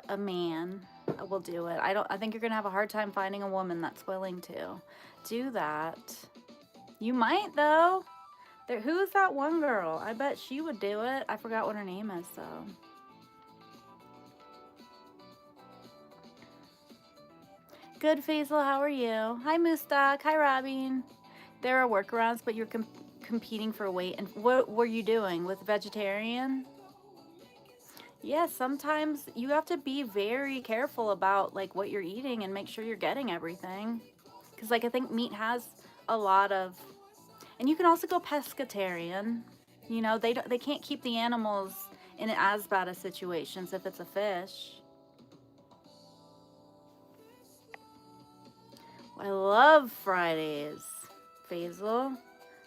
S1: A man will do it. I think you're gonna have a hard time finding a woman that's willing to do that. You might though. Who's that one girl? I bet she would do it. I forgot what her name is though. Good, Faisal. How are you? Hi, Mustak. Hi, Robin. There are workarounds, but you're competing for weight. And what were you doing with vegetarian? Yeah, sometimes you have to be very careful about like what you're eating and make sure you're getting everything. Because like I think meat has a lot of, and you can also go pescatarian. You know, they can't keep the animals in as bad a situations if it's a fish. I love Fridays. Faisal.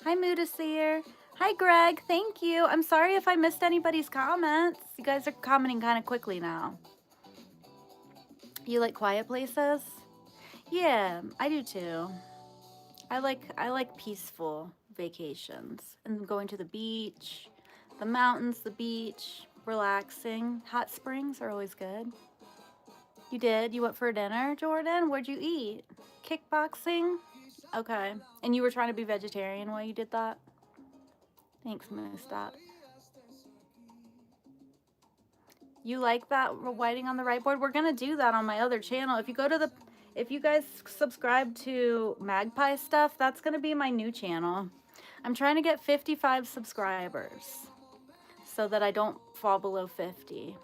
S1: Hi, Mudaseer. Hi, Greg. Thank you. I'm sorry if I missed anybody's comments. You guys are commenting kind of quickly now. You like quiet places? Yeah, I do too. I like peaceful vacations and going to the beach, the mountains, the beach, relaxing. Hot springs are always good. You did? You went for dinner, Jordan? What'd you eat? Kickboxing? Okay. And you were trying to be vegetarian while you did that? Thanks, Moostop. You like that writing on the right board? We're gonna do that on my other channel. If you guys subscribe to Magpie Stuff, that's gonna be my new channel. I'm trying to get 55 subscribers so that I don't fall below 50.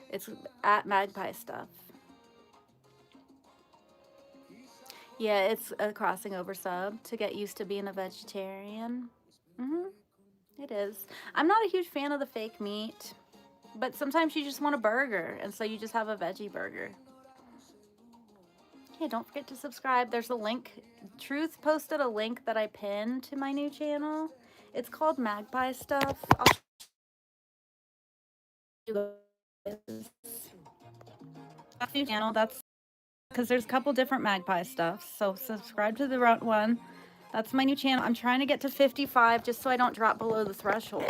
S1: It's at Magpie Stuff. Yeah, it's a crossing over sub to get used to being a vegetarian. It is. I'm not a huge fan of the fake meat, but sometimes you just want a burger, and so you just have a veggie burger. Yeah, don't forget to subscribe. There's a link. Truth posted a link that I pinned to my new channel. It's called Magpie Stuff. I'll show you guys. That's new channel. That's because there's a couple different Magpie stuff. So subscribe to the one. That's my new channel. I'm trying to get to 55 just so I don't drop below the threshold.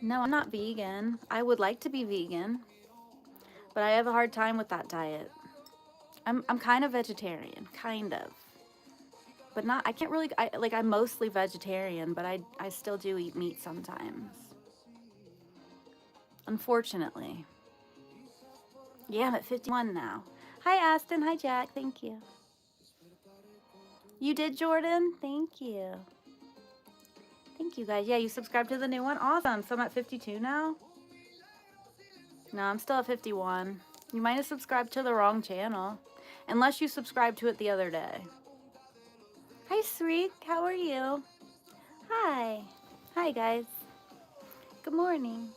S1: No, I'm not vegan. I would like to be vegan, but I have a hard time with that diet. I'm kind of vegetarian, kind of. But not, I can't really, I'm mostly vegetarian, but I still do eat meat sometimes. Unfortunately. Yeah, I'm at 51 now. Hi, Aston. Hi, Jack. Thank you. You did, Jordan? Thank you. Thank you, guys. Yeah, you subscribed to the new one? Awesome. So I'm at 52 now? No, I'm still at 51. You might have subscribed to the wrong channel. Unless you subscribed to it the other day. Hi, Sreek. How are you? Hi. Hi, guys. Good morning.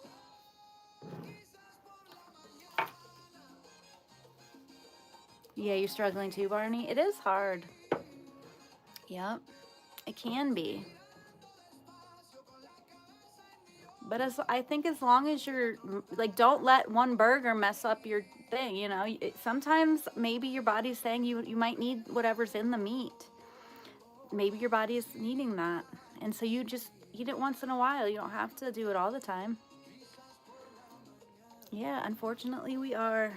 S1: Yeah, you're struggling too, Barney? It is hard. Yep, it can be. But I think as long as you're, like, don't let one burger mess up your thing, you know? Sometimes maybe your body's saying you might need whatever's in the meat. Maybe your body is needing that. And so you just eat it once in a while. You don't have to do it all the time. Yeah, unfortunately we are.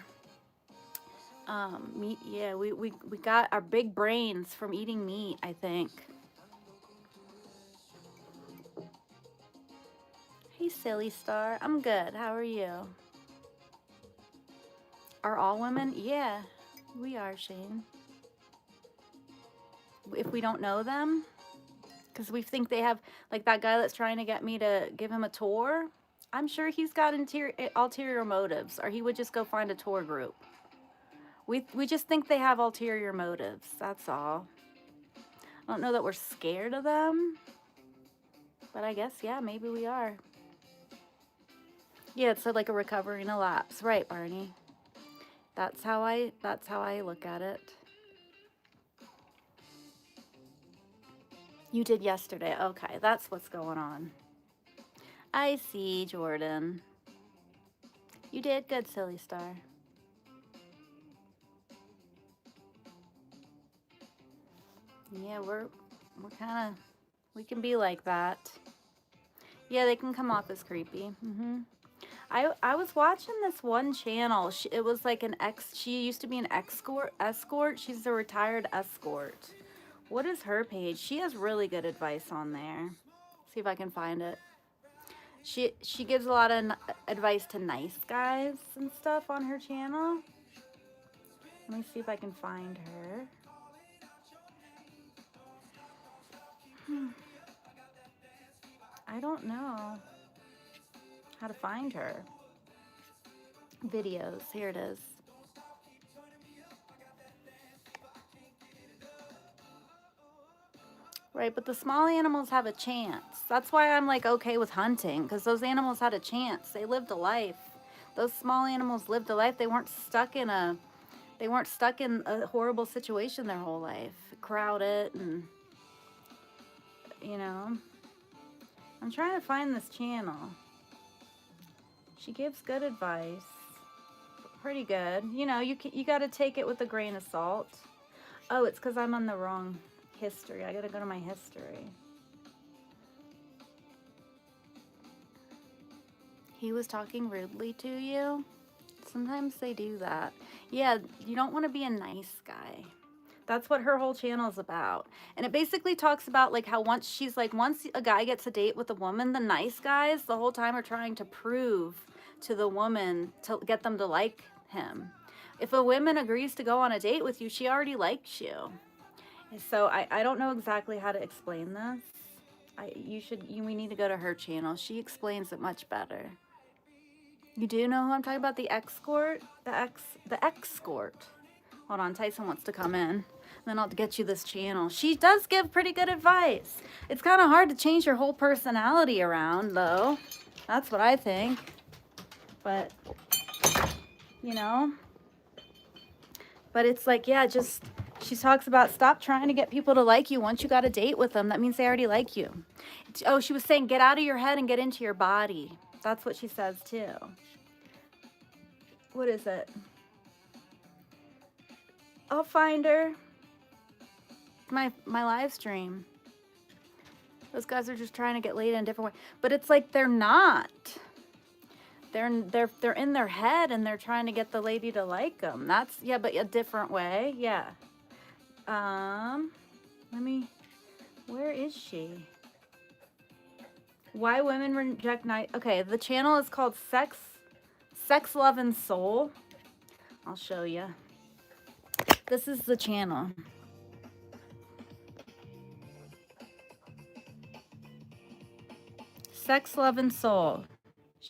S1: Meat, yeah, we got our big brains from eating meat, I think. Hey, Silly Star. I'm good. How are you? Are all women? Yeah, we are, Shane. If we don't know them, because we think they have, like that guy that's trying to get me to give him a tour, I'm sure he's got ulterior motives, or he would just go find a tour group. We just think they have ulterior motives, that's all. I don't know that we're scared of them, but I guess, yeah, maybe we are. Yeah, it's like a recovery and a lapse. Right, Barney. That's how I look at it. You did yesterday. Okay, that's what's going on. I see, Jordan. You did good, Silly Star. Yeah, we're kind of, we can be like that. Yeah, they can come off as creepy. I was watching this one channel. It was like she used to be an escort. She's a retired escort. What is her page? She has really good advice on there. See if I can find it. She gives a lot of advice to nice guys and stuff on her channel. Let me see if I can find her. I don't know how to find her. Videos. Here it is. Right, but the small animals have a chance. That's why I'm like okay with hunting, because those animals had a chance. They lived a life. Those small animals lived a life. They weren't stuck in a horrible situation their whole life. Crowded and, you know. I'm trying to find this channel. She gives good advice. Pretty good. You know, you got to take it with a grain of salt. Oh, it's because I'm on the wrong history. I got to go to my history. He was talking rudely to you? Sometimes they do that. Yeah, you don't want to be a nice guy. That's what her whole channel is about. And it basically talks about like how once a guy gets a date with a woman, the nice guys the whole time are trying to prove to the woman to get them to like him. If a woman agrees to go on a date with you, she already likes you. So I don't know exactly how to explain this. We need to go to her channel. She explains it much better. You do know who I'm talking about? The escort? The escort. Hold on, Tyson wants to come in. Then I'll get you this channel. She does give pretty good advice. It's kind of hard to change your whole personality around, though. That's what I think. But, you know. But it's like, yeah, just, she talks about stop trying to get people to like you. Once you got a date with them, that means they already like you. Oh, she was saying get out of your head and get into your body. That's what she says, too. What is it? I'll find her. My live stream. Those guys are just trying to get laid in a different way. But it's like they're not. They're in their head and they're trying to get the lady to like them. That's, yeah, but a different way. Yeah. Where is she? Why women reject night. Okay, the channel is called Sex, Love, and Soul. I'll show you. This is the channel. Sex, Love, and Soul.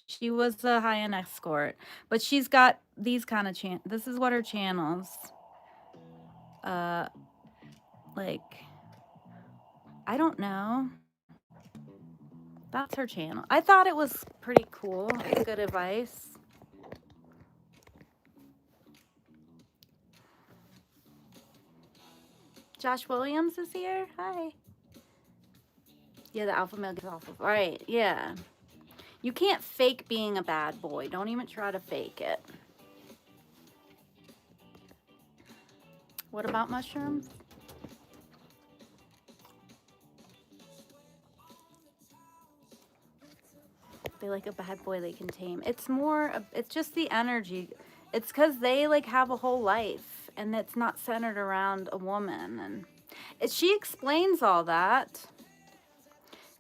S1: She was a high-end escort, but she's got these kind of this is what her channels, like, I don't know. That's her channel. I thought it was pretty cool. It's good advice. Josh Williams is here. Hi. Yeah, the alpha male gets off of. Right, yeah. You can't fake being a bad boy. Don't even try to fake it. What about mushrooms? They like a bad boy they can tame. It's more, it's just the energy. It's because they like have a whole life and it's not centered around a woman. And she explains all that.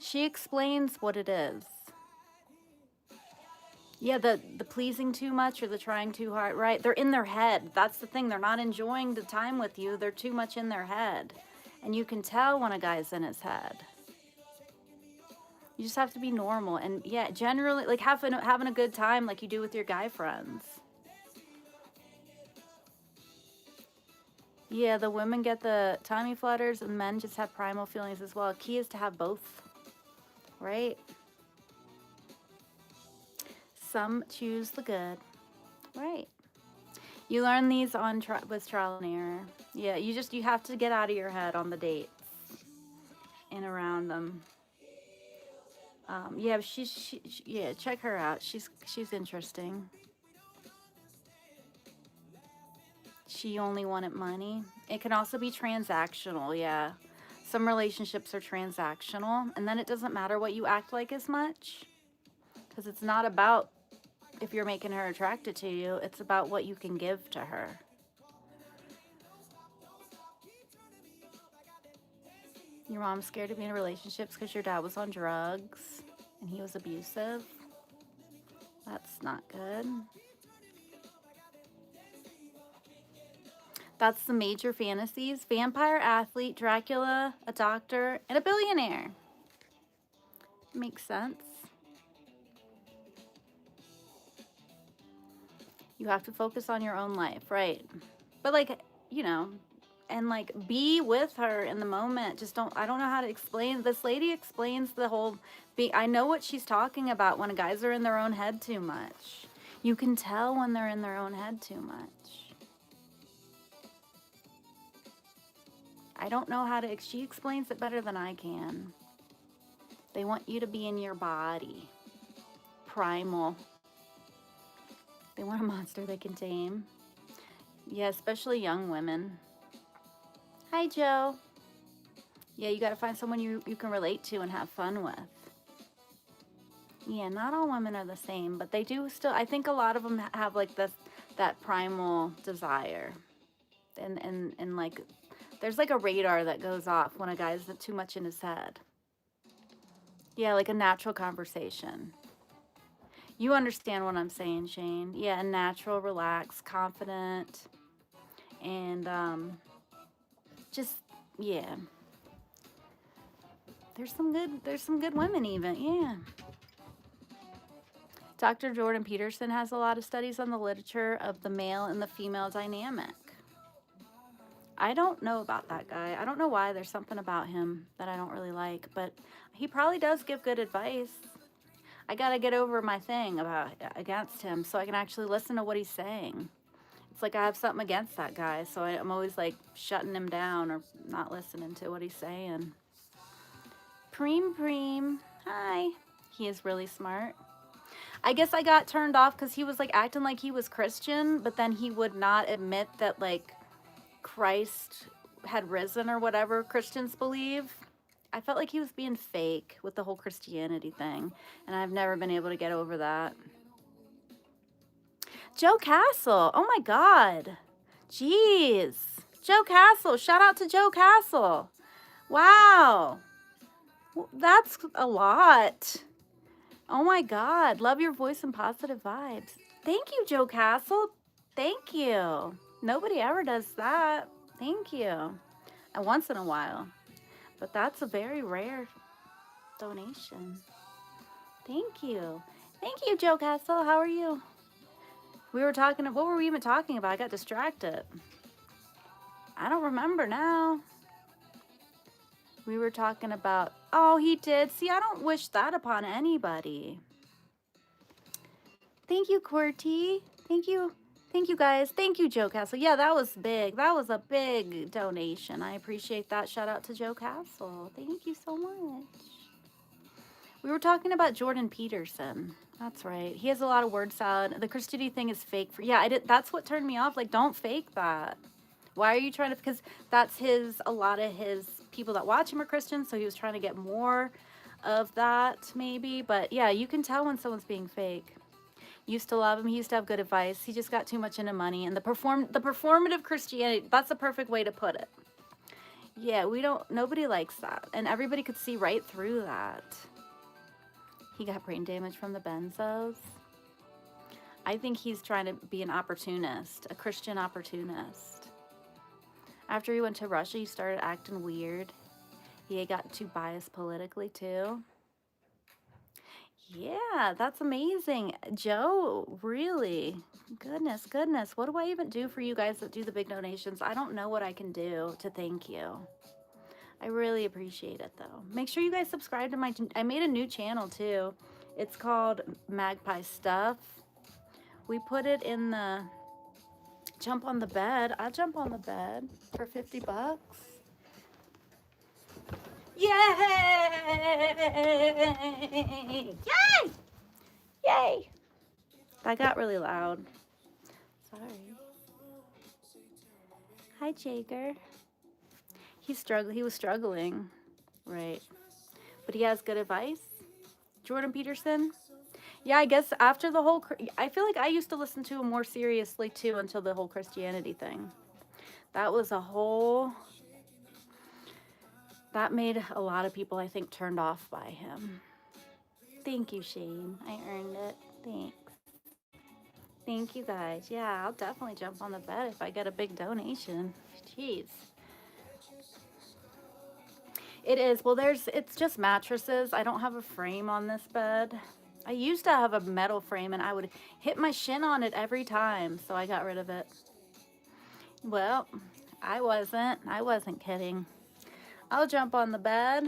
S1: She explains what it is. Yeah, the pleasing too much or the trying too hard, right? They're in their head. That's the thing. They're not enjoying the time with you. They're too much in their head. And you can tell when a guy's in his head. You just have to be normal. And yeah, generally, like having a good time like you do with your guy friends. Yeah, the women get the tummy flutters and men just have primal feelings as well. Key is to have both, right? Some choose the good, right? You learn these on with trial and error. Yeah, you have to get out of your head on the dates and around them. Yeah, yeah, check her out. She's interesting. She only wanted money. It can also be transactional, yeah. Some relationships are transactional, and then it doesn't matter what you act like as much, because it's not about if you're making her attracted to you. It's about what you can give to her. Your mom's scared to be in relationships because your dad was on drugs and he was abusive. That's not good. That's the major fantasies. Vampire, athlete, Dracula, a doctor, and a billionaire. Makes sense. You have to focus on your own life, right? But like, you know, and like be with her in the moment. I don't know how to explain. This lady explains the whole I know what she's talking about when guys are in their own head too much. You can tell when they're in their own head too much. I don't know how to, she explains it better than I can. They want you to be in your body. Primal. They want a monster they can tame. Yeah, especially young women. Hi, Joe. Yeah, you got to find someone you can relate to and have fun with. Yeah, not all women are the same, but they do still, I think a lot of them have like that primal desire. And like, there's like a radar that goes off when a guy's too much in his head. Yeah, like a natural conversation. You understand what I'm saying, Shane. Yeah, natural, relaxed, confident, and just, yeah. There's some good women even, yeah. Dr. Jordan Peterson has a lot of studies on the literature of the male and the female dynamic. I don't know about that guy. I don't know why. There's something about him that I don't really like, but he probably does give good advice. I got to get over my thing against him so I can actually listen to what he's saying. It's like I have something against that guy, so I'm always like shutting him down or not listening to what he's saying. Preem. Hi. He is really smart. I guess I got turned off because he was like acting like he was Christian, but then he would not admit that like Christ had risen or whatever Christians believe. I felt like he was being fake with the whole Christianity thing, and I've never been able to get over that. Joe Castle. Oh my God. Jeez. Joe Castle. Shout out to Joe Castle. Wow. That's a lot. Oh my God. Love your voice and positive vibes. Thank you, Joe Castle. Thank you. Nobody ever does that. Thank you. And once in a while. But that's a very rare donation. Thank you. Thank you, Joe Castle. How are you? We were talking, what were we even talking about? I got distracted. I don't remember now. We were talking about, oh, he did. See, I don't wish that upon anybody. Thank you, QWERTY. Thank you. Thank you, guys. Thank you, Joe Castle. Yeah, that was big. That was a big donation. I appreciate that. Shout out to Joe Castle. Thank you so much. We were talking about Jordan Peterson. That's right. He has a lot of word salad. The Christity thing is fake. Yeah, I did. That's what turned me off. Like, don't fake that. Why are you trying to? Because that's a lot of his people that watch him are Christians. So he was trying to get more of that, maybe. But yeah, you can tell when someone's being fake. Used to love him. He used to have good advice. He just got too much into money and the performative Christianity. That's the perfect way to put it. Yeah, nobody likes that. And everybody could see right through that. He got brain damage from the benzos. I think he's trying to be an opportunist, a Christian opportunist. After he went to Russia, he started acting weird. He got too biased politically too. Yeah, that's amazing. Joe, really? Goodness. What do I even do for you guys that do the big donations? I don't know what I can do to thank you. I really appreciate it, though. Make sure you guys subscribe to I made a new channel, too. It's called Magpie Stuff. We put it in the jump on the bed. I'll jump on the bed for 50 bucks. Yay! Yay! Yay! That got really loud. Sorry. Hi, Jager. He was struggling. Right. But he has good advice. Jordan Peterson. Yeah, I guess after the whole... I feel like I used to listen to him more seriously, too, until the whole Christianity thing. That was a whole... That made a lot of people, I think, turned off by him. Thank you, Shane. I earned it. Thanks. Thank you, guys. Yeah, I'll definitely jump on the bed if I get a big donation. Jeez. It is. Well, it's just mattresses. I don't have a frame on this bed. I used to have a metal frame, and I would hit my shin on it every time, so I got rid of it. Well, I wasn't kidding. I'll jump on the bed.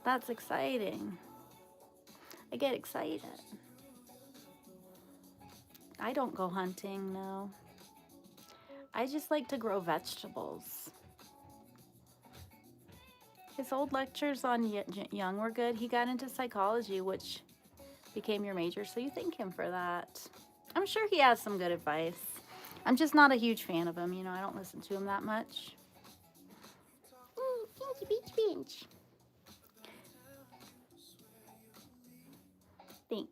S1: That's exciting. I get excited. I don't go hunting, no. I just like to grow vegetables. His old lectures on Jung were good. He got into psychology, which became your major, so you thank him for that. I'm sure he has some good advice. I'm just not a huge fan of him. You know, I don't listen to him that much. Pinky beach pinch. Thanks.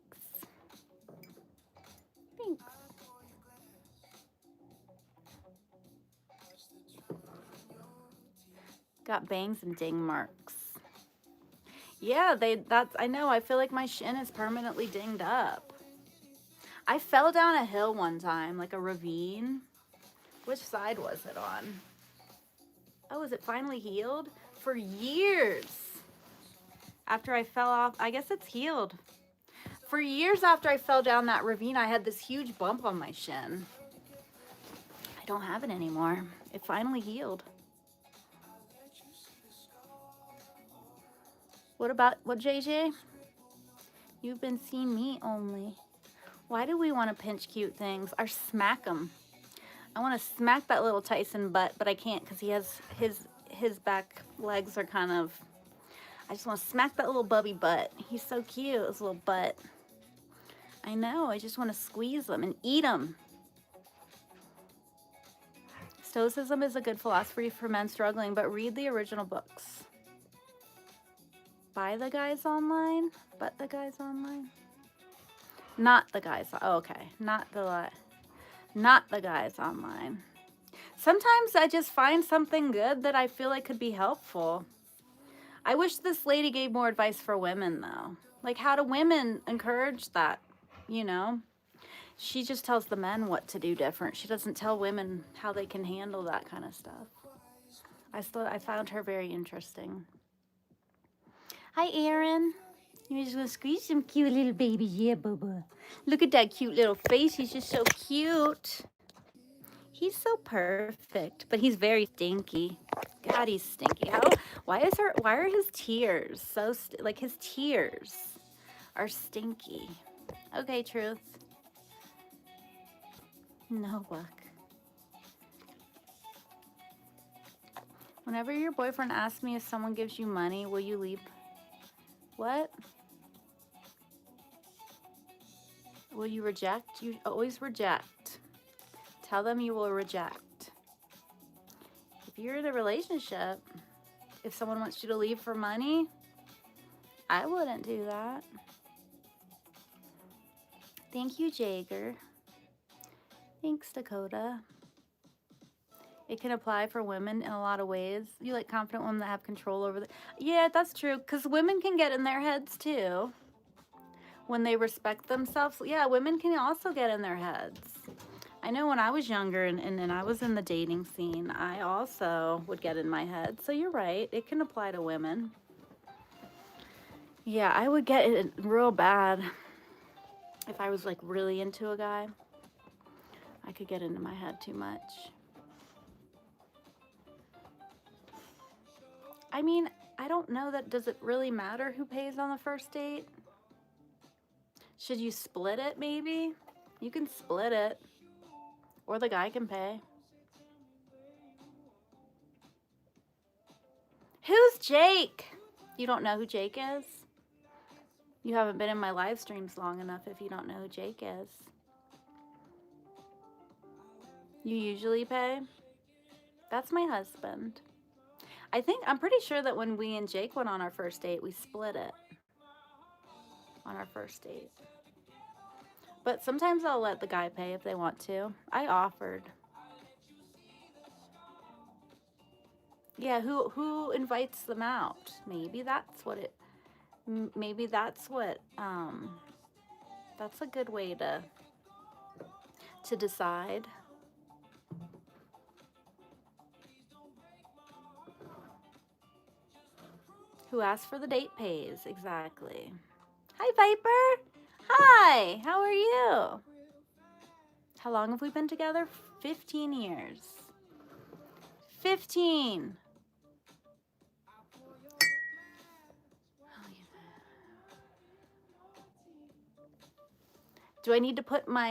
S1: Thanks. Got bangs and ding marks. Yeah, I know. I feel like my shin is permanently dinged up. I fell down a hill one time, like a ravine. Which side was it on? Oh, is it finally healed? For years after I fell off, I guess it's healed. For years after I fell down that ravine, I had this huge bump on my shin. I don't have it anymore. It finally healed. What, JJ? You've been seeing me only. Why do we want to pinch cute things or smack them? I want to smack that little Tyson butt, but I can't because he has his back legs are kind of... I just want to smack that little bubby butt. He's so cute, his little butt. I know, I just want to squeeze them and eat them. Stoicism is a good philosophy for men struggling, but read the original books. Buy the guys online? But the guys online? Not the guys. Oh, okay. Not the guys online. Sometimes I just find something good that I feel like could be helpful. I wish this lady gave more advice for women, though. Like, how do women encourage that, you know? She just tells the men what to do different. She doesn't tell women how they can handle that kind of stuff. I found her very interesting. Hi, Erin. You're just gonna squeeze some cute little baby. Yeah, Bubba. Look at that cute little face. He's just so cute. He's so perfect, but he's very stinky. God, he's stinky. Why are his tears so, like his tears are stinky. Okay, Truth. No, Buck. Whenever your boyfriend asks me if someone gives you money, will you leave? What? Will you reject? You always reject. Tell them you will reject. If you're in a relationship, if someone wants you to leave for money, I wouldn't do that. Thank you, Jager. Thanks, Dakota. It can apply for women in a lot of ways. You like confident women that have control over the... Yeah, that's true, because women can get in their heads, too. When they respect themselves. Yeah, women can also get in their heads. I know when I was younger and I was in the dating scene, I also would get in my head. So you're right. It can apply to women. Yeah, I would get it real bad if I was like really into a guy. I could get into my head too much. I mean, I don't know that, does it really matter who pays on the first date? Should you split it maybe? You can split it. Or the guy can pay. Who's Jake? You don't know who Jake is? You haven't been in my live streams long enough if you don't know who Jake is. You usually pay? That's my husband. I'm pretty sure that when we and Jake went on our first date, we split it on our first date. But sometimes I'll let the guy pay if they want to. I offered. Yeah, who invites them out? Maybe that's what that's a good way to decide. Who asked for the date pays, exactly. Hi, Viper. Hi, how are you? How long have we been together? 15 years. 15. Do I need to put has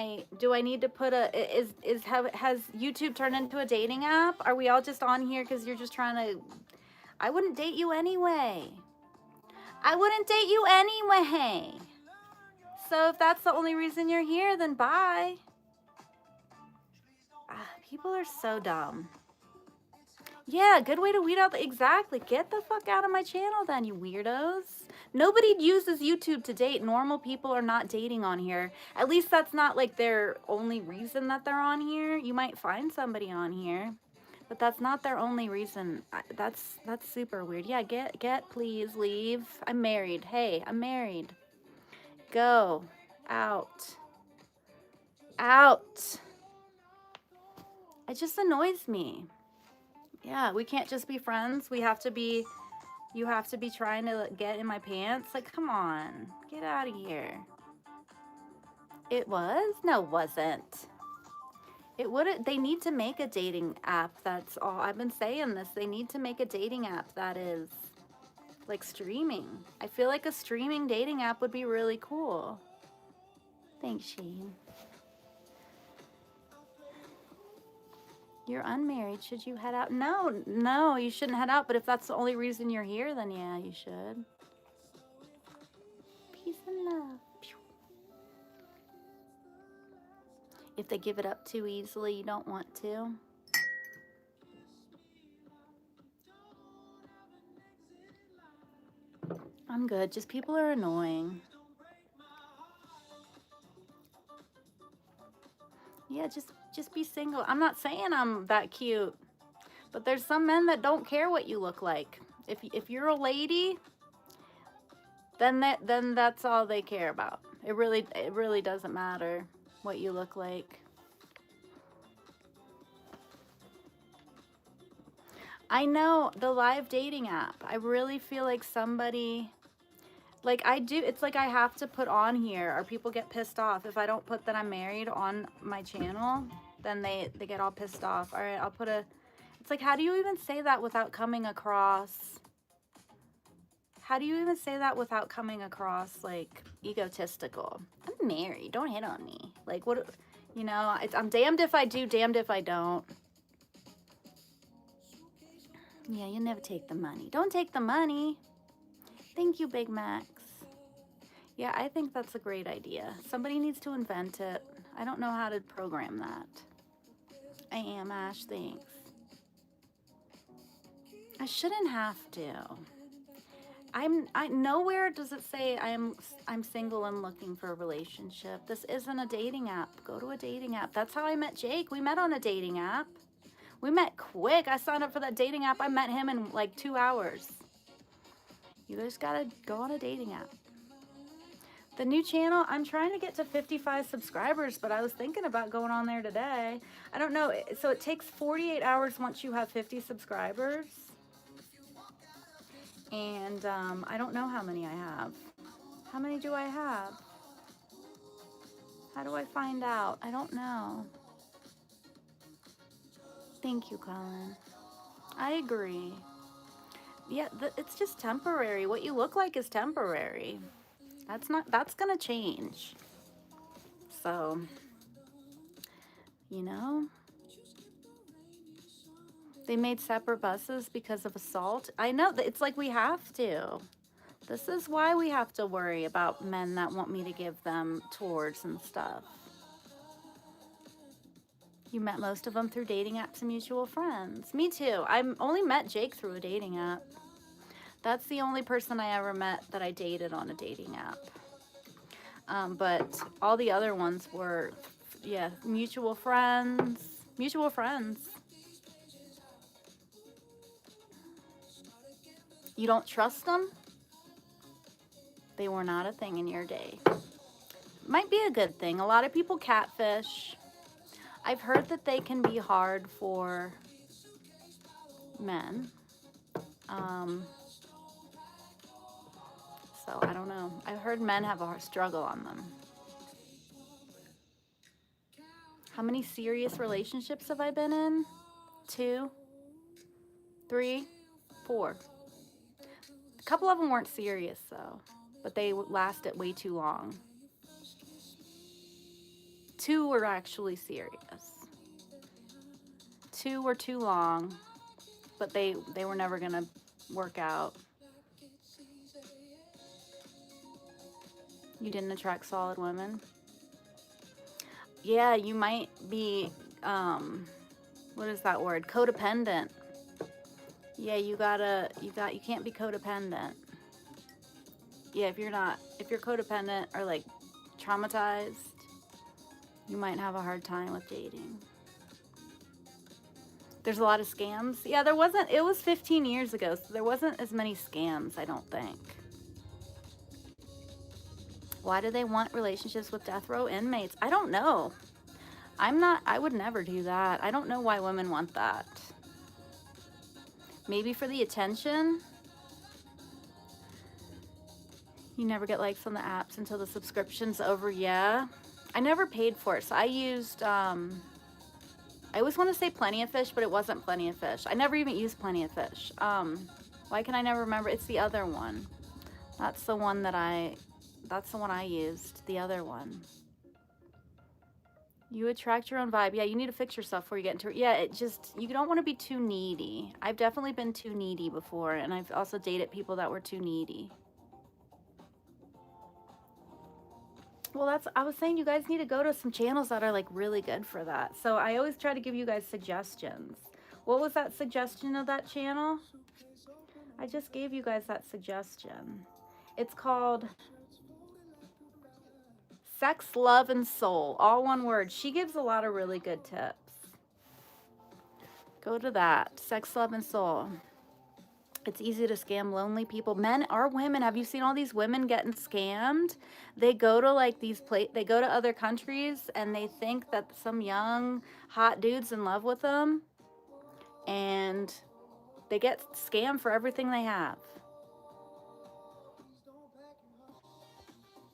S1: YouTube turned into a dating app? Are we all just on here because you're just trying to, I wouldn't date you anyway. I wouldn't date you anyway. So if that's the only reason you're here, then bye. People are so dumb. Yeah, good way to weed out exactly. Get the fuck out of my channel then, you weirdos. Nobody uses YouTube to date. Normal people are not dating on here. At least that's not like their only reason that they're on here. You might find somebody on here, but that's not their only reason. That's super weird. Yeah, get, please leave. I'm married. Hey, I'm married. Go. Out. Out. It just annoys me. Yeah, we can't just be friends. You have to be trying to get in my pants. Like, come on, get out of here. It was? No, it wasn't. It wouldn't. They need to make a dating app. That's all. I've been saying this. They need to make a dating app that is like streaming. I feel like a streaming dating app would be really cool. Thanks, Shane. You're unmarried. Should you head out? No, you shouldn't head out. But if that's the only reason you're here, then yeah, you should. Peace and love. If they give it up too easily, you don't want to. I'm good. Just people are annoying. Yeah, just be single. I'm not saying I'm that cute, but there's some men that don't care what you look like. If you're a lady, then that's all they care about. It really doesn't matter what you look like. I know, the live dating app. I really feel like somebody Like I do, it's like I have to put on here, or people get pissed off if I don't put that I'm married on my channel. Then they get all pissed off. All right, I'll put a. It's like, how do you even say that without coming across? How do you even say that without coming across like egotistical? I'm married. Don't hit on me. Like what? You know, I'm damned if I do, damned if I don't. Yeah, you never take the money. Don't take the money. Thank you, Big Max. Yeah, I think that's a great idea. Somebody needs to invent it. I don't know how to program that. I am, Ash, thanks. I shouldn't have to. I nowhere does it say I'm single and looking for a relationship. This isn't a dating app. Go to a dating app. That's how I met Jake. We met on a dating app. We met quick. I signed up for that dating app. I met him in like 2 hours. You just gotta go on a dating app. The new channel, I'm trying to get to 55 subscribers, but I was thinking about going on there today. I don't know. So it takes 48 hours once you have 50 subscribers. And I don't know how many I have. How many do I have? How do I find out? I don't know. Thank you, Colin. I agree. Yeah, it's just temporary. What you look like is temporary. That's gonna change. So, you know, they made separate buses because of assault. I know that it's like we have to. This is why we have to worry about men that want me to give them tours and stuff. You met most of them through dating apps and mutual friends. Me too. I only met Jake through a dating app. That's the only person I ever met that I dated on a dating app. But all the other ones were, yeah, mutual friends. Mutual friends. You don't trust them? They were not a thing in your day. Might be a good thing. A lot of people catfish. I've heard that they can be hard for men. So I don't know. I've heard men have a hard struggle on them. How many serious relationships have I been in? 2, 3, 4. A couple of them weren't serious though, but they lasted way too long. 2 were actually serious. 2 were too long, but they were never gonna work out. You didn't attract solid women? Yeah, you might be, what is that word? Codependent. Yeah, you can't be codependent. Yeah, if you're codependent or like traumatized, you might have a hard time with dating. There's a lot of scams. Yeah, it was 15 years ago, so there wasn't as many scams, I don't think. Why do they want relationships with death row inmates? I don't know. I would never do that. I don't know why women want that. Maybe for the attention. You never get likes on the apps until the subscription's over. Yeah. I never paid for it. So I used, I always want to say Plenty of Fish, but it wasn't Plenty of Fish. I never even used Plenty of Fish. Why can I never remember? It's the other one. That's the one I used, the other one. You attract your own vibe. Yeah, you need to fix yourself before you get into it. Yeah, you don't want to be too needy. I've definitely been too needy before, and I've also dated people that were too needy. Well, I was saying you guys need to go to some channels that are like really good for that. So I always try to give you guys suggestions. What was that suggestion of that channel? I just gave you guys that suggestion. It's called Sex, Love, and Soul. All one word. She gives a lot of really good tips. Go to that. Sex, Love, and Soul. It's easy to scam lonely people. Men or women. Have you seen all these women getting scammed? They go to like they go to other countries and they think that some young hot dude's in love with them, and they get scammed for everything they have.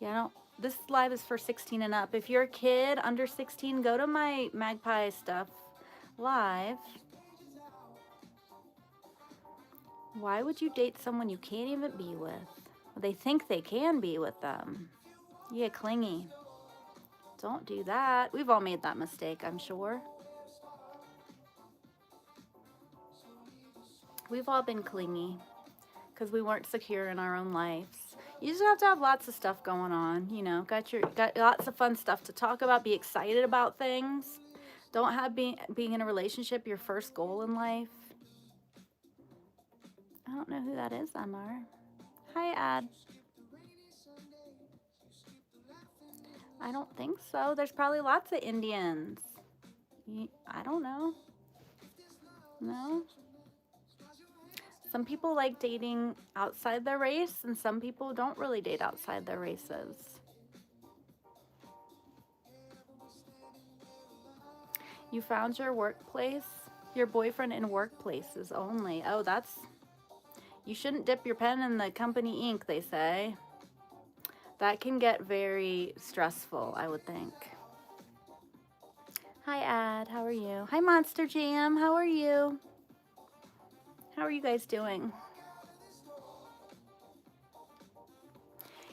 S1: Yeah, this live is for 16 and up. If you're a kid under 16, go to my Magpie Stuff live. Why would you date someone you can't even be with? They think they can be with them. Yeah, clingy. Don't do that. We've all made that mistake, I'm sure. We've all been clingy because we weren't secure in our own lives. You just have to have lots of stuff going on, you know. Got lots of fun stuff to talk about. Be excited about things. Don't have being in a relationship your first goal in life. I don't know who that is, Amar. Hi, Ad. I don't think so. There's probably lots of Indians. I don't know. No. Some people like dating outside their race, and some people don't really date outside their races. You found your workplace? Your boyfriend in workplaces only. Oh, that's... You shouldn't dip your pen in the company ink, they say. That can get very stressful, I would think. Hi, Ad. How are you? Hi, Monster Jam. How are you? How are you guys doing?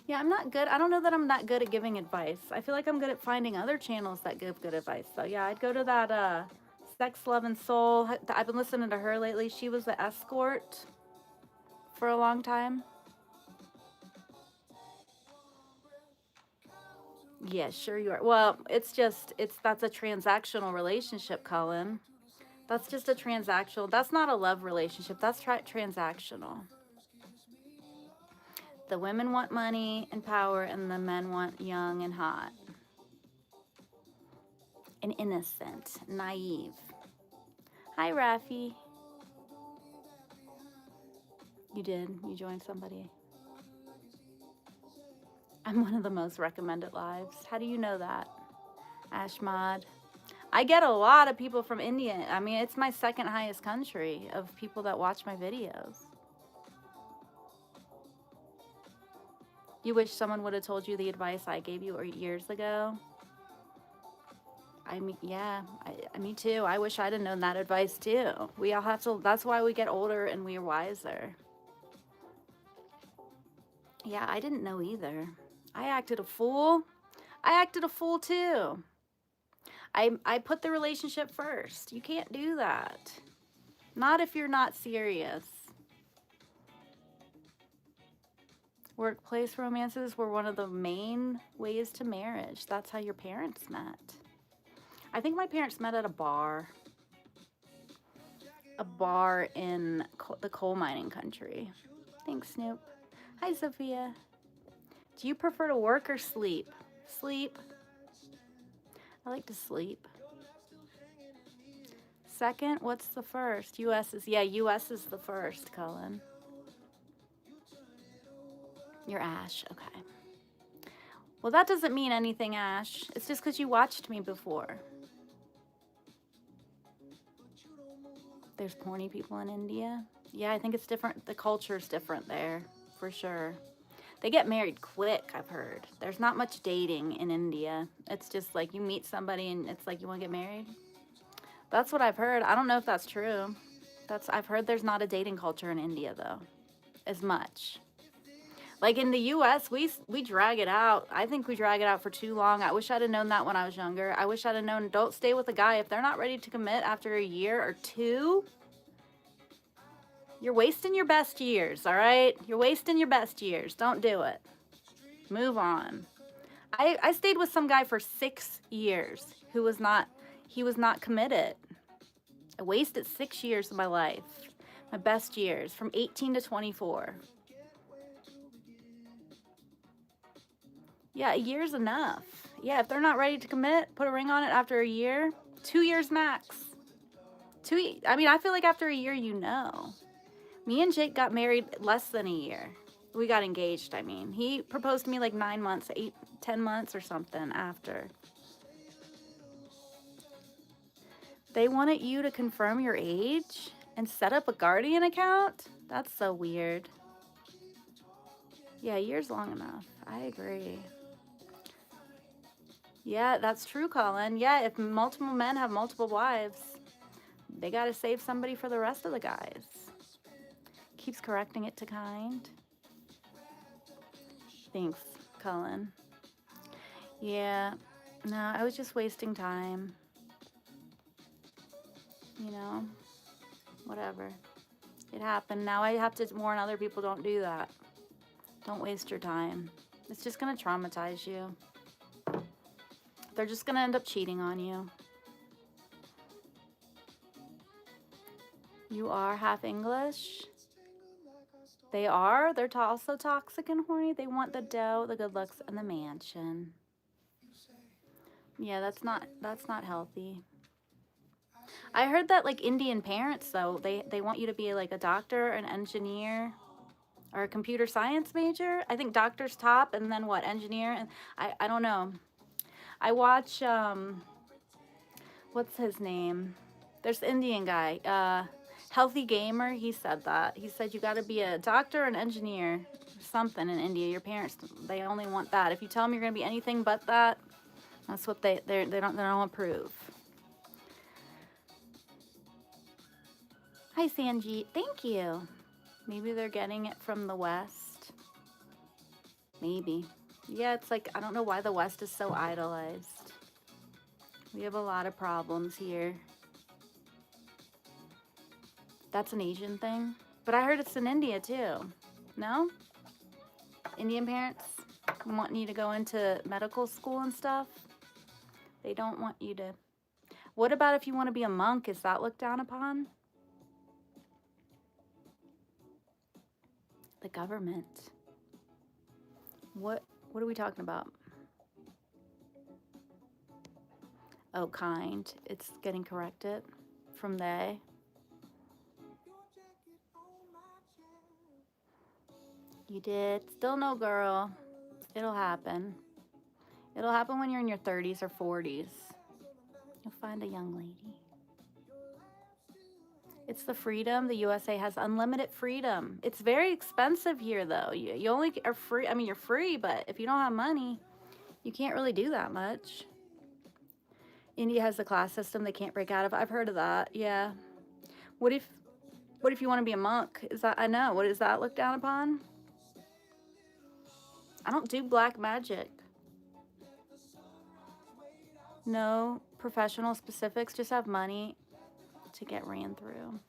S1: Yeah, I'm not good. I don't know that I'm not good at giving advice. I feel like I'm good at finding other channels that give good advice. So yeah, I'd go to that Sex, Love, and Soul. I've been listening to her lately. She was the escort for a long time. Yeah, sure you are. Well, that's a transactional relationship, Colin. That's just a transactional. That's not a love relationship. That's transactional. The women want money and power, and the men want young and hot. And innocent, naive. Hi, Rafi. You did? You joined somebody? I'm one of the most recommended lives. How do you know that? Ashmod. I get a lot of people from India. I mean, it's my second highest country of people that watch my videos. You wish someone would have told you the advice I gave you years ago? I mean, yeah, me too. I wish I'd have known that advice too. We all have to, that's why we get older and we're wiser. Yeah, I didn't know either. I acted a fool. I acted a fool too. I put the relationship first. You can't do that. Not if you're not serious. Workplace romances were one of the main ways to marriage. That's how your parents met. I think my parents met at a bar. A bar in the coal mining country. Thanks, Snoop. Hi, Sophia. Do you prefer to work or sleep? Sleep. I like to sleep. Second, what's the first? US is the first, Colin. You're Ash, okay. Well, that doesn't mean anything, Ash. It's just because you watched me before. There's porny people in India. Yeah, I think it's different. The culture's different there, for sure. They get married quick, I've heard. There's not much dating in India. It's just like you meet somebody and it's like you want to get married. That's what I've heard. I don't know if that's true. I've heard there's not a dating culture in India, though, as much. Like in the U.S., we drag it out. I think we drag it out for too long. I wish I'd have known that when I was younger. I wish I'd have known don't stay with a guy if they're not ready to commit after a year or two. You're wasting your best years, all right? You're wasting your best years. Don't do it. Move on. I stayed with some guy for 6 years who was not committed. I wasted 6 years of my life, my best years, from 18 to 24. Yeah, a year's enough. Yeah, if they're not ready to commit, put a ring on it after a year. 2 years max. I mean, I feel like after a year, you know. Me and Jake got married less than a year. We got engaged, I mean. He proposed to me like 9 months, 10 months or something after. They wanted you to confirm your age and set up a Guardian account? That's so weird. Yeah, a year's long enough. I agree. Yeah, that's true, Colin. Yeah, if multiple men have multiple wives, they got to save somebody for the rest of the guys. Keeps correcting it to kind. Thanks, Colin. Yeah, no, I was just wasting time. You know, whatever. It happened. Now I have to warn other people, don't do that. Don't waste your time. It's just going to traumatize you. They're just going to end up cheating on you. You are half English. They are. They're also toxic and horny. They want the dough, the good looks, and the mansion. Yeah, that's not healthy. I heard that like Indian parents though, they want you to be like a doctor, an engineer, or a computer science major. I think doctor's top, and then what, engineer? And I don't know. I watch what's his name? There's the Indian guy, Healthy Gamer. He said that. He said you got to be a doctor, an engineer, something in India. Your parents, they only want that. If you tell them you're gonna be anything but that, that's what they don't approve. Hi Sanjeet, thank you. Maybe they're getting it from the West. Maybe. Yeah, it's like I don't know why the West is so idolized. We have a lot of problems here. That's an Asian thing. But I heard it's in India too. No? Indian parents wanting you to go into medical school and stuff. They don't want you to. What about if you want to be a monk? Is that looked down upon? The government. What are we talking about? Oh, kind. It's getting corrected from they. You did. Still no, girl. It'll happen. It'll happen when you're in your 30s or 40s. You'll find a young lady. It's the freedom. The USA has unlimited freedom. It's very expensive here, though. You only are free. I mean, you're free, but if you don't have money, you can't really do that much. India has the class system they can't break out of. I've heard of that. Yeah. What if you want to be a monk? Is that, I know. What is that looked down upon? I don't do black magic. No professional specifics. Just have money to get ran through.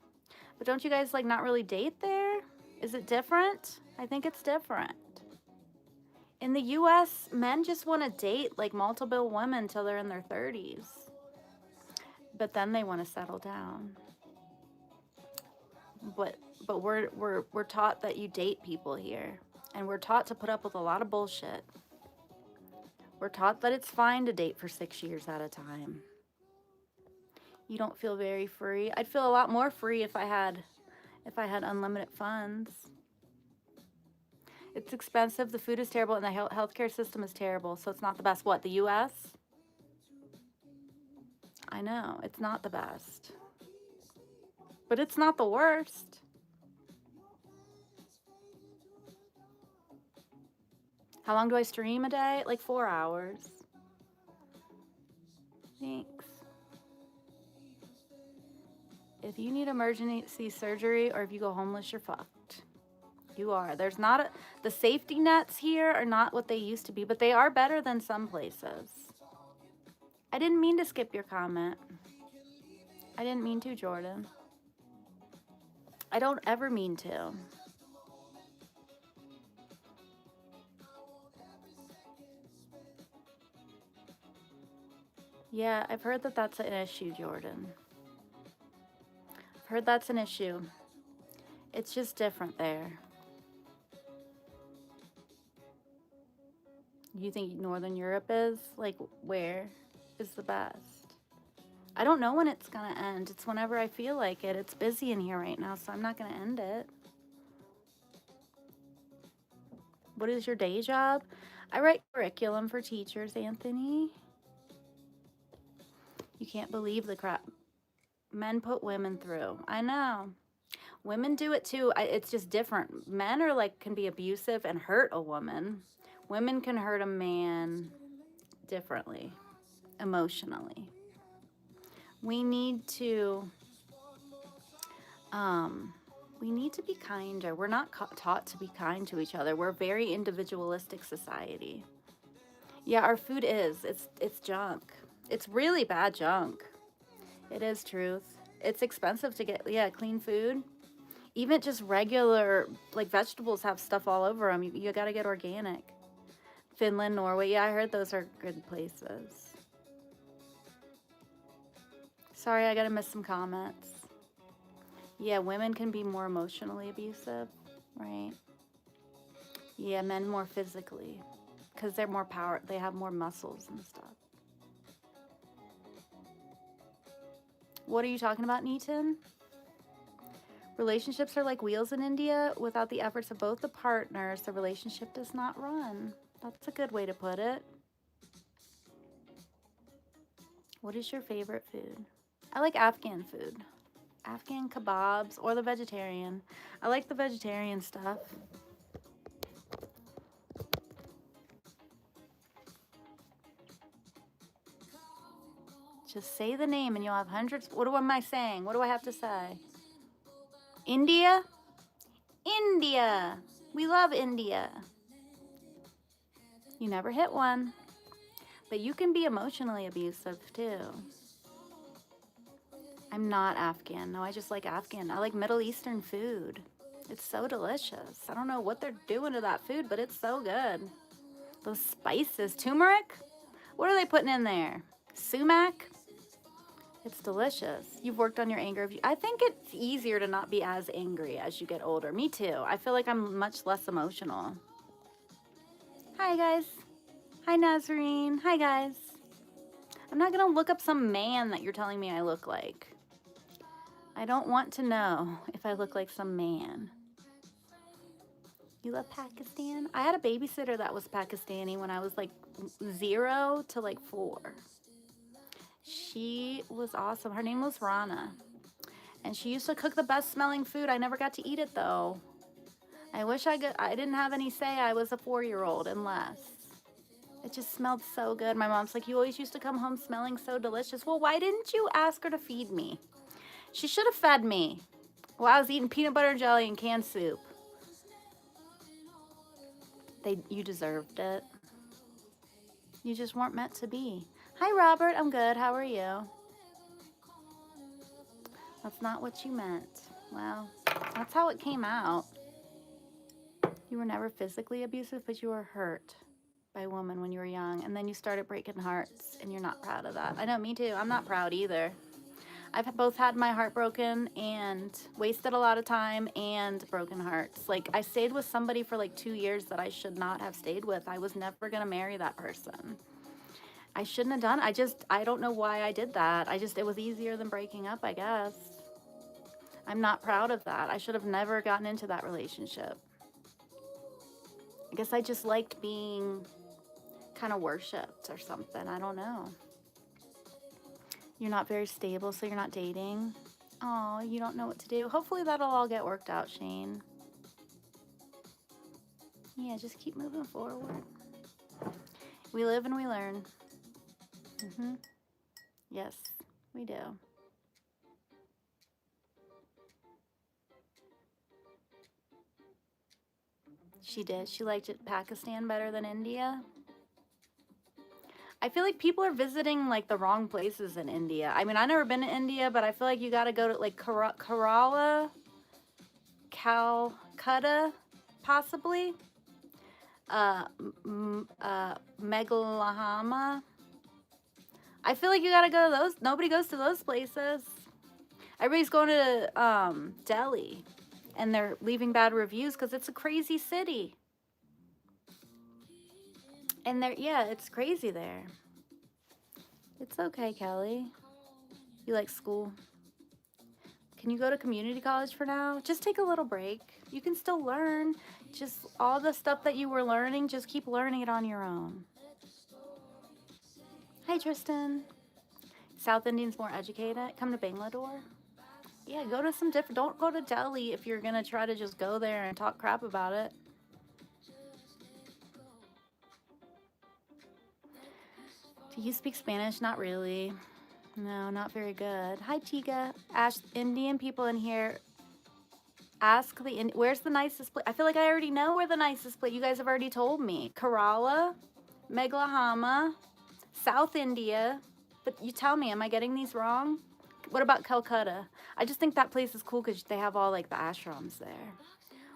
S1: But don't you guys like not really date there? Is it different? I think it's different. In the US, men just want to date like multiple women till they're in their 30s. But then they want to settle down. But we're taught that you date people here, and we're taught to put up with a lot of bullshit. We're taught that it's fine to date for 6 years at a time. You don't feel very free. I'd feel a lot more free if I had unlimited funds. It's expensive, the food is terrible, and the healthcare system is terrible, so it's not the best. What, the US? I know, it's not the best. But it's not the worst. How long do I stream a day? Like 4 hours. Thanks. If you need emergency surgery or if you go homeless, you're fucked. You are. There's not the safety nets here are not what they used to be, but they are better than some places. I didn't mean to skip your comment. I didn't mean to, Jordan. I don't ever mean to. Yeah, I've heard that that's an issue, Jordan. I've heard that's an issue. It's just different there. You think Northern Europe is? Like, where is the best? I don't know when it's gonna end. It's whenever I feel like it. It's busy in here right now, so I'm not gonna end it. What is your day job? I write curriculum for teachers, Anthony. You can't believe the crap men put women through. I know. Women do it too. It's just different. Men are like, can be abusive and hurt a woman. Women can hurt a man differently emotionally. We need to be kinder. We're not taught to be kind to each other. We're a very individualistic society. Yeah, our food is. It's junk. It's really bad junk. It is truth. It's expensive to get, yeah, clean food. Even just regular, like vegetables have stuff all over them. You got to get organic. Finland, Norway. Yeah, I heard those are good places. Sorry, I got to miss some comments. Yeah, women can be more emotionally abusive, right? Yeah, men more physically because they're more power. They have more muscles and stuff. What are you talking about, Neaton? Relationships are like wheels in India. Without the efforts of both the partners, the relationship does not run. That's a good way to put it. What is your favorite food? I like Afghan food. Afghan kebabs or the vegetarian. I like the vegetarian stuff. Just say the name and you'll have hundreds. What am I saying? What do I have to say? India? India. We love India. You never hit one. But you can be emotionally abusive too. I'm not Afghan. No, I just like Afghan. I like Middle Eastern food. It's so delicious. I don't know what they're doing to that food, but it's so good. Those spices. Turmeric? What are they putting in there? Sumac? It's delicious. You've worked on your anger. I think it's easier to not be as angry as you get older. Me too. I feel like I'm much less emotional. Hi, guys. Hi, Nazarene. Hi, guys. I'm not going to look up some man that you're telling me I look like. I don't want to know if I look like some man. You love Pakistan? I had a babysitter that was Pakistani when I was like 0 to like 4. She was awesome. Her name was Rana. And she used to cook the best smelling food. I never got to eat it though. I wish I didn't have any say. I was a 4-year-old and less. It just smelled so good. My mom's like, you always used to come home smelling so delicious. Well, why didn't you ask her to feed me? She should have fed me while I was eating peanut butter and jelly and canned soup. You deserved it. You just weren't meant to be. Hi, Robert. I'm good. How are you? That's not what you meant. Well, that's how it came out. You were never physically abusive, but you were hurt by a woman when you were young. And then you started breaking hearts, and you're not proud of that. I know, me too. I'm not proud either. I've both had my heart broken and wasted a lot of time and broken hearts. Like, I stayed with somebody for like 2 years that I should not have stayed with. I was never going to marry that person. I shouldn't have done it. I don't know why I did that. It was easier than breaking up, I guess. I'm not proud of that. I should have never gotten into that relationship. I guess I just liked being kind of worshipped or something. I don't know. You're not very stable, so you're not dating. Oh, you don't know what to do. Hopefully that'll all get worked out, Shane. Yeah, just keep moving forward. We live and we learn. Yes, we do. She did. She liked Pakistan better than India. I feel like people are visiting like the wrong places in India. I mean, I've never been to India, but I feel like you got to go to like Kerala, Calcutta, possibly. Megalahama. I feel like you got to go to those. Nobody goes to those places. Everybody's going to Delhi, and they're leaving bad reviews because it's a crazy city. And it's crazy there. It's okay, Kelly. You like school? Can you go to community college for now? Just take a little break. You can still learn. Just all the stuff that you were learning, just keep learning it on your own. Hi, Tristan. South Indians more educated. Come to Bangalore. Yeah, go to some different. Don't go to Delhi if you're going to try to just go there and talk crap about it. Do you speak Spanish? Not really. No, not very good. Hi, Chica. Ash, Indian people in here. Ask where's the nicest place? I feel like I already know where the nicest place. You guys have already told me. Kerala, Megalahama, South India. But you tell me, am I getting these wrong? What about Calcutta? I just think that place is cool because they have all like the ashrams there.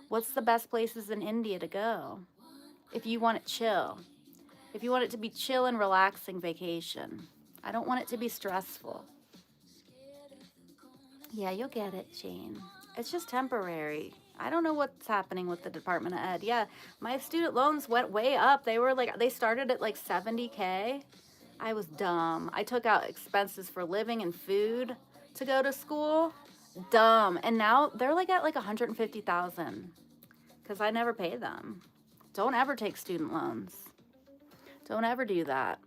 S1: What's the best places in India to go? If you want it chill. If you want it to be chill and relaxing vacation. I don't want it to be stressful. Yeah, you'll get it, Jane. It's just temporary. I don't know what's happening with the Department of Ed. Yeah, my student loans went way up. They started at like 70K. I was dumb. I took out expenses for living and food to go to school. Dumb. And now they're like at like 150,000 because I never pay them. Don't ever take student loans. Don't ever do that.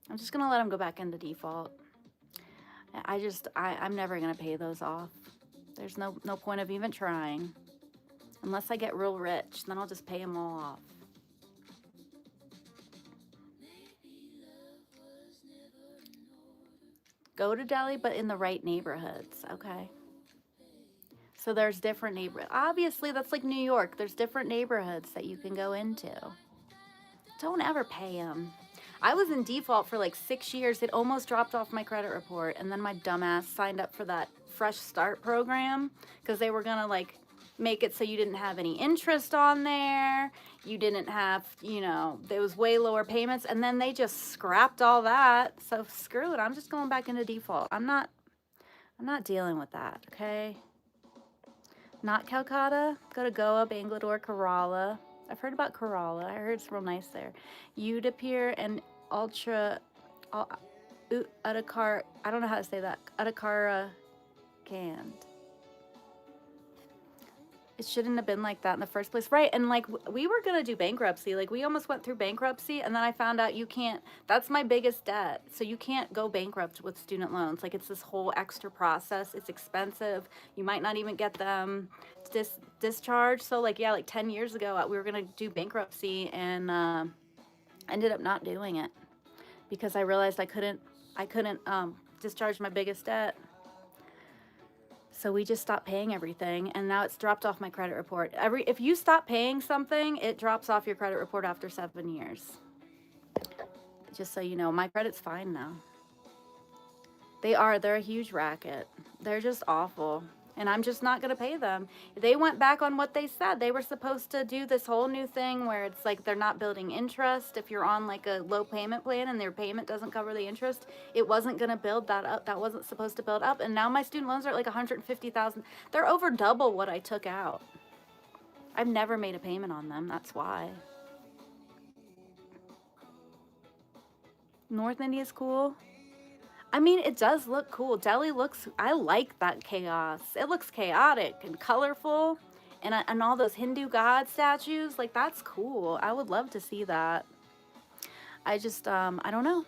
S1: I'm just gonna let them go back into default. I'm never gonna pay those off. There's no point of even trying. Unless I get real rich, then I'll just pay them all off. Go to Delhi, but in the right neighborhoods, okay? So there's different neighborhoods. Obviously, that's like New York. There's different neighborhoods that you can go into. Don't ever pay them. I was in default for like 6 years. It almost dropped off my credit report. And then my dumbass signed up for that Fresh Start program because they were going to like make it so you didn't have any interest on there. You didn't have, there was way lower payments. And then they just scrapped all that. So screw it. I'm just going back into default. I'm not dealing with that, okay? Not Calcutta. Go to Goa, Bangalore, Kerala. I've heard about Kerala. I heard it's real nice there. Udaipur and Uttarakhand. I don't know how to say that. Uttarakhand. It shouldn't have been like that in the first place. Right, and like we were going to do bankruptcy. Like we almost went through bankruptcy and then I found out you can't. That's my biggest debt. So you can't go bankrupt with student loans. Like it's this whole extra process. It's expensive. You might not even get them discharged. So like, yeah, like 10 years ago, we were going to do bankruptcy and ended up not doing it because I realized I couldn't discharge my biggest debt. So we just stopped paying everything, and now it's dropped off my credit report. If you stop paying something, it drops off your credit report after 7 years. Just so you know, my credit's fine now. They're a huge racket. They're just awful, and I'm just not going to pay them. They went back on what they said. They were supposed to do this whole new thing where it's like they're not building interest. If you're on like a low payment plan and their payment doesn't cover the interest, it wasn't going to build that up. That wasn't supposed to build up. And now my student loans are at like 150,000. They're over double what I took out. I've never made a payment on them. That's why. North India's cool. I mean, it does look cool. Delhi I like that chaos. It looks chaotic and colorful. And all those Hindu god statues, like that's cool. I would love to see that. I just, I don't know.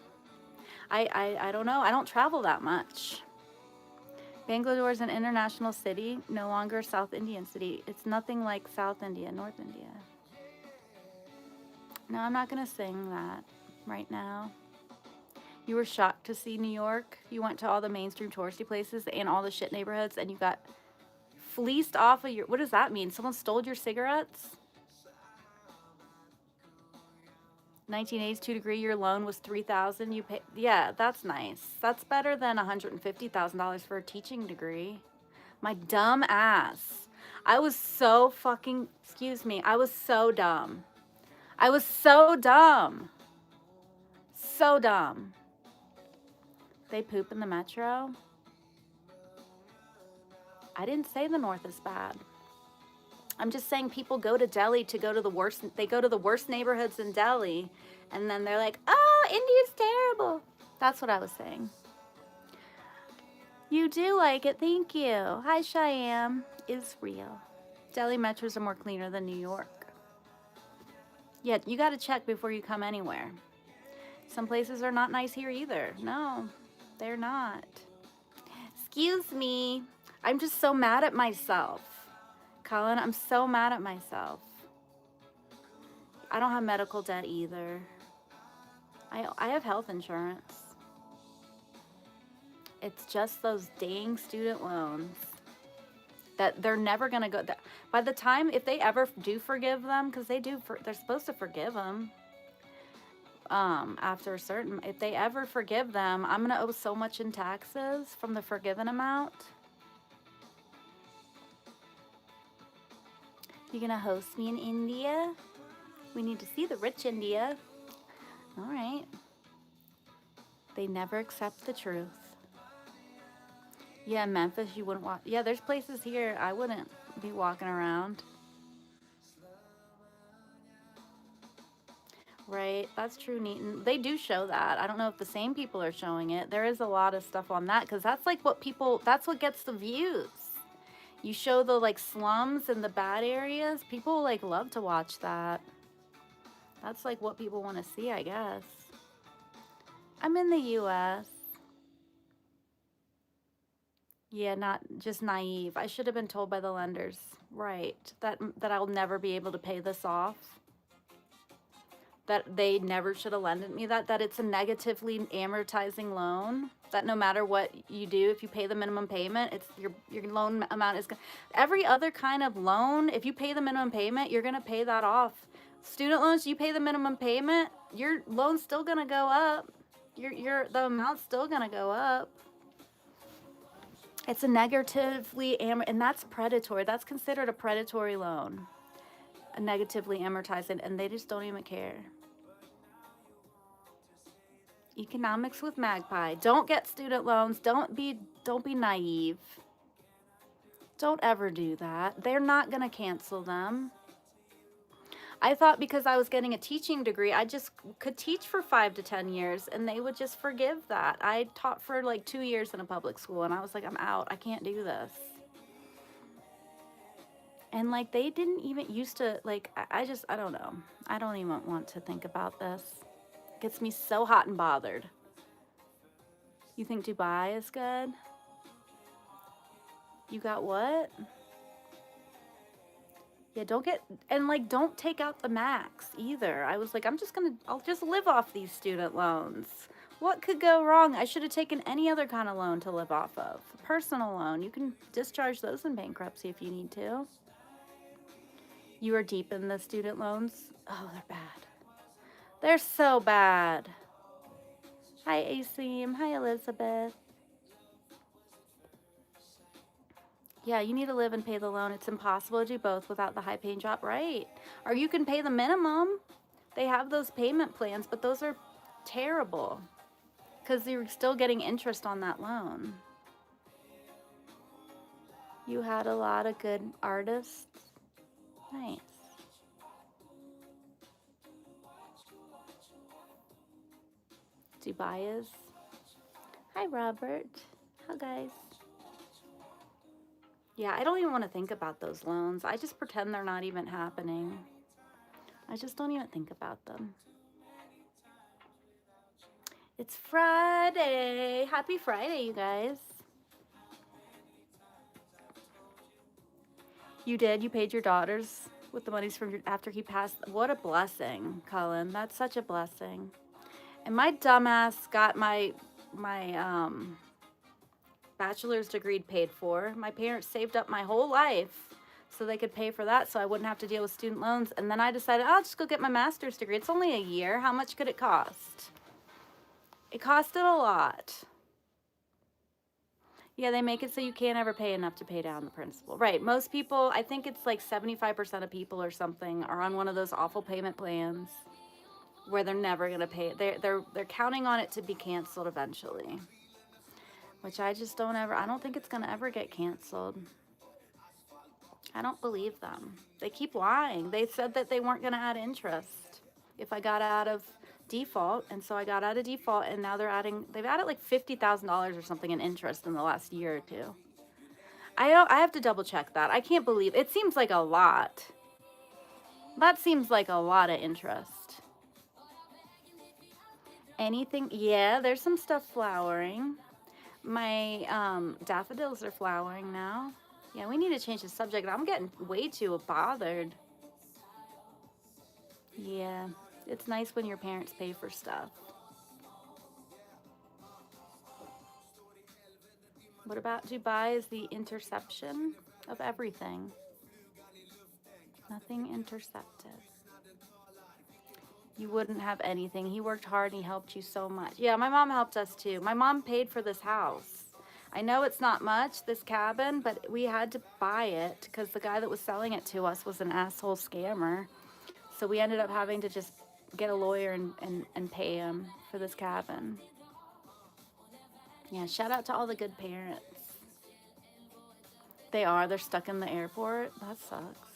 S1: I don't know. I don't travel that much. Bangalore is an international city, no longer South Indian city. It's nothing like South India, North India. No, I'm not going to sing that right now. You were shocked to see New York. You went to all the mainstream touristy places and all the shit neighborhoods and you got fleeced off of what does that mean? Someone stole your cigarettes? 1982 degree, your loan was $3,000. You pay, yeah, that's nice. That's better than $150,000 for a teaching degree. My dumb ass. I was so fucking, excuse me, I was so dumb. I was so dumb. So dumb. They poop in the metro. I didn't say the North is bad. I'm just saying people go to Delhi to go to the worst. They go to the worst neighborhoods in Delhi, and then they're like, "Oh, India's terrible." That's what I was saying. You do like it, thank you. Hi, Cheyenne. Is real. Delhi metros are more cleaner than New York. Yeah, you got to check before you come anywhere. Some places are not nice here either. No. They're not. Excuse me. I'm just so mad at myself. Colin, I'm so mad at myself. I don't have medical debt either. I have health insurance. It's just those dang student loans that they're never going to go. By the time, if they ever do forgive them, because they're supposed to forgive them after a certain, if they ever forgive them, I'm going to owe so much in taxes from the forgiven amount. You're going to host me in India? We need to see the rich India. All right. They never accept the truth. Yeah, Memphis, you wouldn't walk. Yeah, there's places here I wouldn't be walking around. Right, that's true, Neaton. They do show that. I don't know if the same people are showing it. There is a lot of stuff on that because that's like that's what gets the views. You show the like slums and the bad areas, people like love to watch that. That's like what people want to see, I guess. I'm in the US. Yeah, not just naive. I should have been told by the lenders, right, that I'll never be able to pay this off. That they never should have lended me that it's a negatively amortizing loan. That no matter what you do, if you pay the minimum payment, it's your loan amount is every other kind of loan. If you pay the minimum payment, you're gonna pay that off. Student loans, you pay the minimum payment, your loan's still gonna go up. The amount's still gonna go up. It's a negatively and that's predatory. That's considered a predatory loan. A negatively amortizing, and they just don't even care. Economics with Magpie. Don't get student loans. Don't be naive. Don't ever do that. They're not going to cancel them. I thought because I was getting a teaching degree, I just could teach for 5 to 10 years and they would just forgive that. I taught for like 2 years in a public school and I was like, I'm out. I can't do this. And like they didn't even used to like, I don't know. I don't even want to think about this. It gets me so hot and bothered. You think Dubai is good? You got what? Yeah, don't take out the max either. I was like, I'll just live off these student loans. What could go wrong? I should have taken any other kind of loan to live off of. A personal loan. You can discharge those in bankruptcy if you need to. You are deep in the student loans? Oh, they're bad. They're so bad. Hi, Asim. Hi, Elizabeth. Yeah, you need to live and pay the loan. It's impossible to do both without the high paying job, right? Or you can pay the minimum. They have those payment plans, but those are terrible because you're still getting interest on that loan. You had a lot of good artists. Nice. Dubai is. Hi, Robert. Hi, guys. Yeah, I don't even want to think about those loans. I just pretend they're not even happening. I just don't even think about them. It's Friday. Happy Friday, you guys. You did? You paid your daughters with the monies from after he passed? What a blessing, Cullen. That's such a blessing. And my dumbass got my bachelor's degree paid for. My parents saved up my whole life so they could pay for that so I wouldn't have to deal with student loans. And then I decided, I'll just go get my master's degree. It's only a year. How much could it cost? It costed a lot. Yeah, they make it so you can't ever pay enough to pay down the principal. Right. Most people, I think it's like 75% of people or something are on one of those awful payment plans where they're never going to pay it. They're counting on it to be canceled eventually. Which I just I don't think it's going to ever get canceled. I don't believe them. They keep lying. They said that they weren't going to add interest if I got out of default. And so I got out of default and now they've added like $50,000 or something in interest in the last year or two. I have to double check that. I can't believe it. Seems like a lot. That seems like a lot of interest. Anything? Yeah, there's some stuff flowering. My daffodils are flowering now. Yeah, we need to change the subject. I'm getting way too bothered. Yeah, it's nice when your parents pay for stuff. What about Dubai is the interception of everything. Nothing intercepted. You wouldn't have anything. He worked hard and he helped you so much. Yeah, my mom helped us too. My mom paid for this house. I know it's not much, this cabin, but we had to buy it because the guy that was selling it to us was an asshole scammer. So we ended up having to just get a lawyer and pay him for this cabin. Yeah, shout out to all the good parents. They are. They're stuck in the airport. That sucks.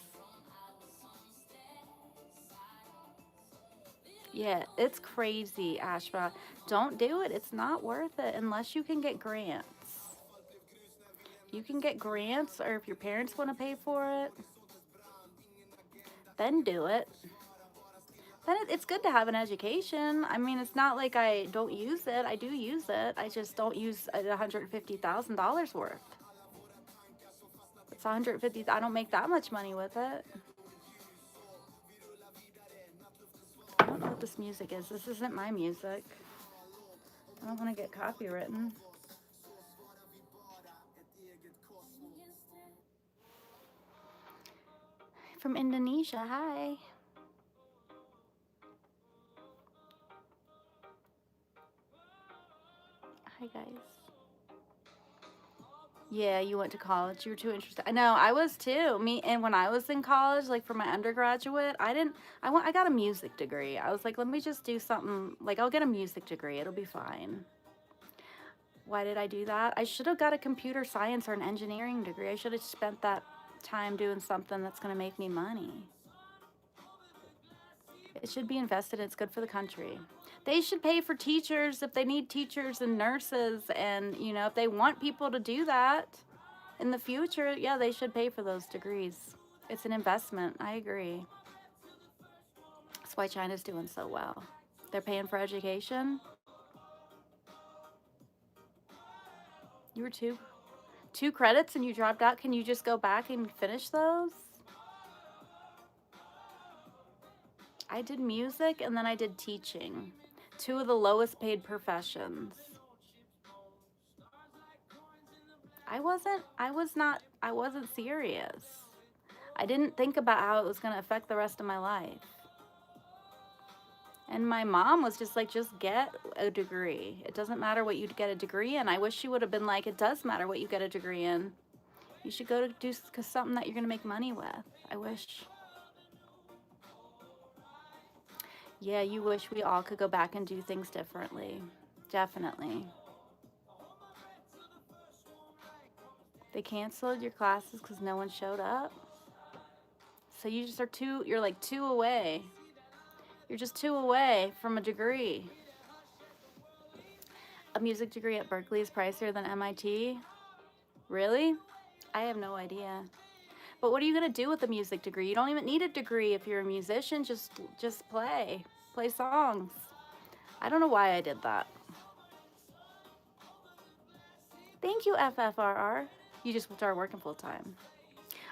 S1: Yeah, it's crazy, Ashba. Don't do it. It's not worth it unless you can get grants. You can get grants, or if your parents want to pay for it, then do it. Then it's good to have an education. I mean, it's not like I don't use it. I do use it. I just don't use $150,000 worth. It's 150. I don't make that much money with it. I don't know what this music is. This isn't my music. I don't want to get copywritten. From Indonesia, hi. Hi, guys. Yeah, you went to college. You were too interested. I know, I was too. And when I was in college, like for my undergraduate, I got a music degree. I was like, let me just do something, like I'll get a music degree. It'll be fine. Why did I do that? I should have got a computer science or an engineering degree. I should have spent that time doing something that's going to make me money. It should be invested. It's good for the country. They should pay for teachers if they need teachers and nurses, and you know, if they want people to do that in the future, yeah, they should pay for those degrees. It's an investment. I agree. That's why China's doing so well. They're paying for education. You were two credits and you dropped out. Can you just go back and finish those? I did music and then I did teaching. Two of the lowest paid professions. I wasn't serious. I didn't think about how it was going to affect the rest of my life. And my mom was just like, just get a degree. It doesn't matter what you get a degree in. I wish she would have been like, it does matter what you get a degree in. You should go to do something that you're going to make money with. I wish. Yeah, you wish we all could go back and do things differently. Definitely. They canceled your classes because no one showed up. So you just you're like 2 away. You're just 2 away from a degree. A music degree at Berkeley is pricier than MIT? Really? I have no idea. But what are you going to do with a music degree? You don't even need a degree if you're a musician. Just play songs. I don't know why I did that. Thank you, FFRR. You just started working full time.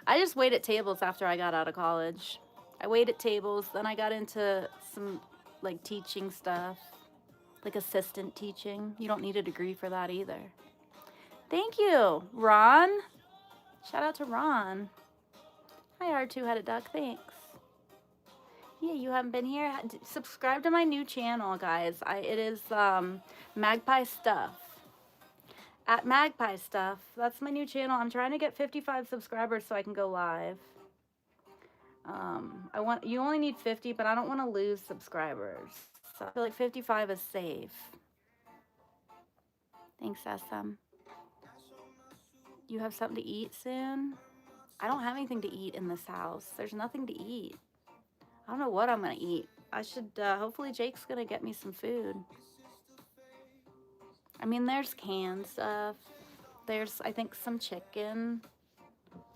S1: I just waited tables after I got out of college. I waited tables, then I got into some like teaching stuff, like assistant teaching. You don't need a degree for that either. Thank you, Ron. Shout out to Ron. Hi, our two-headed duck. Thanks. Yeah, you haven't been here. Subscribe to my new channel, guys. It is Magpie Stuff. At Magpie Stuff. That's my new channel. I'm trying to get 55 subscribers so I can go live. You only need 50, but I don't want to lose subscribers. So I feel like 55 is safe. Thanks, SM. You have something to eat soon? I don't have anything to eat in this house. There's nothing to eat. I don't know what I'm going to eat. I should, hopefully Jake's going to get me some food. I mean, there's canned stuff. There's, I think, some chicken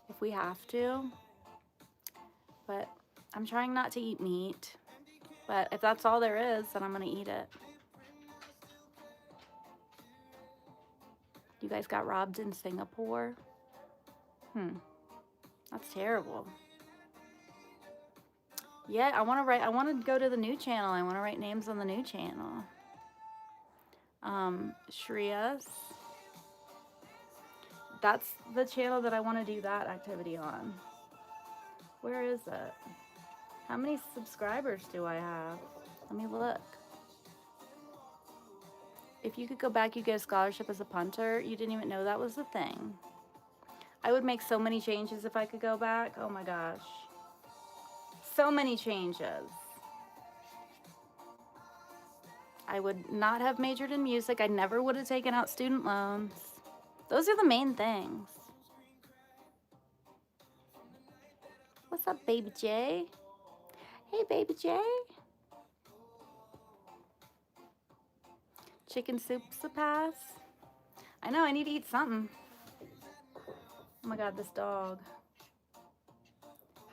S1: if we have to. But I'm trying not to eat meat. But if that's all there is, then I'm going to eat it. You guys got robbed in Singapore? That's terrible. Yeah, I want to go to the new channel. I want to write names on the new channel. Shreyas. That's the channel that I want to do that activity on. Where is it? How many subscribers do I have? Let me look. If you could go back, you get a scholarship as a punter. You didn't even know that was a thing. I would make so many changes if I could go back. Oh my gosh. So many changes. I would not have majored in music. I never would have taken out student loans. Those are the main things. What's up, Baby J? Hey, Baby J. Chicken soup's a pass. I know, I need to eat something. Oh my God, this dog.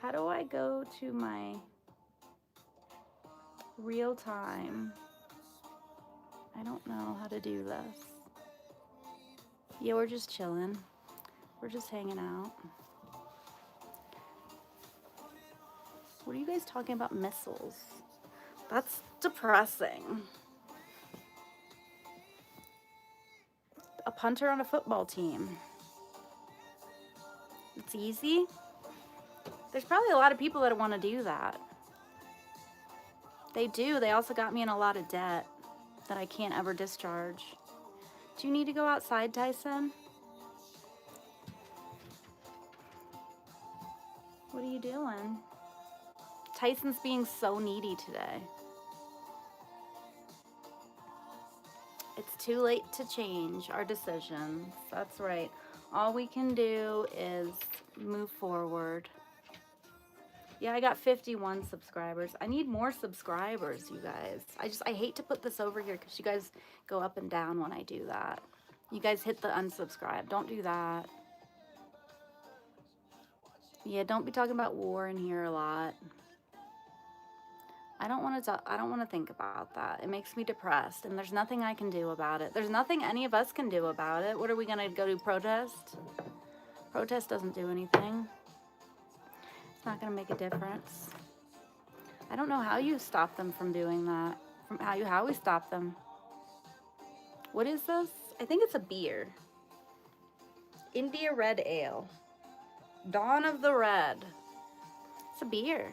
S1: How do I go to my real time? I don't know how to do this. Yeah, we're just chilling. We're just hanging out. What are you guys talking about missiles? That's depressing. A punter on a football team. It's easy. There's probably a lot of people that want to do that. They do. They also got me in a lot of debt that I can't ever discharge. Do you need to go outside, Tyson? What are you doing? Tyson's being so needy today. It's too late to change our decisions. That's right. All we can do is move forward. Yeah, I got 51 subscribers. I need more subscribers, you guys. I hate to put this over here because you guys go up and down when I do that. You guys hit the unsubscribe. Don't do that. Yeah, don't be talking about war in here a lot. I don't want to think about that. It makes me depressed, and there's nothing I can do about it. There's nothing any of us can do about it. What are we going to go to, protest? Protest doesn't do anything. It's not going to make a difference. I don't know how you stop them from doing that. From how we stop them. What is this? I think it's a beer. India Red Ale. Dawn of the Red. It's a beer.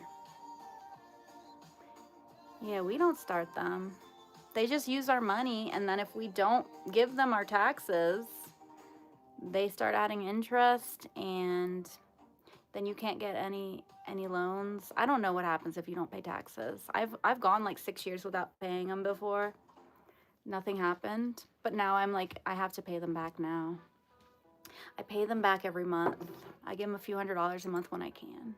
S1: Yeah, we don't start them. They just use our money, and then if we don't give them our taxes, they start adding interest, and then you can't get any loans. I don't know what happens if you don't pay taxes. I've gone like 6 years without paying them before. Nothing happened, but now I'm like, I have to pay them back now. I pay them back every month. I give them a few $100s a month when I can.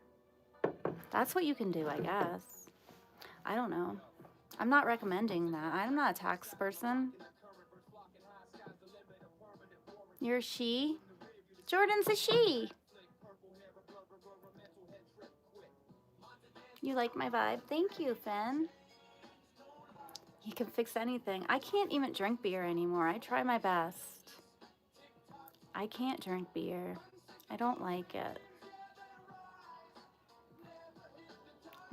S1: That's what you can do, I guess. I don't know. I'm not recommending that. I'm not a tax person. You're a she? Jordan's a she. You like my vibe? Thank you, Finn. You can fix anything. I can't even drink beer anymore. I try my best. I can't drink beer. I don't like it.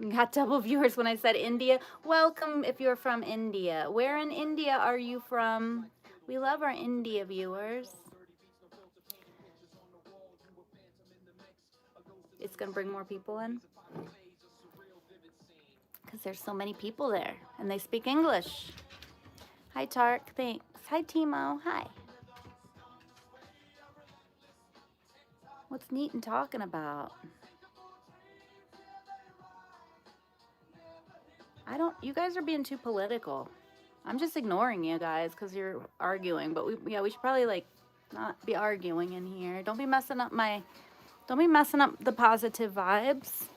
S1: You got double viewers when I said India. Welcome if you're from India. Where in India are you from? We love our India viewers. It's going to bring more people in. Because there's so many people there. And they speak English. Hi, Tark. Thanks. Hi, Timo. Hi. What's Neat and talking about? You guys are being too political. I'm just ignoring you guys because you're arguing. But we should probably like not be arguing in here. Don't be messing up the positive vibes.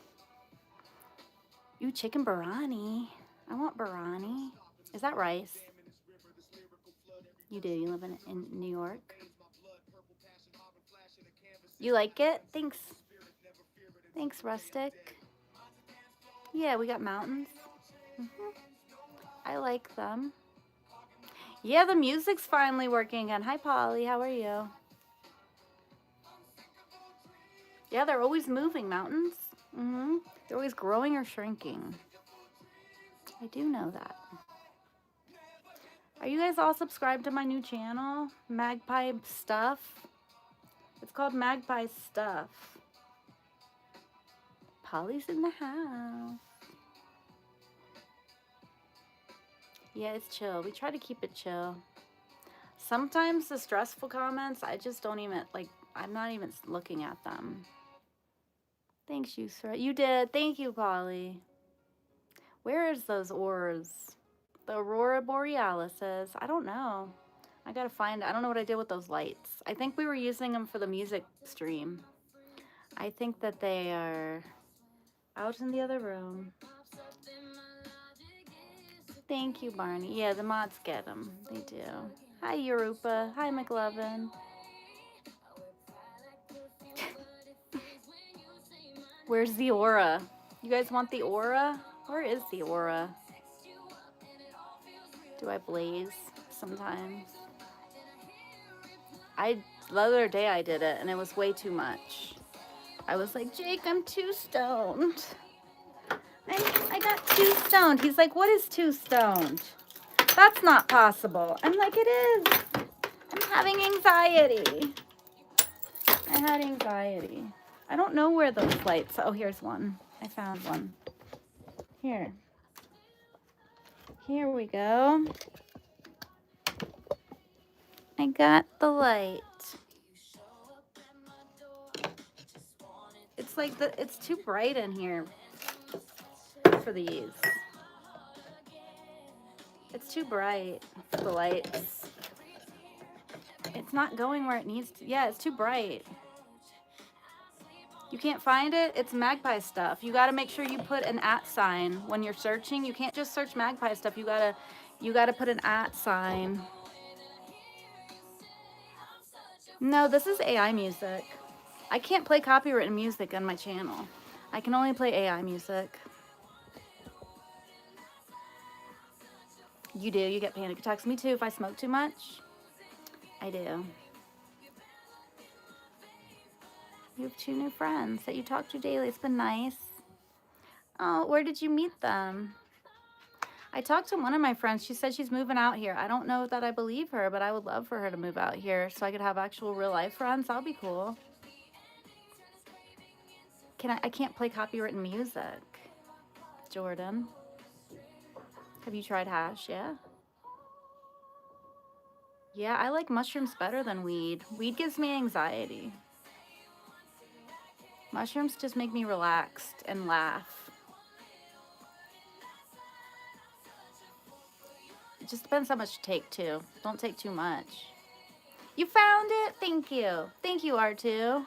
S1: You chicken biryani. I want biryani. Is that rice? You do. You live in New York. You like it? Thanks. Thanks, Rustic. Yeah, we got mountains. I like them. Yeah, the music's finally working again. Hi, Polly. How are you? Yeah, they're always moving, mountains. They're always growing or shrinking. I do know that. Are you guys all subscribed to my new channel, Magpie Stuff? It's called Magpie Stuff. Polly's in the house. Yeah, it's chill. We try to keep it chill. Sometimes the stressful comments, I just don't even, like, I'm not even looking at them. Thanks, Yusra. You did. Thank you, Polly. Where is those auras? The Aurora Borealises. I don't know. I gotta find, I don't know what I did with those lights. I think we were using them for the music stream. I think that they are out in the other room. Thank you, Barney. Yeah, the mods get them. They do. Hi, Europa. Hi, McLovin. Where's the aura? You guys want the aura? Where is the aura? Do I blaze sometimes? The other day I did it and it was way too much. I was like, Jake, I'm too stoned. I got too stoned. He's like, what is too stoned? That's not possible. I'm like, it is. I'm having anxiety. I had anxiety. I don't know where those lights. Oh, here's one. I found one. Here. Here we go. I got the light. It's like it's too bright in here for these. It's too bright for the lights. It's not going where it needs to. Yeah, it's too bright. You can't find it? It's Magpie Stuff. You got to make sure you put an @ sign when you're searching. You can't just search Magpie Stuff. You got to put an @ sign. No, this is AI music. I can't play copywritten music on my channel. I can only play AI music. You do. You get panic attacks. Me too. If I smoke too much, I do. You have 2 new friends that you talk to daily. It's been nice. Oh, where did you meet them? I talked to one of my friends. She said she's moving out here. I don't know that I believe her, but I would love for her to move out here so I could have actual real life friends. That'll be cool. I can't play copywritten music. Jordan. Have you tried hash? Yeah. Yeah, I like mushrooms better than weed. Weed gives me anxiety. Mushrooms just make me relaxed and laugh. It just depends how much to take, too. Don't take too much. You found it? Thank you. Thank you, R2.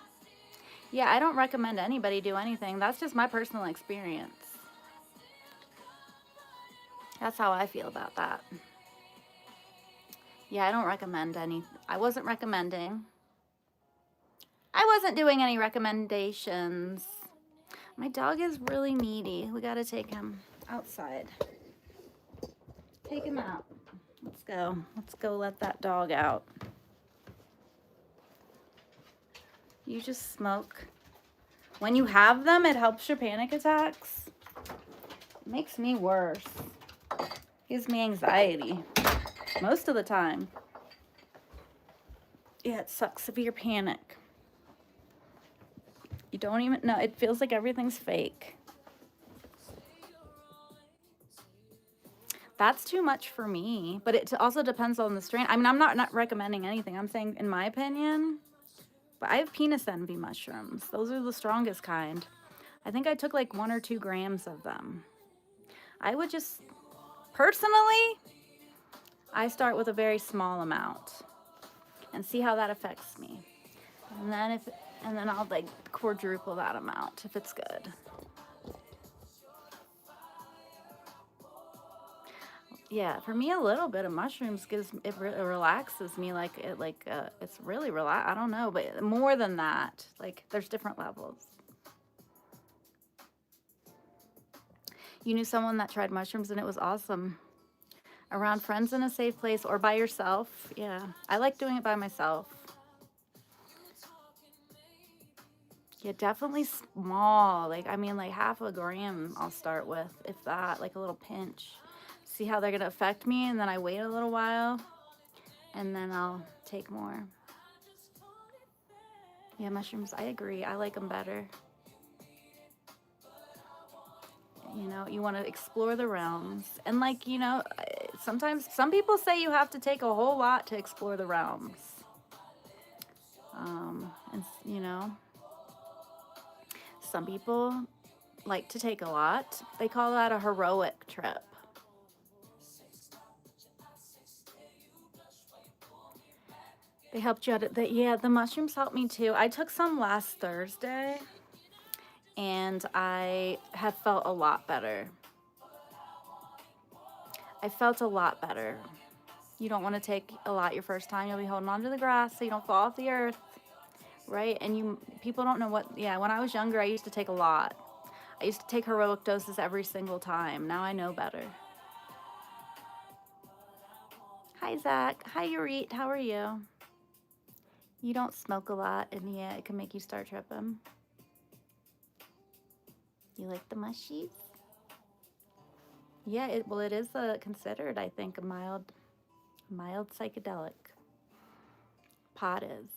S1: Yeah, I don't recommend anybody do anything. That's just my personal experience. That's how I feel about that. Yeah, I don't recommend any. I wasn't recommending. I wasn't doing any recommendations. My dog is really needy. We got to take him outside. Take him out. Let's go. Let's go let that dog out. You just smoke. When you have them, it helps your panic attacks. It makes me worse. Gives me anxiety. Most of the time. Yeah, it sucks. Severe panic. You don't even know. It feels like everything's fake. That's too much for me. But it also depends on the strain. I mean, I'm not recommending anything. I'm saying, in my opinion. But I have penis envy mushrooms. Those are the strongest kind. I think I took like 1 or 2 grams of them. I would just, personally, I start with a very small amount and see how that affects me. And then I'll like quadruple that amount if it's good. Yeah, for me, a little bit of mushrooms it relaxes me. It's really relax. I don't know, but more than that, like there's different levels. You knew someone that tried mushrooms and it was awesome. Around friends in a safe place or by yourself. Yeah, I like doing it by myself. Yeah, definitely small. Like, I mean, like half a gram I'll start with, if that, like a little pinch. See how they're going to affect me, and then I wait a little while, and then I'll take more. Yeah, mushrooms, I agree. I like them better. You know, you want to explore the realms. And like, you know, sometimes some people say you have to take a whole lot to explore the realms. And, you know, some people like to take a lot. They call that a heroic trip. They helped you out. Yeah, the mushrooms helped me too. I took some last Thursday and I have felt a lot better. I felt a lot better. You don't want to take a lot your first time. You'll be holding on to the grass so you don't fall off the earth, right? And people don't know what, yeah, when I was younger, I used to take a lot. I used to take heroic doses every single time. Now I know better. Hi, Zach. Hi, Yurit. How are you? You don't smoke a lot, and yeah, it can make you start tripping. You like the mushies? Yeah, it is considered, I think, a mild psychedelic. Pot is.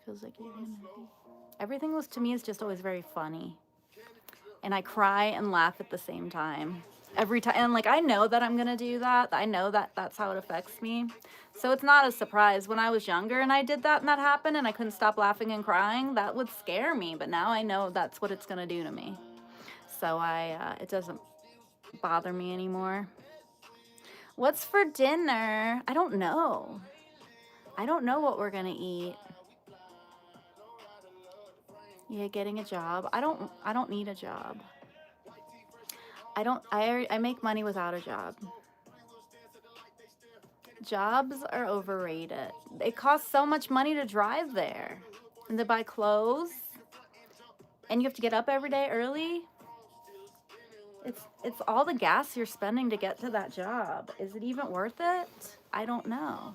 S1: Feels like you're gonna be. Everything was to me is just always very funny, and I cry and laugh at the same time every time. And like I know that I'm gonna do that. I know that that's how it affects me. So it's not a surprise. When I was younger and I did that and that happened and I couldn't stop laughing and crying, that would scare me. But now I know that's what it's gonna do to me. So it doesn't bother me anymore. What's for dinner? I don't know. I don't know what we're gonna eat. Yeah, getting a job. I don't need a job. I make money without a job. Jobs are overrated. It costs so much money to drive there and to buy clothes. And you have to get up every day early. It's all the gas you're spending to get to that job. Is it even worth it? I don't know.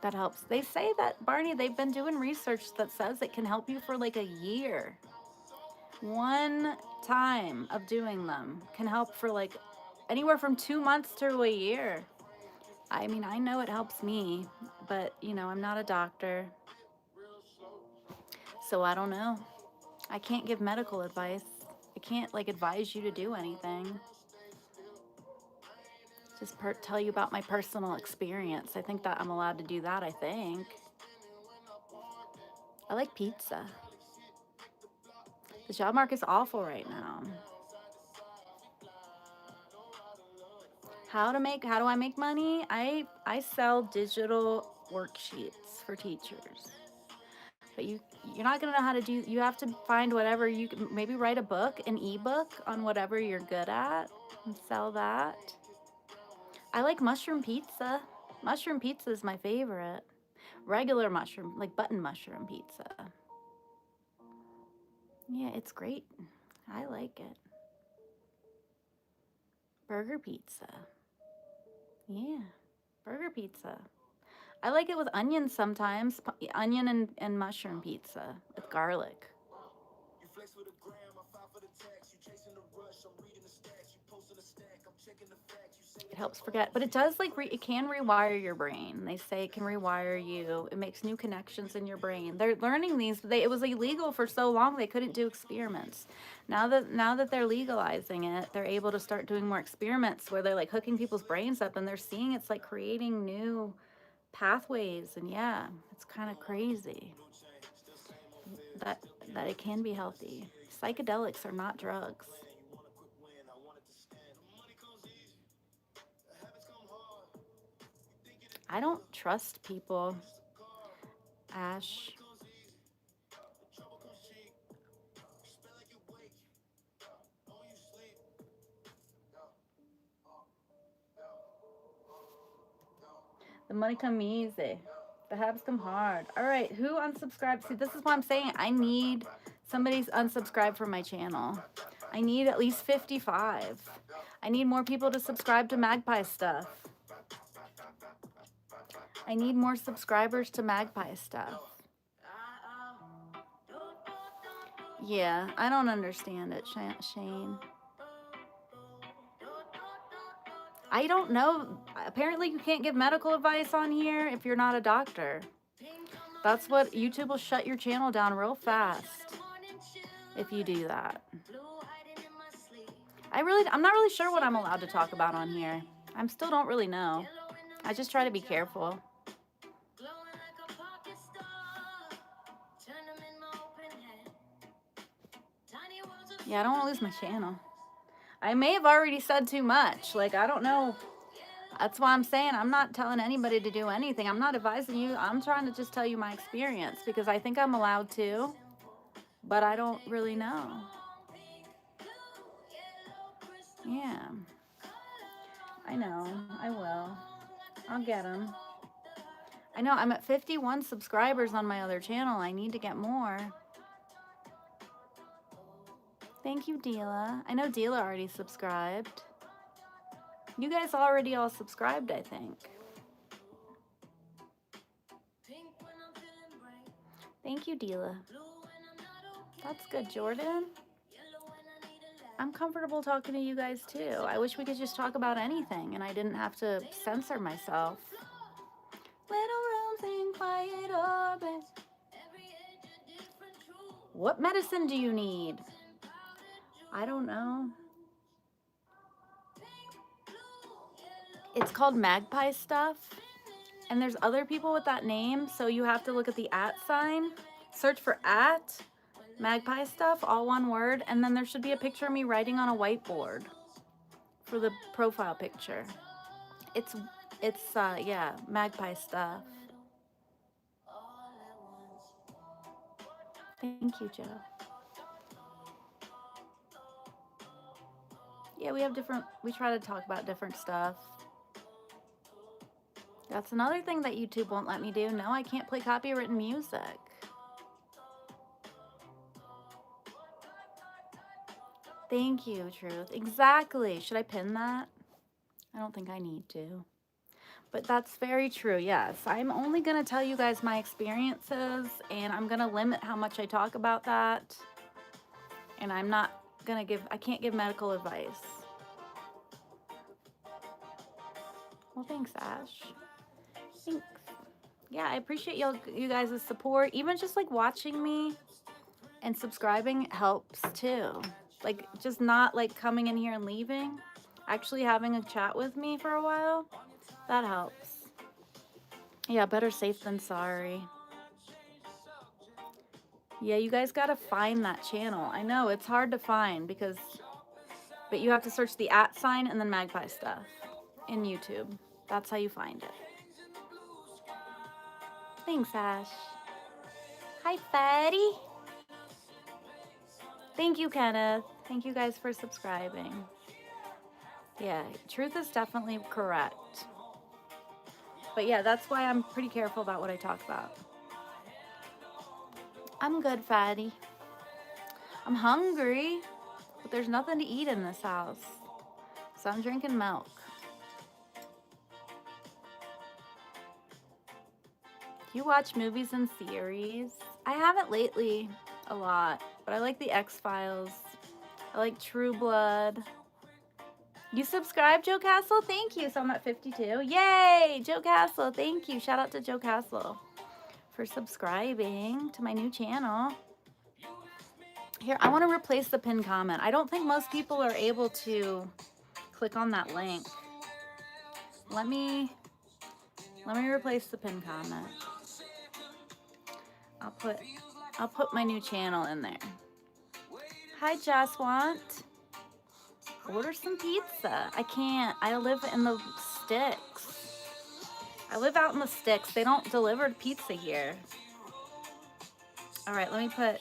S1: That helps. They say that, Barney, they've been doing research that says it can help you for like a year. One time of doing them can help for like anywhere from 2 months to a year. I mean, I know it helps me, but you know, I'm not a doctor. So I don't know. I can't give medical advice. I can't like advise you to do anything. Just tell you about my personal experience. I think that I'm allowed to do that, I think. I like pizza. The job market's awful right now. How do I make money? I sell digital worksheets for teachers. But you're not going to know how to do, you have to find whatever you can, maybe write a book, an ebook on whatever you're good at and sell that. I like mushroom pizza. Mushroom pizza is my favorite. Regular mushroom, like button mushroom pizza. Yeah, it's great. I like it. Burger pizza. Yeah, burger pizza. I like it with onions sometimes. Onion and mushroom pizza with garlic. It helps forget, but it does like it can rewire your brain. They say it can rewire you. It makes new connections in your brain. They're learning these. It was illegal for so long they couldn't do experiments. Now that they're legalizing it, they're able to start doing more experiments where they're like hooking people's brains up and they're seeing it's like creating new pathways. And yeah, it's kind of crazy that it can be healthy. Psychedelics are not drugs. I don't trust people. Ash. The money come easy. The habits come hard. All right, who unsubscribed? See, this is what I'm saying. I need somebody's unsubscribe from my channel. I need at least 55. I need more people to subscribe to Magpie stuff. I need more subscribers to Magpie stuff. Yeah, I don't understand it, Shane. I don't know. Apparently you can't give medical advice on here if you're not a doctor. That's what YouTube will shut your channel down real fast if you do that. I'm not really sure what I'm allowed to talk about on here. I still don't really know. I just try to be careful. Yeah, I don't want to lose my channel. I may have already said too much. Like, I don't know. That's why I'm saying I'm not telling anybody to do anything. I'm not advising you. I'm trying to just tell you my experience because I think I'm allowed to, but I don't really know. Yeah. I know. I will. I'll get them. I know. I'm at 51 subscribers on my other channel. I need to get more. Thank you, Dila. I know Dila already subscribed. You guys already all subscribed, I think. Thank you, Dila. That's good, Jordan. I'm comfortable talking to you guys too. I wish we could just talk about anything and I didn't have to censor myself. Little rooms in quiet orbits. What medicine do you need? I don't know. It's called Magpie Stuff. And there's other people with that name, so you have to look at the @ sign. Search for @ Magpie Stuff, all one word, and then there should be a picture of me writing on a whiteboard for the profile picture. It's yeah, Magpie Stuff. Thank you, Joe. Yeah, we try to talk about different stuff. That's another thing that YouTube won't let me do. No, I can't play copywritten music. Thank you, Truth. Exactly. Should I pin that? I don't think I need to. But that's very true, yes. I'm only going to tell you guys my experiences, and I'm going to limit how much I talk about that. And I'm not going to I can't give medical advice. Well, thanks, Ash. Thanks. Yeah, I appreciate you guys' support. Even just like watching me and subscribing helps too. Like just not like coming in here and leaving. Actually having a chat with me for a while, that helps. Yeah, better safe than sorry. Yeah, you guys gotta find that channel. I know, it's hard to find but you have to search the @ sign and then Magpie Stuff in YouTube. That's how you find it. Thanks, Ash. Hi, Fatty. Thank you, Kenneth. Thank you guys for subscribing. Yeah, truth is definitely correct. But yeah, that's why I'm pretty careful about what I talk about. I'm good, Fatty. I'm hungry, but there's nothing to eat in this house. So I'm drinking milk. Do you watch movies and series? I haven't lately a lot, but I like the X-Files. I like True Blood. You subscribe, Joe Castle? Thank you. So I'm at 52. Yay! Joe Castle, thank you. Shout out to Joe Castle for subscribing to my new channel. Here, I want to replace the pinned comment. I don't think most people are able to click on that link. Let me replace the pinned comment. I'll put my new channel in there. Hi, Jaswant. Order some pizza. I can't. I live in the sticks. I live out in the sticks. They don't deliver pizza here. All right, let me put...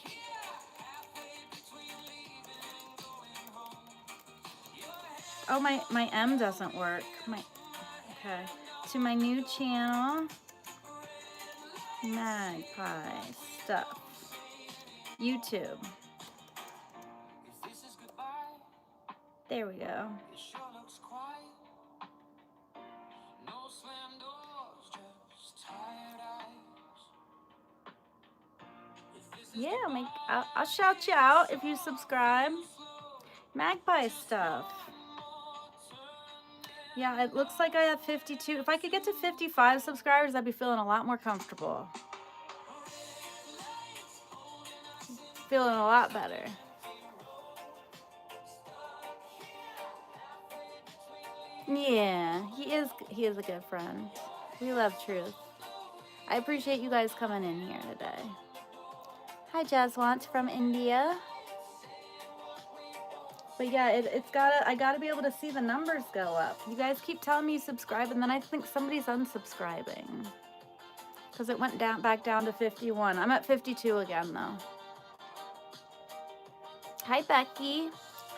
S1: Oh, my M doesn't work. Okay. To my new channel, Magpie Stuff. YouTube. There we go. Yeah, I'll shout you out if you subscribe. Magpie Stuff. Yeah, it looks like I have 52. If I could get to 55 subscribers, I'd be feeling a lot more comfortable. Feeling a lot better. Yeah, he is a good friend. We love Truth. I appreciate you guys coming in here today. Hi, Jaswant from India. But yeah, I gotta be able to see the numbers go up. You guys keep telling me you subscribe, and then I think somebody's unsubscribing. Because it went back down to 51. I'm at 52 again, though. Hi, Becky.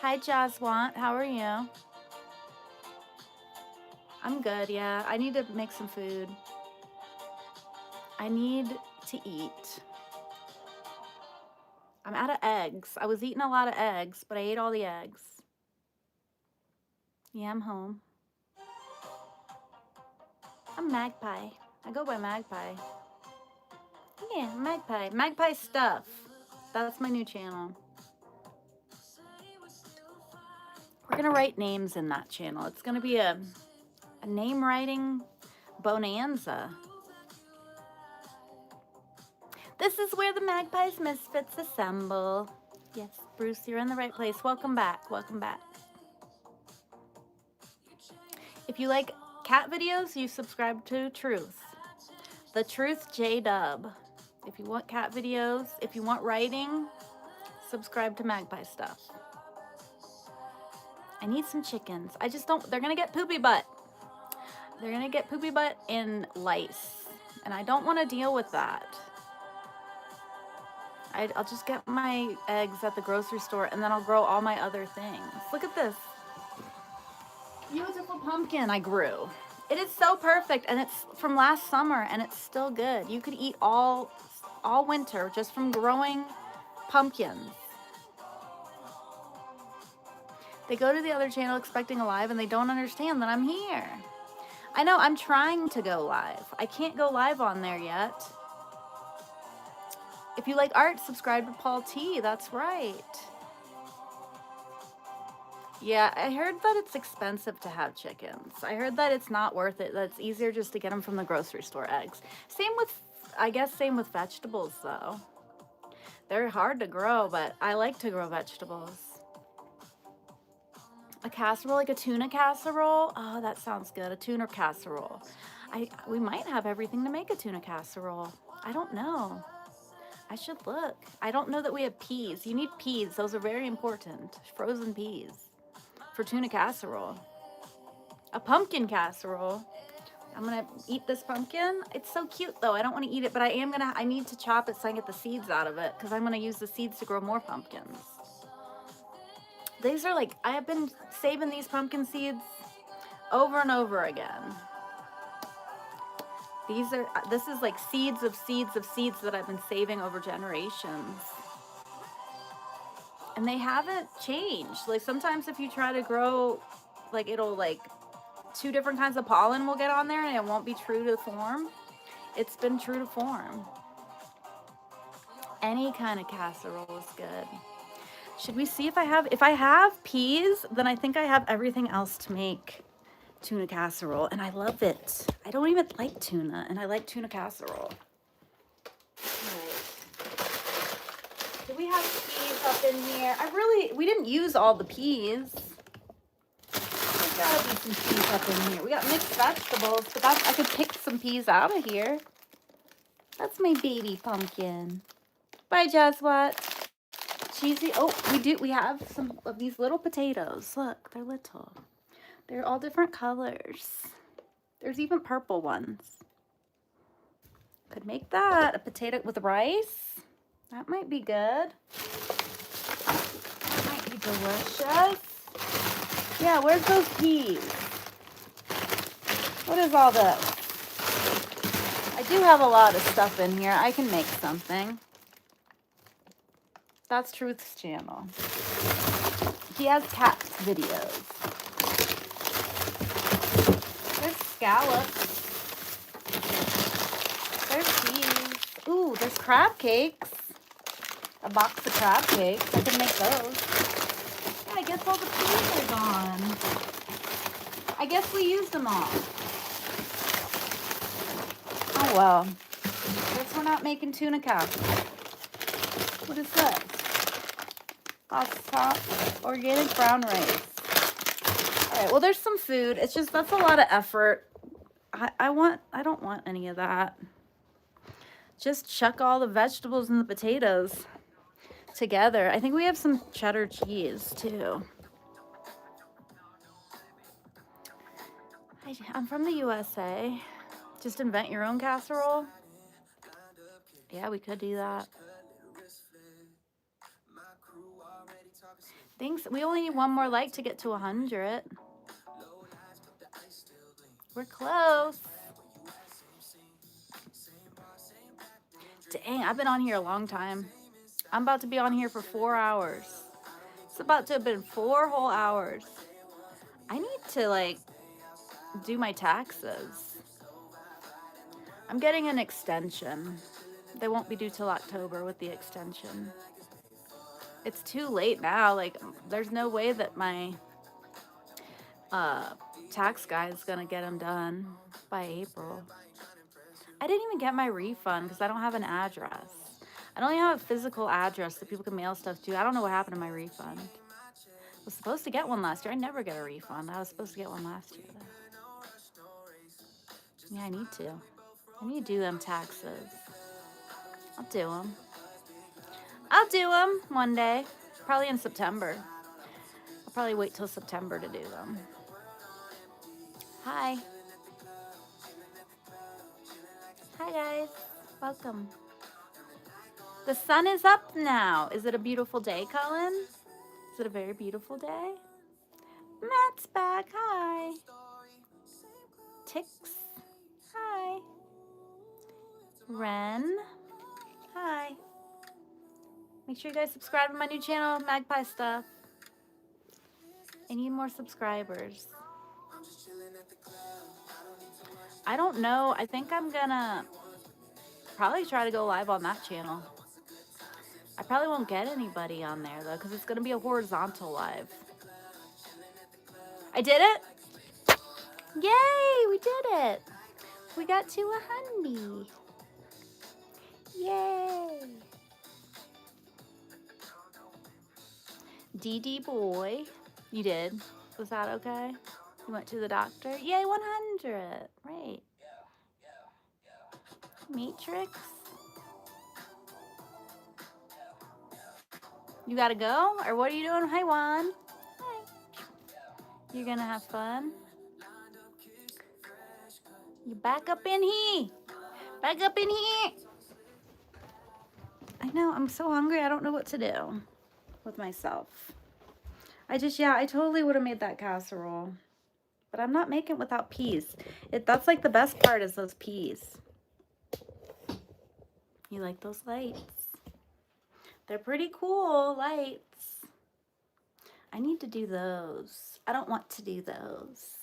S1: Hi, Jaswant. How are you? I'm good, yeah. I need to make some food. I need to eat. I'm out of eggs. I was eating a lot of eggs, but I ate all the eggs. Yeah, I'm home. I'm Magpie. I go by Magpie. Yeah, Magpie. Magpie Stuff. That's my new channel. We're going to write names in that channel. It's going to be a name writing bonanza. This is where the Magpies Misfits assemble. Yes, Bruce, you're in the right place. Welcome back. Welcome back. If you like cat videos, you subscribe to Truth. The Truth J-Dub. If you want cat videos, if you want writing, subscribe to Magpie Stuff. I need some chickens. I just don't, they're going to get poopy butt. They're going to get poopy butt and lice. And I don't want to deal with that. I'll just get my eggs at the grocery store and then I'll grow all my other things. Look at this beautiful pumpkin I grew. It is so perfect, and it's from last summer and it's still good. You could eat all winter just from growing pumpkins. They go to the other channel expecting a live and they don't understand that I'm here. I know, I'm trying to go live. I can't go live on there yet. If you like art, subscribe to Paul T. That's right. Yeah, I heard that it's expensive to have chickens. I heard that it's not worth it. That it's easier just to get them from the grocery store eggs. Same with vegetables, though. They're hard to grow, but I like to grow vegetables. A casserole, like a tuna casserole? Oh, that sounds good. A tuna casserole. We might have everything to make a tuna casserole. I don't know. I should look. I don't know that we have peas. You need peas. Those are very important. Frozen peas for tuna casserole. A pumpkin casserole. I'm gonna eat this pumpkin. It's so cute though. I don't want to eat it, but I need to chop it so I can get the seeds out of it because I'm gonna use the seeds to grow more pumpkins. These are like, I have been saving these pumpkin seeds over and over again. This is like seeds of seeds of seeds that I've been saving over generations. And they haven't changed. Like sometimes if you try to grow, like it'll like 2 different kinds of pollen will get on there and it won't be true to form. It's been true to form. Any kind of casserole is good. Should we see if I have peas, then I think I have everything else to make tuna casserole, and I love it. I don't even like tuna, and I like tuna casserole. All right. Do we have peas up in here? We didn't use all the peas. There's gotta be some peas up in here. We got mixed vegetables, but I could pick some peas out of here. That's my baby pumpkin. Bye, Jaswat. Cheesy. Oh, we have some of these little potatoes. Look, they're little. They're all different colors. There's even purple ones. Could make that a potato with rice. That might be good. That might be delicious. Yeah, where's those peas? What is all this? I do have a lot of stuff in here. I can make something. That's Truth's channel. He has cat videos. There's scallops. There's peas. Ooh, there's crab cakes. A box of crab cakes. I can make those. Yeah, I guess all the peas are gone. I guess we used them all. Oh, well. Guess we're not making tuna casserole. What is this? Pasta, organic brown rice. All right, well, there's some food. It's just, that's a lot of effort. I don't want any of that. Just chuck all the vegetables and the potatoes together. I think we have some cheddar cheese, too. I'm from the USA. Just invent your own casserole. Yeah, we could do that. Thanks. We only need one more like to get to 100. We're close. Dang, I've been on here a long time. I'm about to be on here for 4 hours. It's about to have been 4 whole hours. I need to, like, do my taxes. I'm getting an extension. They won't be due till October with the extension. It's too late now. Like, there's no way that my tax guy is gonna get them done by April. I didn't even get my refund because I don't have an address. I don't even have a physical address that people can mail stuff to. I don't know what happened to my refund. I was supposed to get one last year. I never get a refund. I was supposed to get one last year, though. Yeah, I need to. I need to do them taxes. I'll do them. I'll do them one day. Probably in September. I'll probably wait till September to do them. Hi. Hi, guys. Welcome. The sun is up now. Is it a beautiful day, Colin? Is it a very beautiful day? Matt's back. Hi. Tix. Hi. Ren. Hi. Make sure you guys subscribe to my new channel, Magpie Stuff. I need more subscribers. I don't know. I think I'm gonna probably try to go live on that channel. I probably won't get anybody on there, though, because it's going to be a horizontal live. I did it? Yay, we did it. We got to 100. Yay. DD boy. You did? Was that okay? You went to the doctor? Yay, 100. Right. Matrix. You gotta go? Or what are you doing? Hi, Juan. Hi. You're gonna have fun? You back up in here. Back up in here. I know, I'm so hungry. I don't know what to do with myself. I totally would have made that casserole. But I'm not making it without peas. That's like the best part is those peas. You like those lights? They're pretty cool lights. I need to do those. I don't want to do those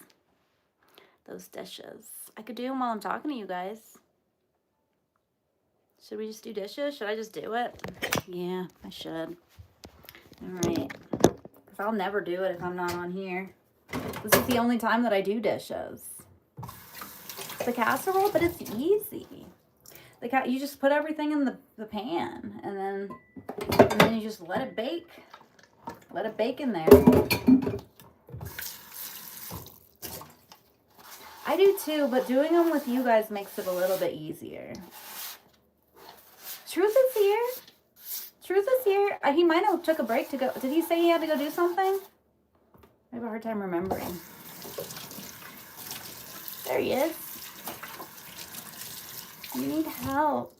S1: dishes. I could do them while I'm talking to you guys. Should we just do dishes? Should I just do it? Yeah, I should. All right. Because I'll never do it if I'm not on here. This is the only time that I do dishes. The casserole, but it's easy. You just put everything in the pan and then you just let it bake. Let it bake in there. I do too, but doing them with you guys makes it a little bit easier. Truth is here. Truth is here. He might have took a break to go. Did he say he had to go do something? I have a hard time remembering. There he is. You need help.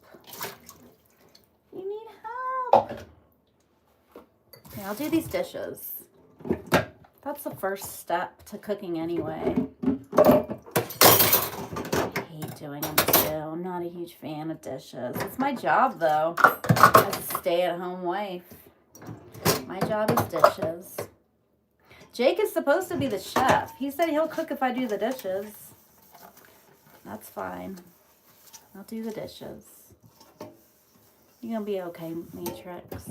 S1: You need help. Okay, I'll do these dishes. That's the first step to cooking anyway. I hate doing them too. I'm not a huge fan of dishes. It's my job though, as a stay-at-home wife. My job is dishes. Jake is supposed to be the chef. He said he'll cook if I do the dishes. That's fine. I'll do the dishes. You're gonna be okay, Matrix.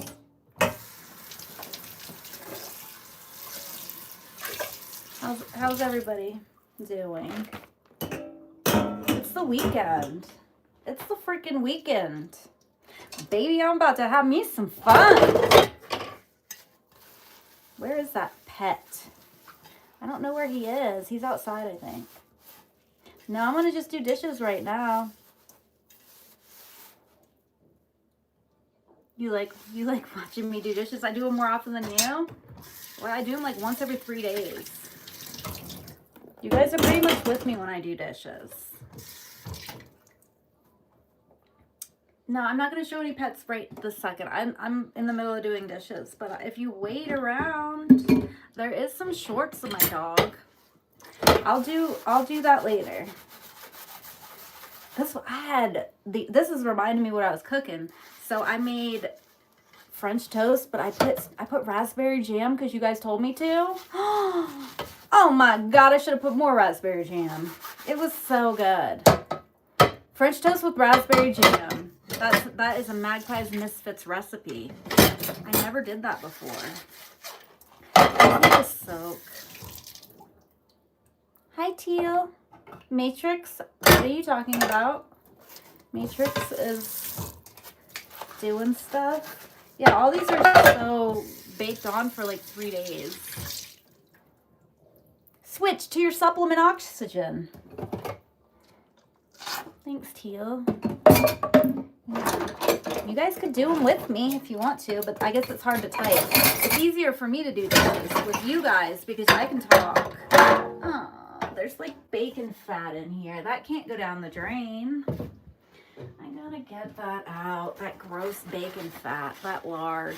S1: How's everybody? doing? It's the weekend. It's the freaking weekend. Baby, I'm about to have me some fun. Where is that pet? I don't know where he is. He's outside, I think. No, I'm going to just do dishes right now. You like watching me do dishes? I do them more often than you. Well, I do them like once every 3 days. You guys are pretty much with me when I do dishes. No, I'm not going to show any pets right this second. I'm in the middle of doing dishes. But if you wait around, there is some shorts of my dog. I'll do that later. This is reminding me what I was cooking. So I made French toast, but I put raspberry jam because you guys told me to. Oh my God, I should have put more raspberry jam. It was so good. French toast with raspberry jam. That is a Magpie's Misfits recipe. I never did that before. Let me just soak. Hi, Teal. Matrix, what are you talking about? Matrix is doing stuff. Yeah, all these are so baked on for like 3 days. Switch to your supplement oxygen. Thanks, Teal. Yeah. You guys could do them with me if you want to, but I guess it's hard to type. It's easier for me to do this with you guys because I can talk. Oh, there's like bacon fat in here. That can't go down the drain. I gotta get that out. That gross bacon fat, that lard.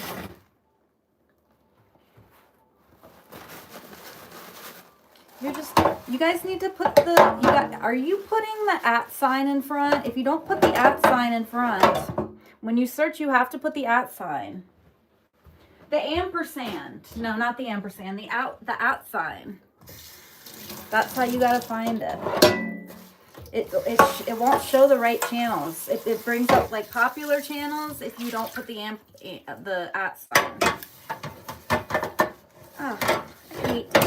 S1: You guys need to put are you putting the @ sign in front? If you don't put the @ sign in front, when you search, you have to put the @ sign. The ampersand. No, not the ampersand. The @ sign. That's how you gotta find it. It won't show the right channels. It brings up like popular channels if you don't put the @ sign. Oh, I hate these.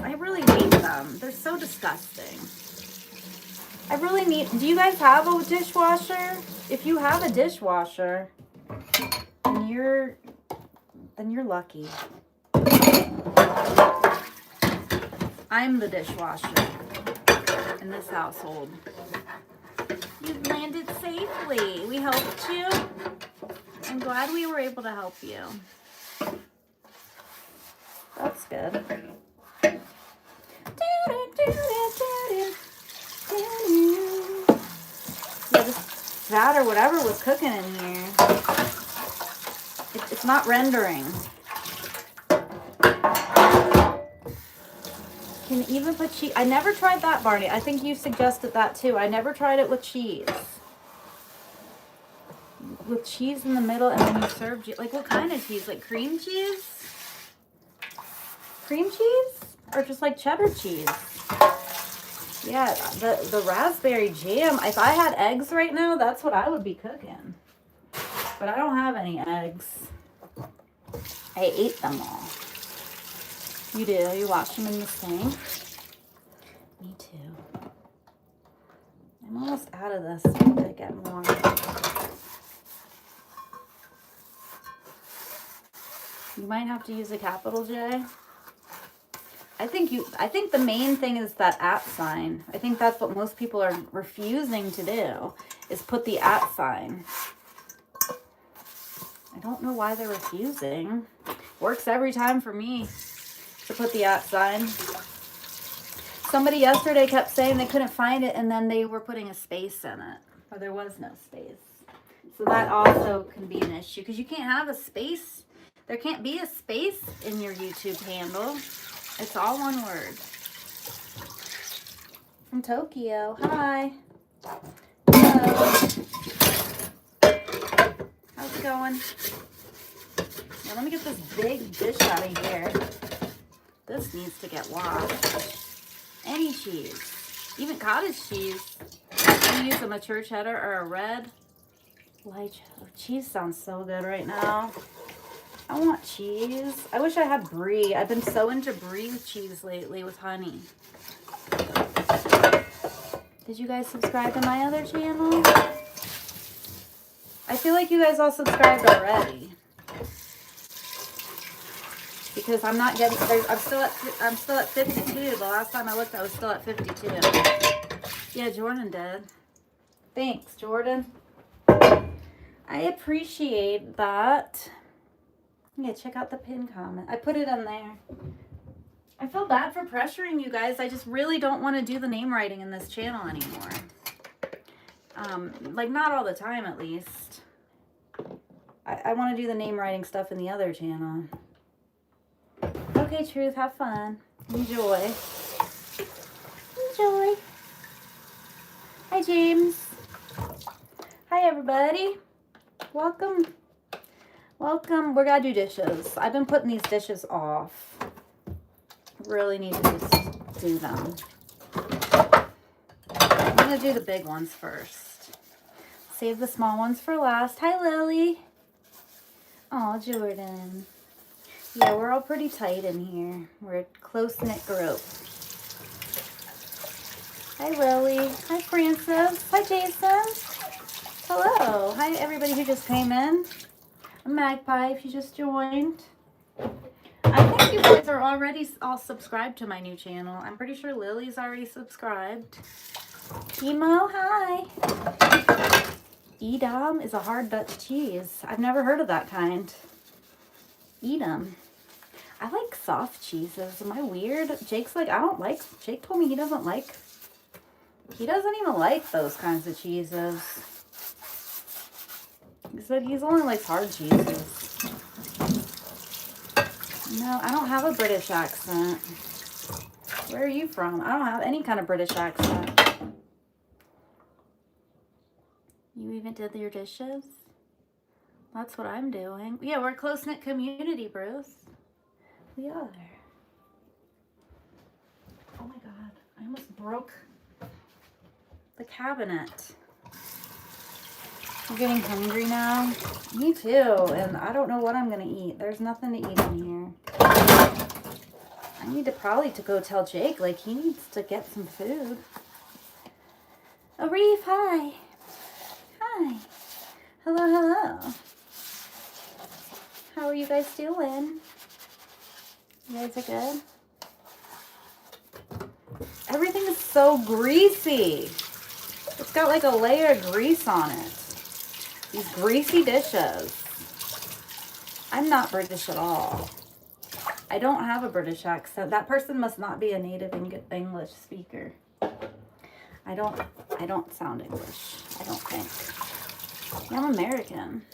S1: I really hate them. They're so disgusting. I really need. Do you guys have a dishwasher? If you have a dishwasher, then you're lucky. I'm the dishwasher in this household. You've landed safely. We helped you. I'm glad we were able to help you. That's good. Yeah, this fat or whatever was cooking in here. It's not rendering. Can you even put cheese? I never tried that, Barney. I think you suggested that too. I never tried it with cheese. With cheese in the middle and then you serve, like what kind of cheese? Like cream cheese? Cream cheese? Or just like cheddar cheese? Yeah, the raspberry jam. If I had eggs right now, that's what I would be cooking. But I don't have any eggs. I ate them all. You do? You wash them in the sink? Me too. I'm almost out of this. I need to get more. You might have to use a capital J. I think the main thing is that @ sign. I think that's what most people are refusing to do, is put the @ sign. I don't know why they're refusing. Works every time for me to put the @ sign. Somebody yesterday kept saying they couldn't find it and then they were putting a space in it. Or there was no space. So that also can be an issue because you can't have a space. There can't be a space in your YouTube handle. It's all one word. From Tokyo. Hi. Hello. How's it going? Now let me get this big dish out of here. This needs to get washed. Any cheese. Even cottage cheese. You use a mature cheddar or a red light cheddar. Cheese sounds so good right now. I want cheese. I wish I had brie. I've been so into brie cheese lately with honey. Did you guys subscribe to my other channel? I feel like you guys all subscribed already. Because I'm not getting, I'm still at 52. The last time I looked, I was still at 52. Yeah, Jordan did. Thanks, Jordan. I appreciate that. Yeah, check out the pin comment. I put it in there. I feel bad for pressuring you guys. I just really don't want to do the name writing in this channel anymore. Like, not all the time, at least. I want to do the name writing stuff in the other channel. Okay, Truth, have fun. Enjoy. Enjoy. Hi, James. Hi, everybody. Welcome. Welcome. We're gonna do dishes. I've been putting these dishes off. Really need to just do them. I'm gonna do the big ones first. Save the small ones for last. Hi, Lily. Oh, Jordan. Yeah, we're all pretty tight in here. We're a close-knit group. Hi, Lily. Hi, Francis. Hi, Jason. Hello. Hi, everybody who just came in. I'm Magpie, if you just joined. I think you guys are already all subscribed to my new channel. I'm pretty sure Lily's already subscribed. Emo, hi. Edam is a hard Dutch cheese. I've never heard of that kind. Edam. I like soft cheeses. Am I weird? Jake's like, I don't like, Jake told me he doesn't even like those kinds of cheeses. He said he's only likes hard cheeses. No, I don't have a British accent. Where are you from? I don't have any kind of British accent. You even did your dishes? That's what I'm doing. Yeah, we're a close-knit community, Bruce. We are. Oh my God, I almost broke the cabinet. I'm getting hungry now. Me too, and I don't know what I'm gonna eat. There's nothing to eat in here. I need to probably go tell Jake, like, he needs to get some food. Arif, hi. Hi. Hello, hello. How are you guys doing? You guys are good? Everything is so greasy. It's got like a layer of grease on it. These greasy dishes. I'm not British at all. I don't have a British accent. That person must not be a native English speaker. I don't sound English, I don't think. I'm American.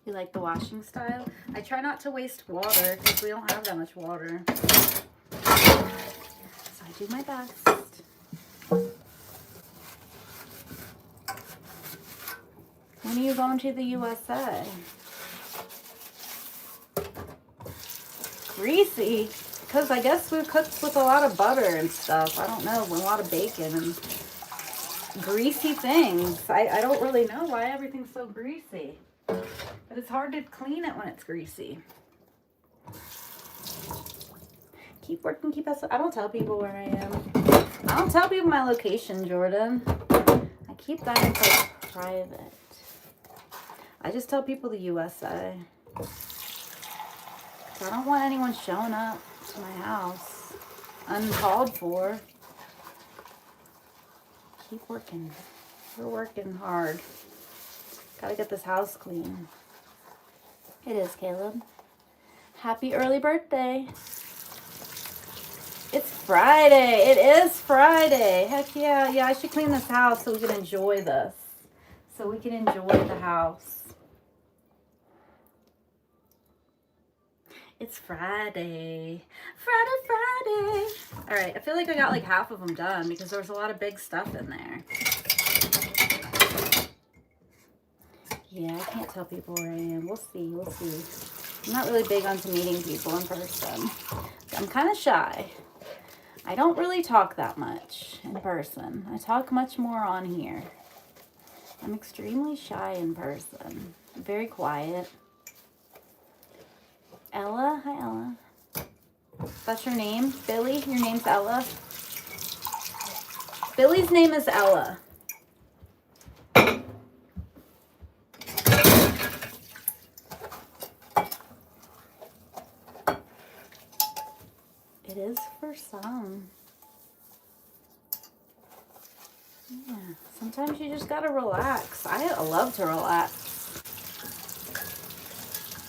S1: You like the washing style? I try not to waste water because we don't have that much water. So I do my best. When are you going to the USA? Greasy? Because I guess we cooked with a lot of butter and stuff. I don't know, a lot of bacon and greasy things. I don't really know why everything's so greasy. But it's hard to clean it when it's greasy. Keep working, keep us. I don't tell people where I am. I don't tell people my location, Jordan. I keep that info private. I just tell people the USA. I don't want anyone showing up to my house uncalled for. Keep working. We're working hard. Gotta get this house clean. It is, Caleb. Happy early birthday. It's Friday. It is Friday. Heck yeah. Yeah, I should clean this house so we can enjoy this. So we can enjoy the house. It's Friday. Friday. All right, I feel like I got like half of them done because there was a lot of big stuff in there. Yeah, I can't tell people where I am. We'll see. We'll see. I'm not really big onto meeting people in person. I'm kind of shy. I don't really talk that much in person. I talk much more on here. I'm extremely shy in person. I'm very quiet. Ella? Hi, Ella. That's your name? Billy? Your name's Ella? Billy's name is Ella. It is for some. Yeah, sometimes you just gotta relax. I love to relax.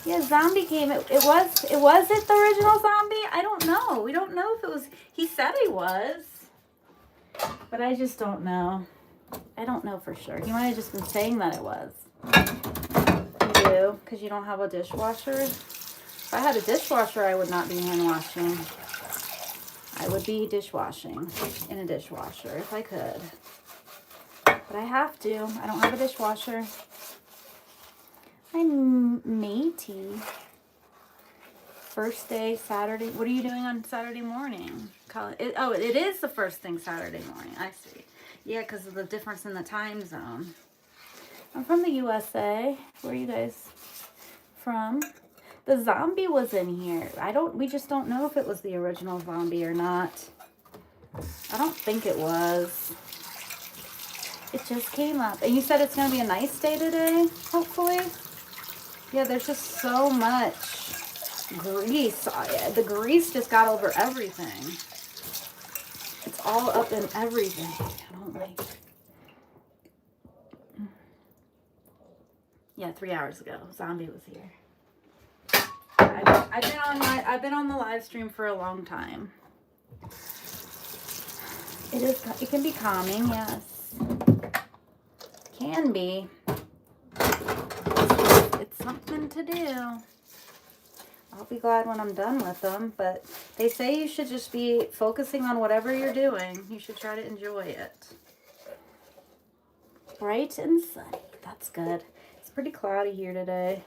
S1: Yeah, zombie came. It was it the original zombie? I don't know. We don't know if it was. He said he was, but I just don't know. I don't know for sure. He might have just been saying that it was. You do, because you don't have a dishwasher. If I had a dishwasher, I would not be hand washing. I would be dishwashing in a dishwasher if I could. But I have to. I don't have a dishwasher. I'm matey. First day, Saturday. What are you doing on Saturday morning? It is the first thing Saturday morning. I see. Yeah, because of the difference in the time zone. I'm from the USA. Where are you guys from? The zombie was in here. We just don't know if it was the original zombie or not. I don't think it was. It just came up. And you said it's going to be a nice day today, hopefully? Yeah, there's just so much grease. The grease just got over everything. It's all up in everything. I don't like it. Yeah, 3 hours ago, zombie was here. I've been on the live stream for a long time. It can be calming, yes. Can be. It's something to do. I'll be glad when I'm done with them, but they say you should just be focusing on whatever you're doing. You should try to enjoy it. Bright and sunny. That's good. It's pretty cloudy here today.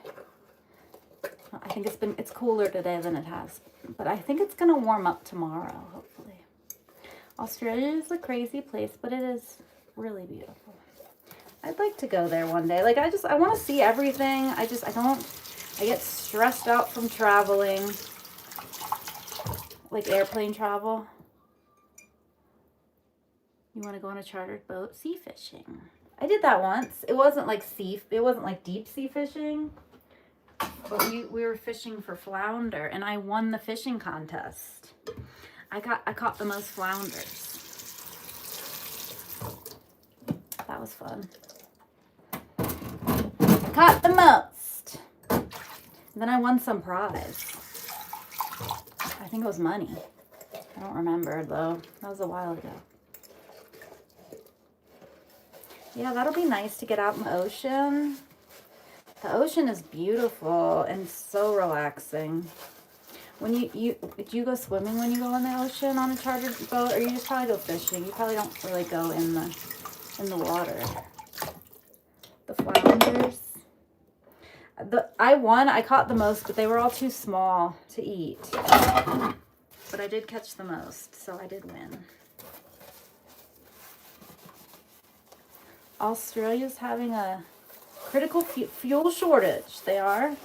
S1: I think it's cooler today than it has, but I think it's going to warm up tomorrow, hopefully. Australia is a crazy place, but it is really beautiful. I'd like to go there one day. Like, I want to see everything. I get stressed out from traveling, like airplane travel. You want to go on a chartered boat? Sea fishing. I did that once. It wasn't like deep sea fishing, but we were fishing for flounder, and I won the fishing contest. I caught the most flounders. That was fun. I caught the most. And then I won some prize. I think it was money. I don't remember though. That was a while ago. Yeah, that'll be nice to get out in the ocean. The ocean is beautiful and so relaxing. When do you go swimming when you go in the ocean on a chartered boat, or you just probably go fishing? You probably don't really go in the water. The flounders. I caught the most, but they were all too small to eat. But I did catch the most, so I did win. Australia's having a critical fuel shortage. They are.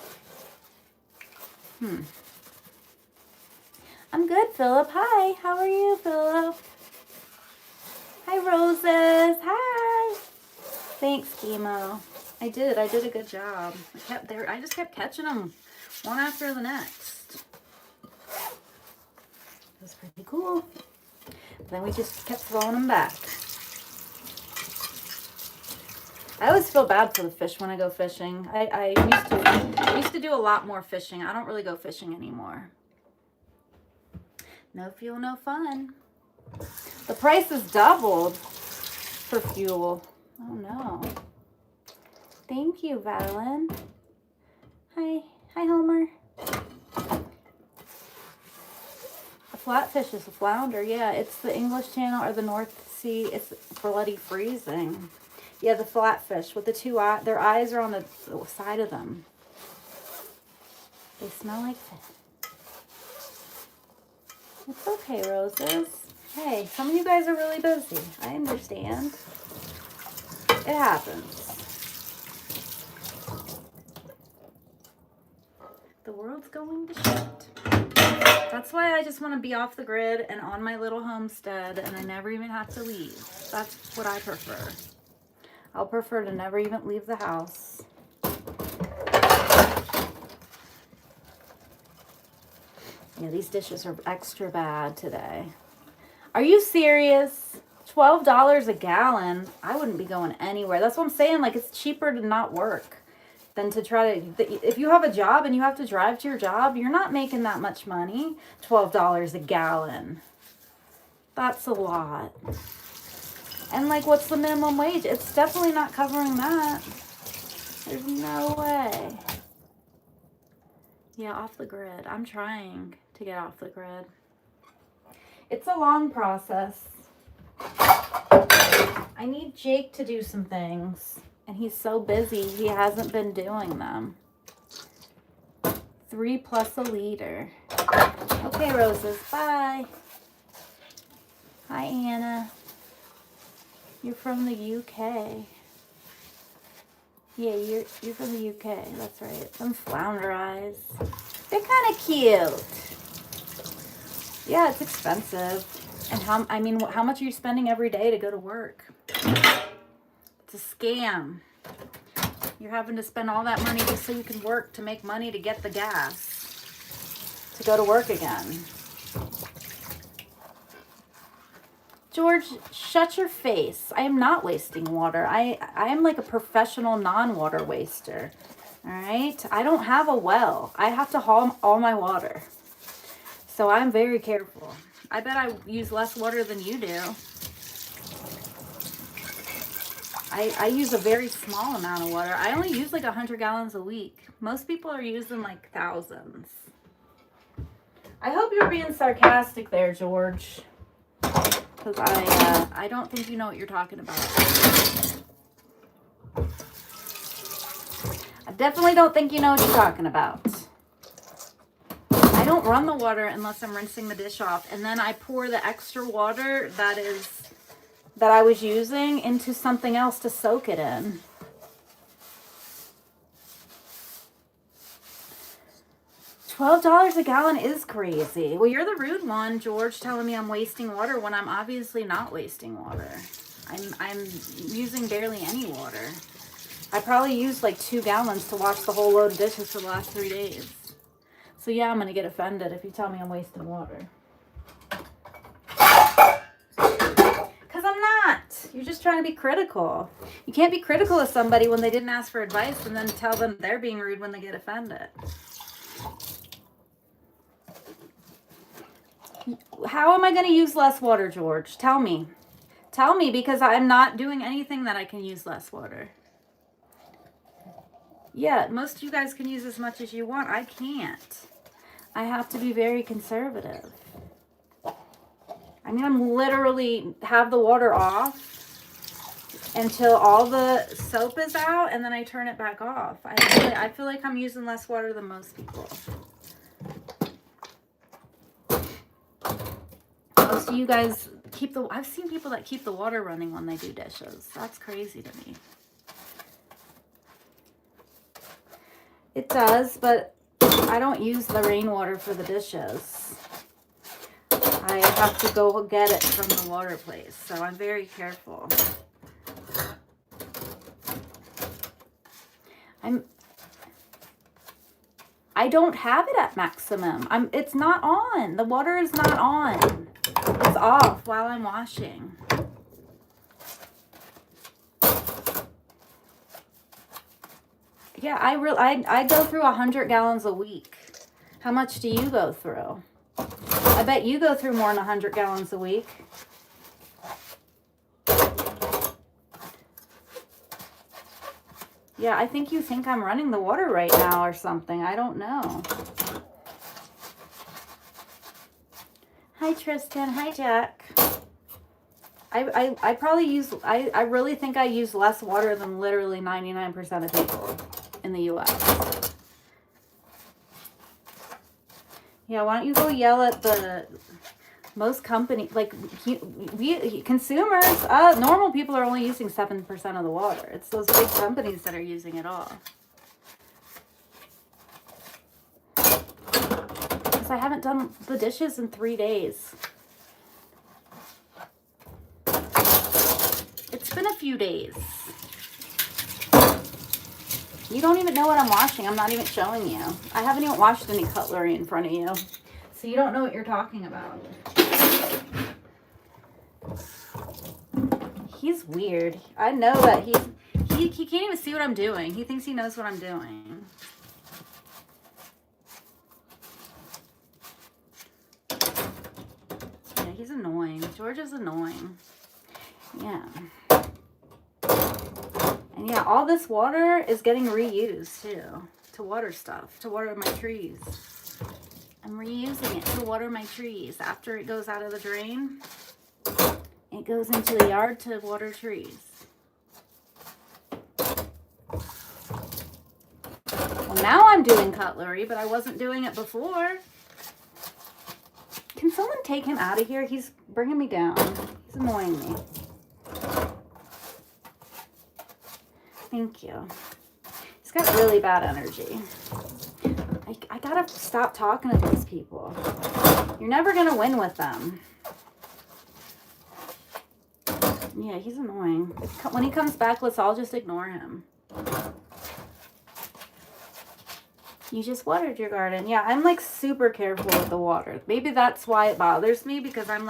S1: I'm good, Philip. Hi. How are you, Philip? Hi, Roses. Hi. Thanks, Chemo. I did a good job. I just kept catching them one after the next. It was pretty cool. Then we just kept throwing them back. I always feel bad for the fish when I go fishing. I used to do a lot more fishing. I don't really go fishing anymore. No fuel, no fun. The price has doubled for fuel. Oh no. Thank you, Valen. Hi. Hi, Homer. A flatfish is a flounder. Yeah, it's the English Channel or the North Sea. It's bloody freezing. Yeah, the flatfish with the two eyes. Their eyes are on the side of them. They smell like fish. It's okay, Roses. Hey, some of you guys are really busy. I understand. It happens. it's going to shit. That's why I just want to be off the grid and on my little homestead and I never even have to leave. That's what I prefer. I'll prefer to never even leave the house. Yeah, these dishes are extra bad today. Are you serious? $12 a gallon. I wouldn't be going anywhere. That's what I'm saying. Like, it's cheaper to not work than to try to... If you have a job and you have to drive to your job, you're not making that much money. $12 a gallon. That's a lot. And, like, what's the minimum wage? It's definitely not covering that. There's no way. Yeah, off the grid. I'm trying to get off the grid. It's a long process. I need Jake to do some things. And he's so busy, he hasn't been doing them. 3+ a liter. Okay, roses, bye. Hi, Anna. You're from the UK. Yeah, you're from the UK, that's right. Some flounder eyes. They're kind of cute. Yeah, it's expensive. And how much are you spending every day to go to work? It's a scam. You're having to spend all that money just so you can work to make money to get the gas to go to work again. George, shut your face. I am not wasting water. I am like a professional non-water waster. All right? I don't have a well. I have to haul all my water. So I'm very careful. I bet I use less water than you do. I use a very small amount of water. I only use like 100 gallons a week. Most people are using like thousands. I hope you're being sarcastic there, George. Because I don't think you know what you're talking about. I definitely don't think you know what you're talking about. I don't run the water unless I'm rinsing the dish off. And then I pour the extra water that I was using into something else to soak it in. $12 a gallon is crazy. Well, you're the rude one, George, telling me I'm wasting water when I'm obviously not wasting water. I'm using barely any water. I probably used like 2 gallons to wash the whole load of dishes for the last 3 days. So yeah, I'm gonna get offended if you tell me I'm wasting water. Because I'm not. You're just trying to be critical. You can't be critical of somebody when they didn't ask for advice and then tell them they're being rude when they get offended. How am I going to use less water, George? Tell me. Tell me, because I'm not doing anything that I can use less water. Yeah, most of you guys can use as much as you want. I can't. I have to be very conservative. I mean, I'm literally have the water off until all the soap is out, and then I turn it back off. I feel like I'm using less water than most people. Most of you guys I've seen people that keep the water running when they do dishes. That's crazy to me. It does, but I don't use the rainwater for the dishes. I have to go get it from the water place, so I'm very careful. I don't have it at maximum. It's not on. The water is not on. It's off while I'm washing. Yeah, I go through 100 gallons a week. How much do you go through? I bet you go through more than 100 gallons a week. Yeah, I think you think I'm running the water right now or something. I don't know. Hi, Tristan. Hi, Jack. I probably use, I really think I use less water than literally 99% of people in the U.S. Yeah, why don't you go yell at the most companies, like we consumers, normal people are only using 7% of the water. It's those big companies that are using it all. I haven't done the dishes in 3 days. It's been a few days. You don't even know what I'm washing. I'm not even showing you. I haven't even washed any cutlery in front of you. So you don't know what you're talking about. He's weird. I know that he can't even see what I'm doing. He thinks he knows what I'm doing. Yeah, he's annoying. George is annoying. Yeah. And yeah, all this water is getting reused too. To water stuff. To water my trees. I'm reusing it to water my trees. After it goes out of the drain, it goes into the yard to water trees. Well, now I'm doing cutlery, but I wasn't doing it before. Can someone take him out of here? He's bringing me down. He's annoying me. Thank you. He's got really bad energy. I gotta stop talking to these people. You're never gonna win with them. Yeah, he's annoying. When he comes back, let's all just ignore him. You just watered your garden. Yeah, I'm like super careful with the water. Maybe that's why it bothers me, because I'm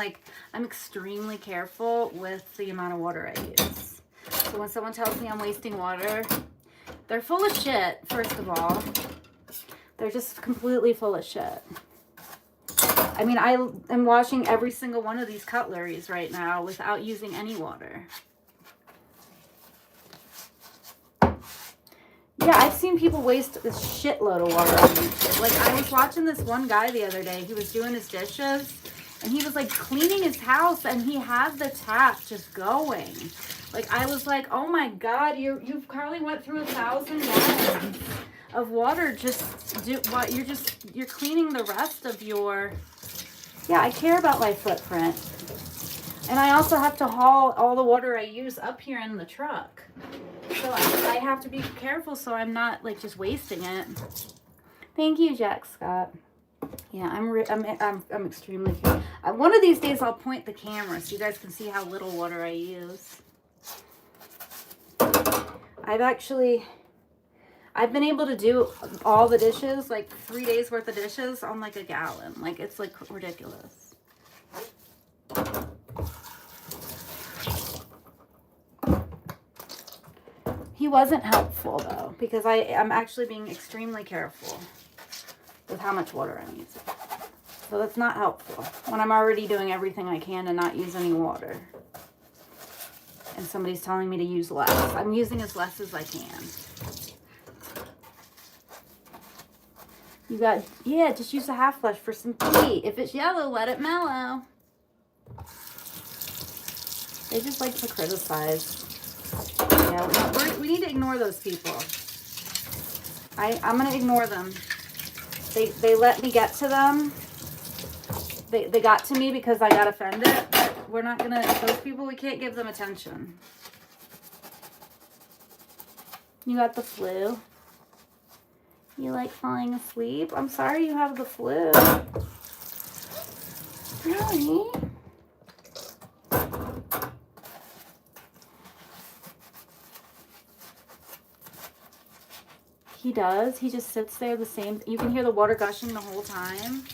S1: extremely careful with the amount of water I use. So when someone tells me I'm wasting water, they're full of shit, first of all. They're just completely full of shit. I mean, I am washing every single one of these cutleries right now without using any water. Yeah, I've seen people waste a shitload of water on YouTube. Like, I was watching this one guy the other day. He was doing his dishes, and he was, like, cleaning his house, and he had the tap just going. Like, I was like, oh, my God, you've probably went through 1,000 gallons of water just do what you're cleaning the rest of your... Yeah, I care about my footprint. And I also have to haul all the water I use up here in the truck. So I have to be careful so I'm not like just wasting it. Thank you, Jack Scott. Yeah, I'm extremely careful. One of these days I'll point the camera so you guys can see how little water I use. I've been able to do all the dishes, like 3 days worth of dishes on like a gallon. Like, it's like ridiculous. He wasn't helpful though, because I'm actually being extremely careful with how much water I'm using. So that's not helpful when I'm already doing everything I can to not use any water. And somebody's telling me to use less. I'm using as less as I can. You got, yeah, just use a half flush for some tea. If it's yellow, let it mellow. They just like to criticize. Yeah, we need to ignore those people. I'm going to ignore them. They let me get to them. They got to me because I got offended. But we're not going to, those people, we can't give them attention. You got the flu. You like falling asleep? I'm sorry you have the flu. Really? He does. He just sits there the same. You can hear the water gushing the whole time.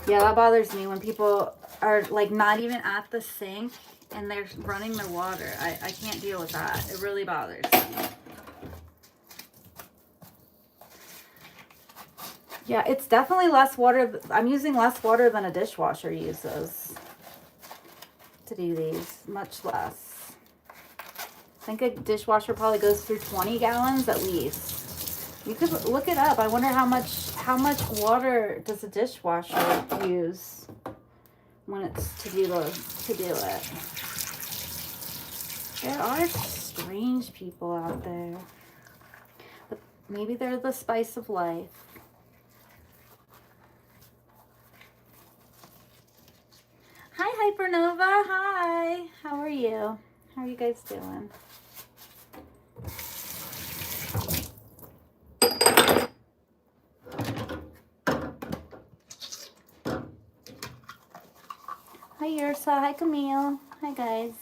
S1: Yeah, that bothers me when people are like not even at the sink and they're running their water. I can't deal with that. It really bothers me. Yeah, it's definitely less water. I'm using less water than a dishwasher uses to do these. Much less. I think a dishwasher probably goes through 20 gallons at least. You could look it up. I wonder how much water does a dishwasher use when it's to do it. There are strange people out there. But maybe they're the spice of life. Hi, Hypernova. Hi. How are you? How are you guys doing? Hi, Ursa. Hi, Camille. Hi, guys.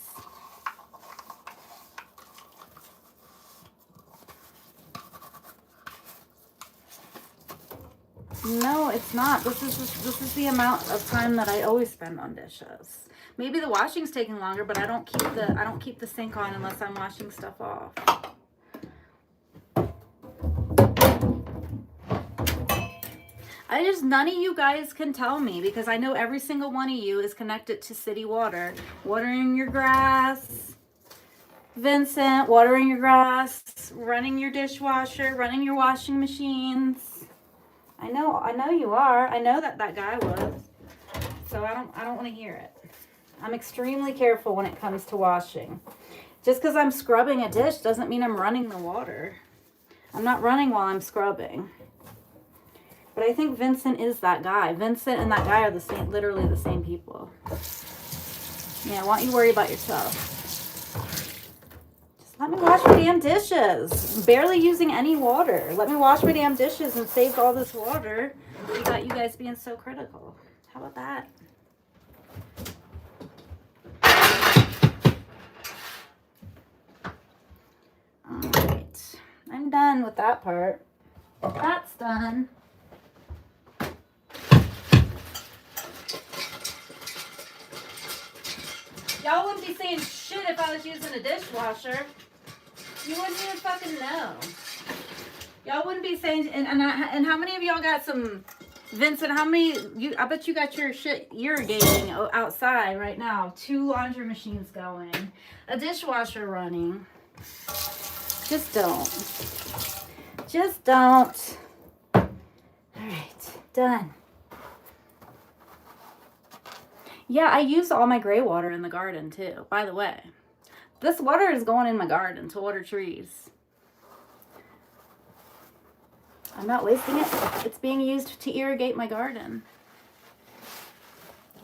S1: No, it's not. This is the amount of time that I always spend on dishes. Maybe the washing's taking longer, but I don't keep the sink on unless I'm washing stuff off. None of you guys can tell me, because I know every single one of you is connected to city water. Watering your grass, Vincent, watering your grass, running your dishwasher, running your washing machines. I know you are. I know that guy was. So I don't want to hear it. I'm extremely careful when it comes to washing. Just because I'm scrubbing a dish doesn't mean I'm running the water. I'm not running while I'm scrubbing. But I think Vincent is that guy. Vincent and that guy are literally the same people. Yeah, why don't you worry about yourself? Just let me wash my damn dishes. I'm barely using any water. Let me wash my damn dishes and save all this water without you guys being so critical. How about that? Alright. I'm done with that part. That's done. Y'all wouldn't be saying shit if I was using a dishwasher. You wouldn't even fucking know. Y'all wouldn't be saying, and how many of y'all got some, Vincent, I bet you got your shit irrigating outside right now. 2 laundry machines going. A dishwasher running. Just don't. Just don't. Alright, done. Yeah, I used all my gray water in the garden too, by the way. This water is going in my garden to water trees. I'm not wasting it. It's being used to irrigate my garden.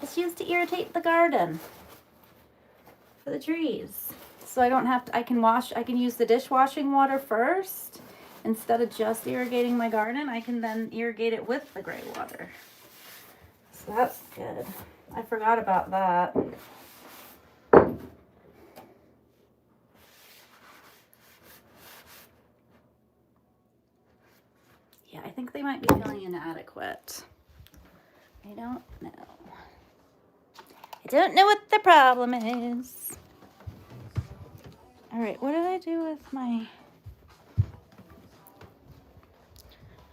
S1: It's used to irrigate the garden for the trees. So I don't have to, I can use the dishwashing water first. Instead of just irrigating my garden, I can then irrigate it with the gray water. So that's good. I forgot about that. Yeah, I think they might be feeling inadequate. I don't know. I don't know what the problem is. All right, what did I do with my...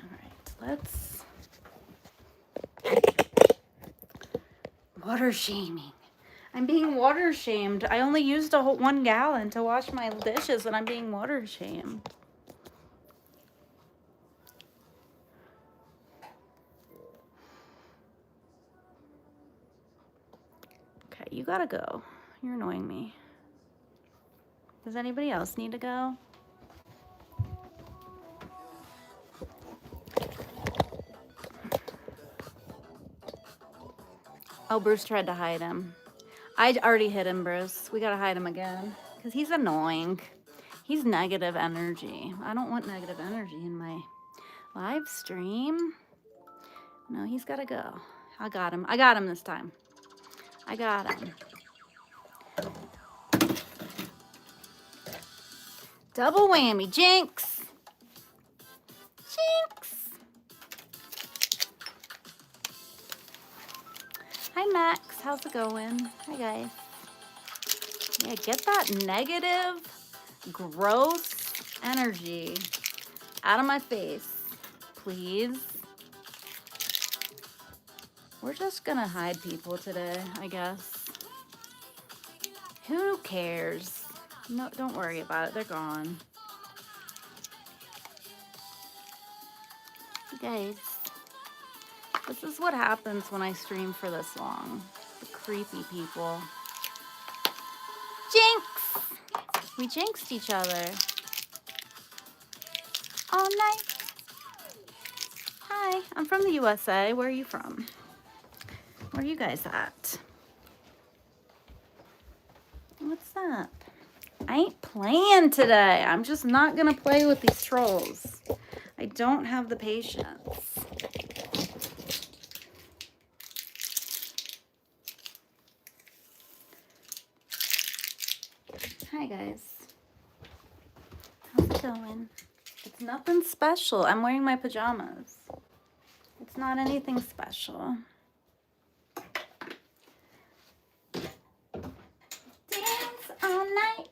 S1: All right, let's... Water shaming. I'm being water shamed. I only used a whole 1 gallon to wash my dishes and I'm being water shamed. Okay, you gotta go. You're annoying me. Does anybody else need to go? Oh, Bruce tried to hide him. I already hit him, Bruce. We gotta hide him again. Because he's annoying. He's negative energy. I don't want negative energy in my live stream. No, he's gotta go. I got him. I got him this time. I got him. Double whammy. Jinx. Jinx. Hi, Max. How's it going? Hi, guys. Yeah, get that negative, gross energy out of my face, please. We're just gonna hide people today, I guess. Who cares? No, don't worry about it. They're gone. You guys, this is what happens when I stream for this long. The creepy people. Jinx! We jinxed each other. All night. Hi, I'm from the USA. Where are you from? Where are you guys at? What's up? I ain't playing today. I'm just not gonna play with these trolls. I don't have the patience. guys. How's it going? It's nothing special. I'm wearing my pajamas. It's not anything special. Dance all night.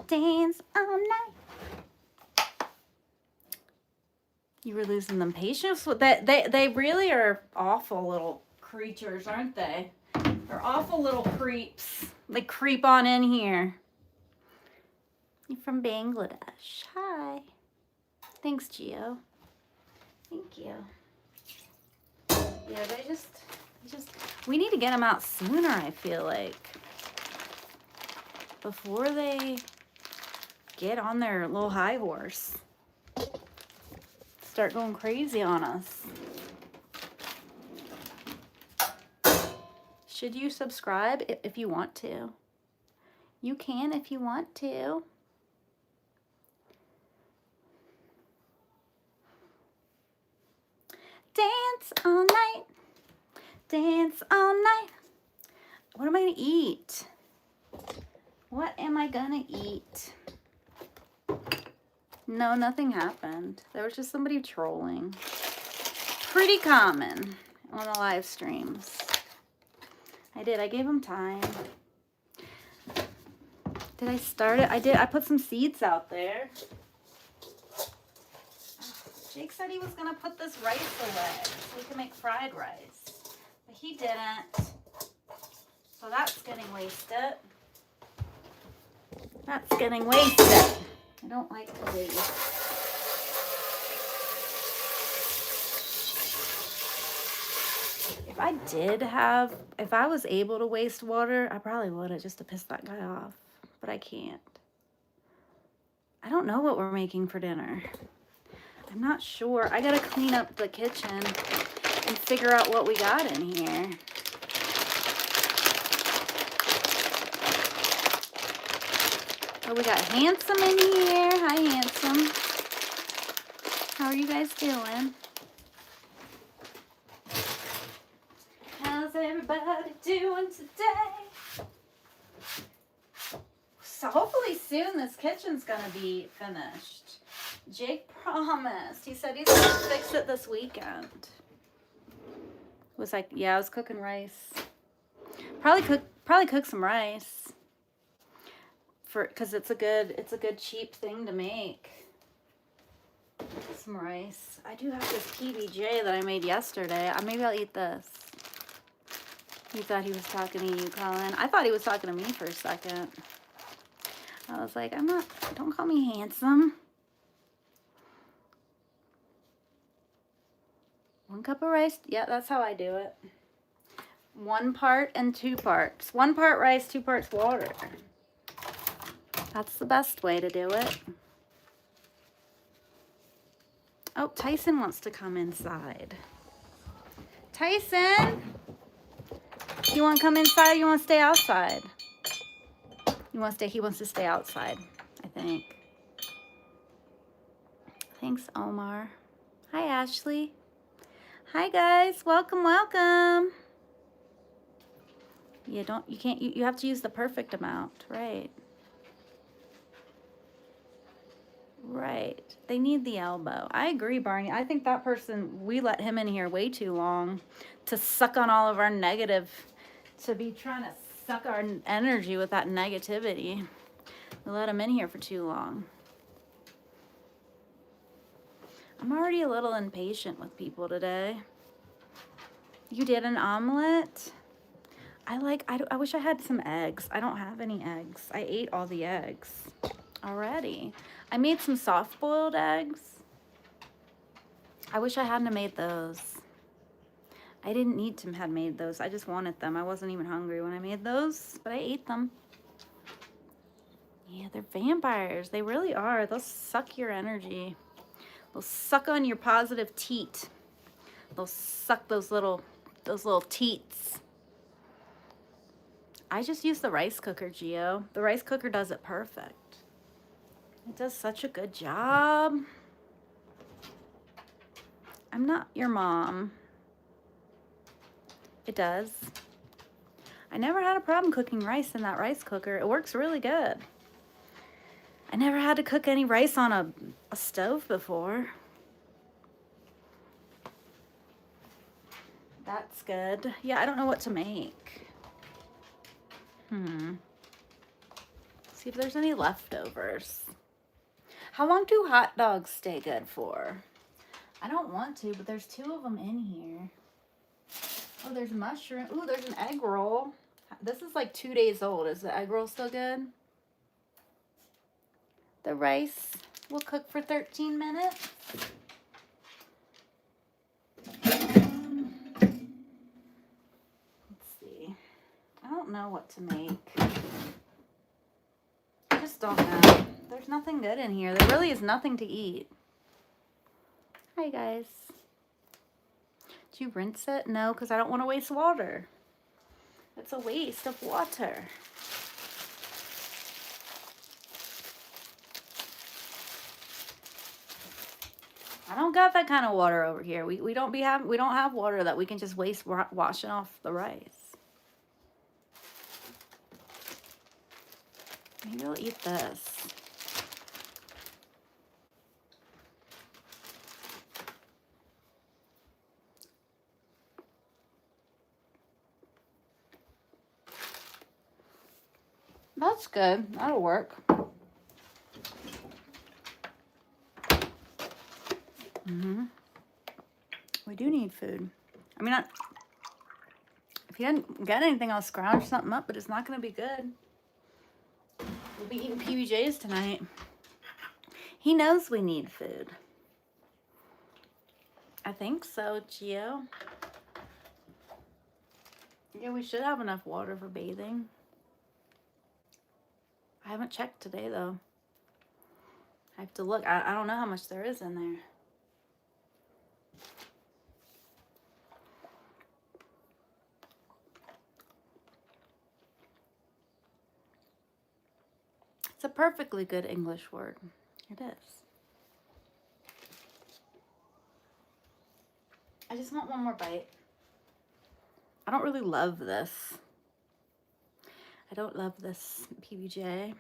S1: Dance all night. You were losing them patience with that. They really are awful little creatures, aren't they? They're awful little creeps. They creep on in here. You're from Bangladesh. Hi. Thanks, Gio. Thank you. Yeah, they just, we need to get them out sooner, I feel like. Before they get on their little high horse. Start going crazy on us. Should you subscribe if you want to? You can if you want to. Dance all night. Dance all night. What am I gonna eat? What am I gonna eat? No, nothing happened. There was just somebody trolling. Pretty common on the live streams. I gave them time. Did I start it? I did. I put some seeds out there. Jake said he was going to put this rice away so we can make fried rice. But he didn't. So that's getting wasted. That's getting wasted. I don't like to waste. If I was able to waste water, I probably would have just to piss that guy off. But I can't. I don't know what we're making for dinner. I'm not sure. I gotta clean up the kitchen and figure out what we got in here. Oh, we got Handsome in here. Hi, Handsome. How are you guys doing? How's everybody doing today? So hopefully soon this kitchen's gonna be finished. Jake promised. He said he's gonna fix it this weekend. Was like, yeah, I was cooking rice. Probably cook some rice. Because it's a good cheap thing to make. Some rice. I do have this PBJ that I made yesterday. Maybe I'll eat this. He thought he was talking to you, Colin. I thought he was talking to me for a second. I was like, don't call me handsome. 1 cup of rice. Yeah, that's how I do it. 1 part and 2 parts. 1 part rice, 2 parts water. That's the best way to do it. Oh, Tyson wants to come inside. Tyson! You want to come inside or you want to stay outside? He wants to stay outside, I think. Thanks, Omar. Hi, Ashley. Hi, guys. Welcome, welcome. You have to use the perfect amount, right? Right. They need the elbow. I agree, Barney. I think that person, we let him in here way too long to suck on all of our negative, to be trying to suck our energy with that negativity. We let him in here for too long. I'm already a little impatient with people today. You did an omelet? I wish I had some eggs. I don't have any eggs. I ate all the eggs already. I made some soft-boiled eggs. I wish I hadn't made those. I didn't need to have made those. I just wanted them. I wasn't even hungry when I made those, but I ate them. Yeah, they're vampires. They really are. They'll suck your energy. They'll suck on your positive teat. They'll suck those little teats. I just use the rice cooker, Gio. The rice cooker does it perfect. It does such a good job. I'm not your mom. It does. I never had a problem cooking rice in that rice cooker. It works really good. I never had to cook any rice on a stove before. That's good. Yeah, I don't know what to make. See if there's any leftovers. How long do hot dogs stay good for? I don't want to, but there's 2 of them in here. Oh, there's mushroom. Ooh, there's an egg roll. This is like 2 days old. Is the egg roll still good? The rice will cook for 13 minutes. Let's see. I don't know what to make. I just don't know. There's nothing good in here. There really is nothing to eat. Hi, guys. Did you rinse it? No, because I don't want to waste water. It's a waste of water. I don't got that kind of water over here. We don't have water that we can just waste washing off the rice. Maybe I'll eat this. That's good. That'll work. We do need food. I mean, if you didn't get anything, I'll scrounge something up, but it's not going to be good. We'll be eating PBJs tonight. He knows we need food. I think so, Gio. Yeah, we should have enough water for bathing. I haven't checked today, though. I have to look. I don't know how much there is in there. It's a perfectly good English word. It is. I just want one more bite. I don't really love this. I don't love this PBJ.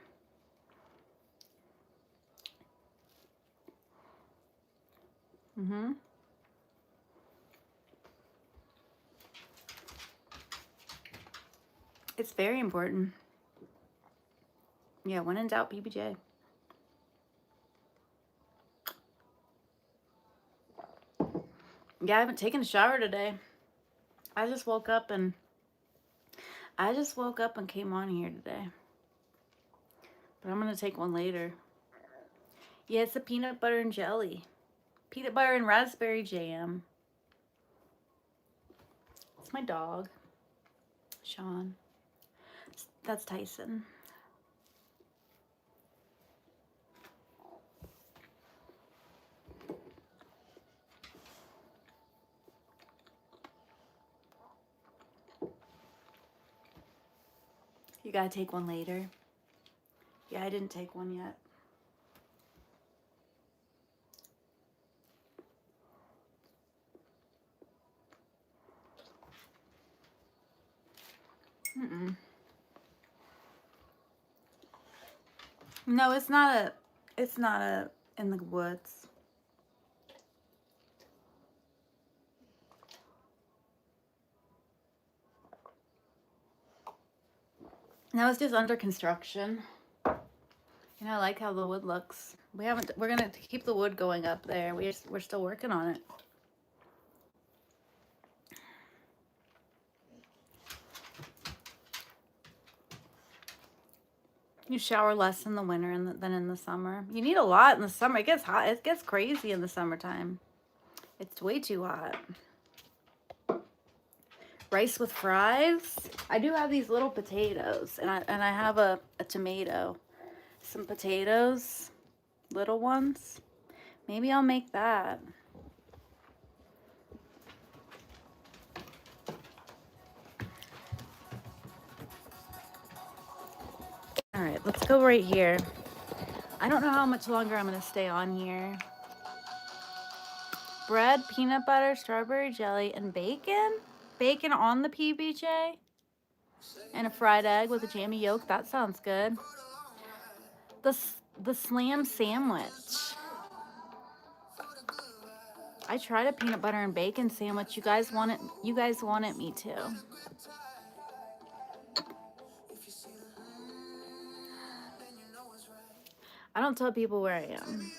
S1: It's very important. Yeah, when in doubt, PBJ. Yeah, I haven't taken a shower today. I just woke up and came on here today. But I'm gonna take one later. Yeah, it's a peanut butter and jelly. Peanut butter and raspberry jam. It's my dog, Sean. That's Tyson. You gotta take one later. Yeah, I didn't take one yet. No, it's not in the woods. No, it's just under construction. And I like how the wood looks. We're gonna keep the wood going up there. We're still working on it. You shower less in the winter than in the summer. You need a lot in the summer. It gets hot. It gets crazy in the summertime. It's way too hot. Rice with fries. I do have these little potatoes, and I have a tomato. Some potatoes, little ones. Maybe I'll make that. All right, let's go right here. I don't know how much longer I'm going to stay on here. Bread, peanut butter, strawberry jelly, and bacon? Bacon on the PBJ? And a fried egg with a jammy yolk. That sounds good. The Slam sandwich. I tried a peanut butter and bacon sandwich. You guys wanted me to. I don't tell people where I am.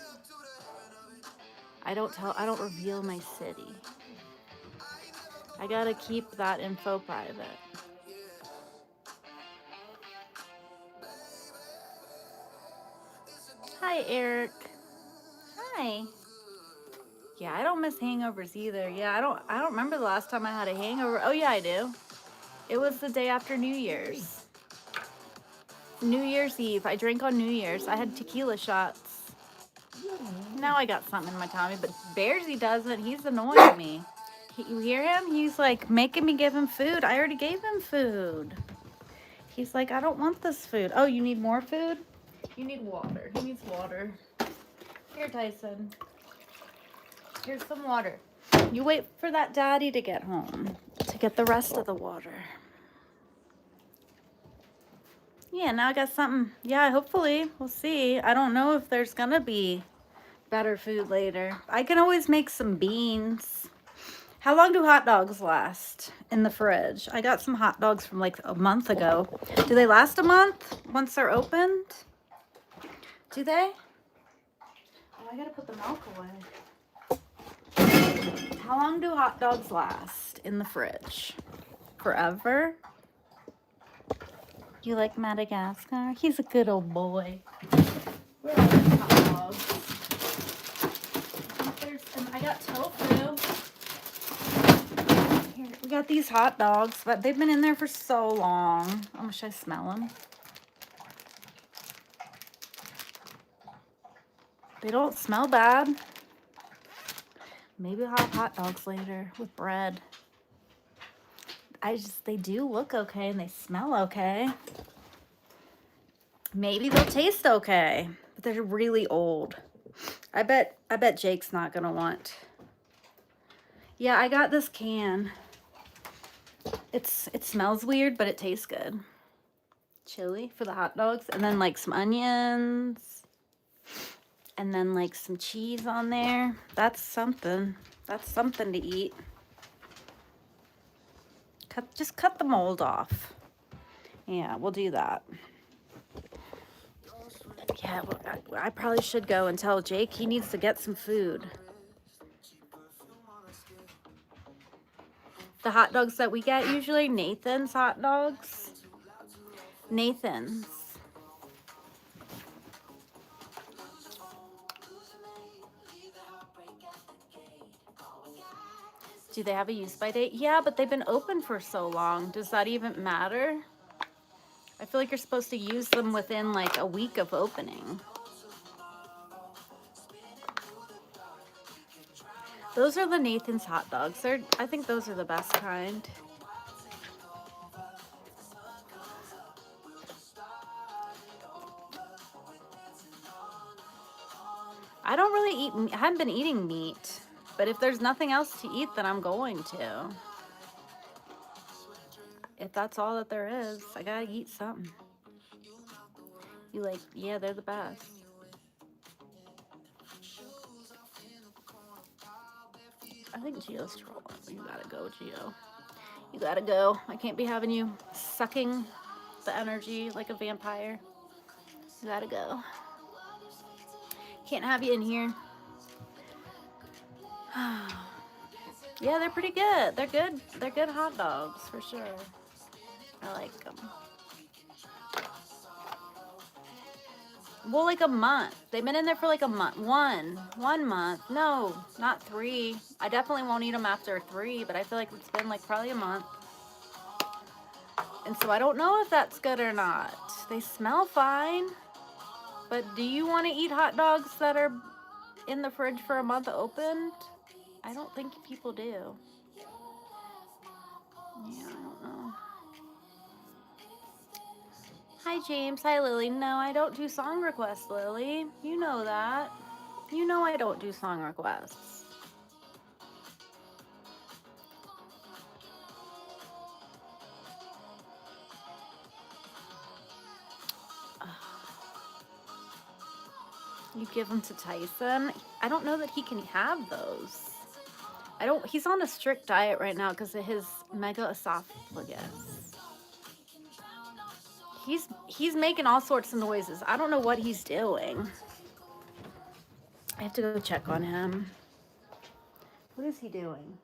S1: I don't reveal my city. I gotta keep that info private. Hi, Eric. Hi. Yeah, I don't miss hangovers either. Yeah, I don't remember the last time I had a hangover. Oh yeah, I do. It was the day after New Year's. New Year's Eve. I drank on New Year's. I had tequila shots. Now I got something in my tummy, but Bearsy doesn't. He's annoying me. You hear him? He's like making me give him food. I already gave him food. He's like, I don't want this food. Oh, you need more food? You need water. He needs water. Here, Tyson. Here's some water. You wait for that daddy to get home to get the rest of the water. Yeah, now I got something. Yeah, hopefully. We'll see. I don't know if there's gonna be better food later. I can always make some beans. How long do hot dogs last in the fridge? I got some hot dogs from like a month ago. Do they last a month once they're opened? Do they? Oh, I gotta put the milk away. How long do hot dogs last in the fridge? Forever? You like Madagascar? He's a good old boy. Where are the hot dogs? I got tofu. Here, we got these hot dogs, but they've been in there for so long. Oh, should I smell them? They don't smell bad. Maybe I'll have hot dogs later with bread. They do look okay and they smell okay. Maybe they'll taste okay, but they're really old. I bet Jake's not gonna want. Yeah, I got this can. It smells weird, but it tastes good. Chili for the hot dogs, and then like some onions, and then like some cheese on there. That's something. That's something to eat. Just cut the mold off. Yeah, we'll do that. Yeah, well, I probably should go and tell Jake he needs to get some food. The hot dogs that we get usually, Nathan's hot dogs. Nathan's. Do they have a use by date? Yeah, but they've been open for so long. Does that even matter? I feel like you're supposed to use them within like a week of opening. Those are the Nathan's hot dogs. I think those are the best kind. I don't really eat, I haven't been eating meat, but if there's nothing else to eat, then I'm going to. If that's all that there is, I gotta eat something. You like, yeah, they're the best. I think Gio's trolling. You gotta go, Gio. You gotta go. I can't be having you sucking the energy like a vampire. You gotta go. Can't have you in here. Yeah, they're pretty good. They're good. They're good hot dogs for sure. I like them. Well, like a month. They've been in there for like a month. One month. No, not 3. I definitely won't eat them after 3, but I feel like it's been like probably a month. And so I don't know if that's good or not. They smell fine. But do you want to eat hot dogs that are in the fridge for a month opened? I don't think people do. Yeah, I don't know. Hi, James. Hi, Lily. No, I don't do song requests, Lily. You know that. You know I don't do song requests. You give them to Tyson. I don't know that he can have those. He's on a strict diet right now because of his mega esophagus. He's making all sorts of noises. I don't know what he's doing. I have to go check on him. What is he doing?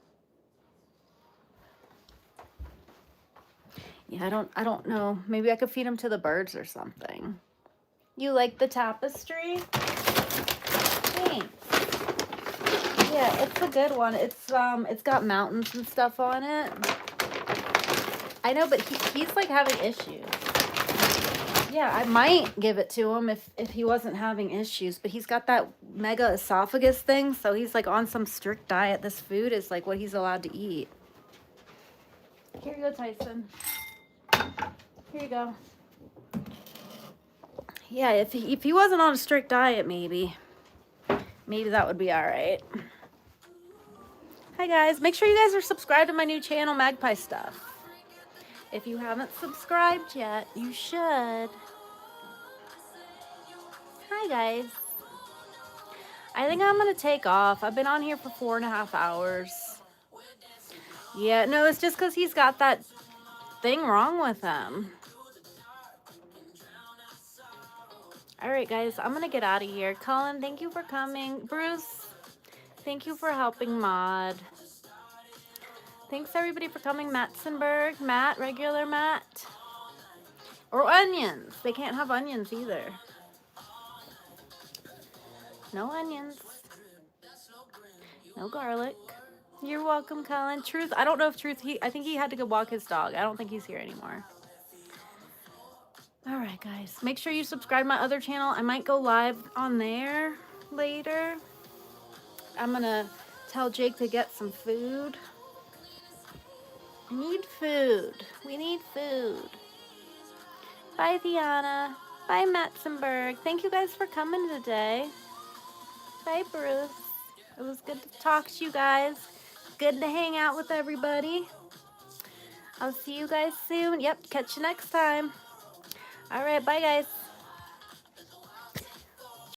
S1: Yeah, I don't know. Maybe I could feed him to the birds or something. You like the tapestry? Thanks. Yeah, it's a good one. It's got mountains and stuff on it. I know, but he's like having issues. Yeah, I might give it to him if he wasn't having issues, but he's got that mega esophagus thing, so he's like on some strict diet. This food is like what he's allowed to eat. Here you go, Tyson. Here you go. Yeah, if he wasn't on a strict diet, maybe that would be all right. Hi guys, make sure you guys are subscribed to my new channel, Magpie Stuff. If you haven't subscribed yet, you should. Hi guys. I think I'm gonna take off. I've been on here for 4.5 hours. Yeah, no, it's just because he's got that thing wrong with him. All right, guys, I'm gonna get out of here. Colin, thank you for coming. Bruce, thank you for helping mod. Thanks everybody for coming. Matzenberg, Matt, regular Matt. Or onions. They can't have onions either. No onions. No garlic. You're welcome, Colin. Truth, I don't know if Truth, I think he had to go walk his dog. I don't think he's here anymore. All right, guys. Make sure you subscribe to my other channel. I might go live on there later. I'm going to tell Jake to get some food. I need food. We need food. Bye, Thiana. Bye, Matzenberg. Thank you guys for coming today. Bye, Bruce. It was good to talk to you guys. Good to hang out with everybody. I'll see you guys soon. Yep, catch you next time. All right, bye, guys.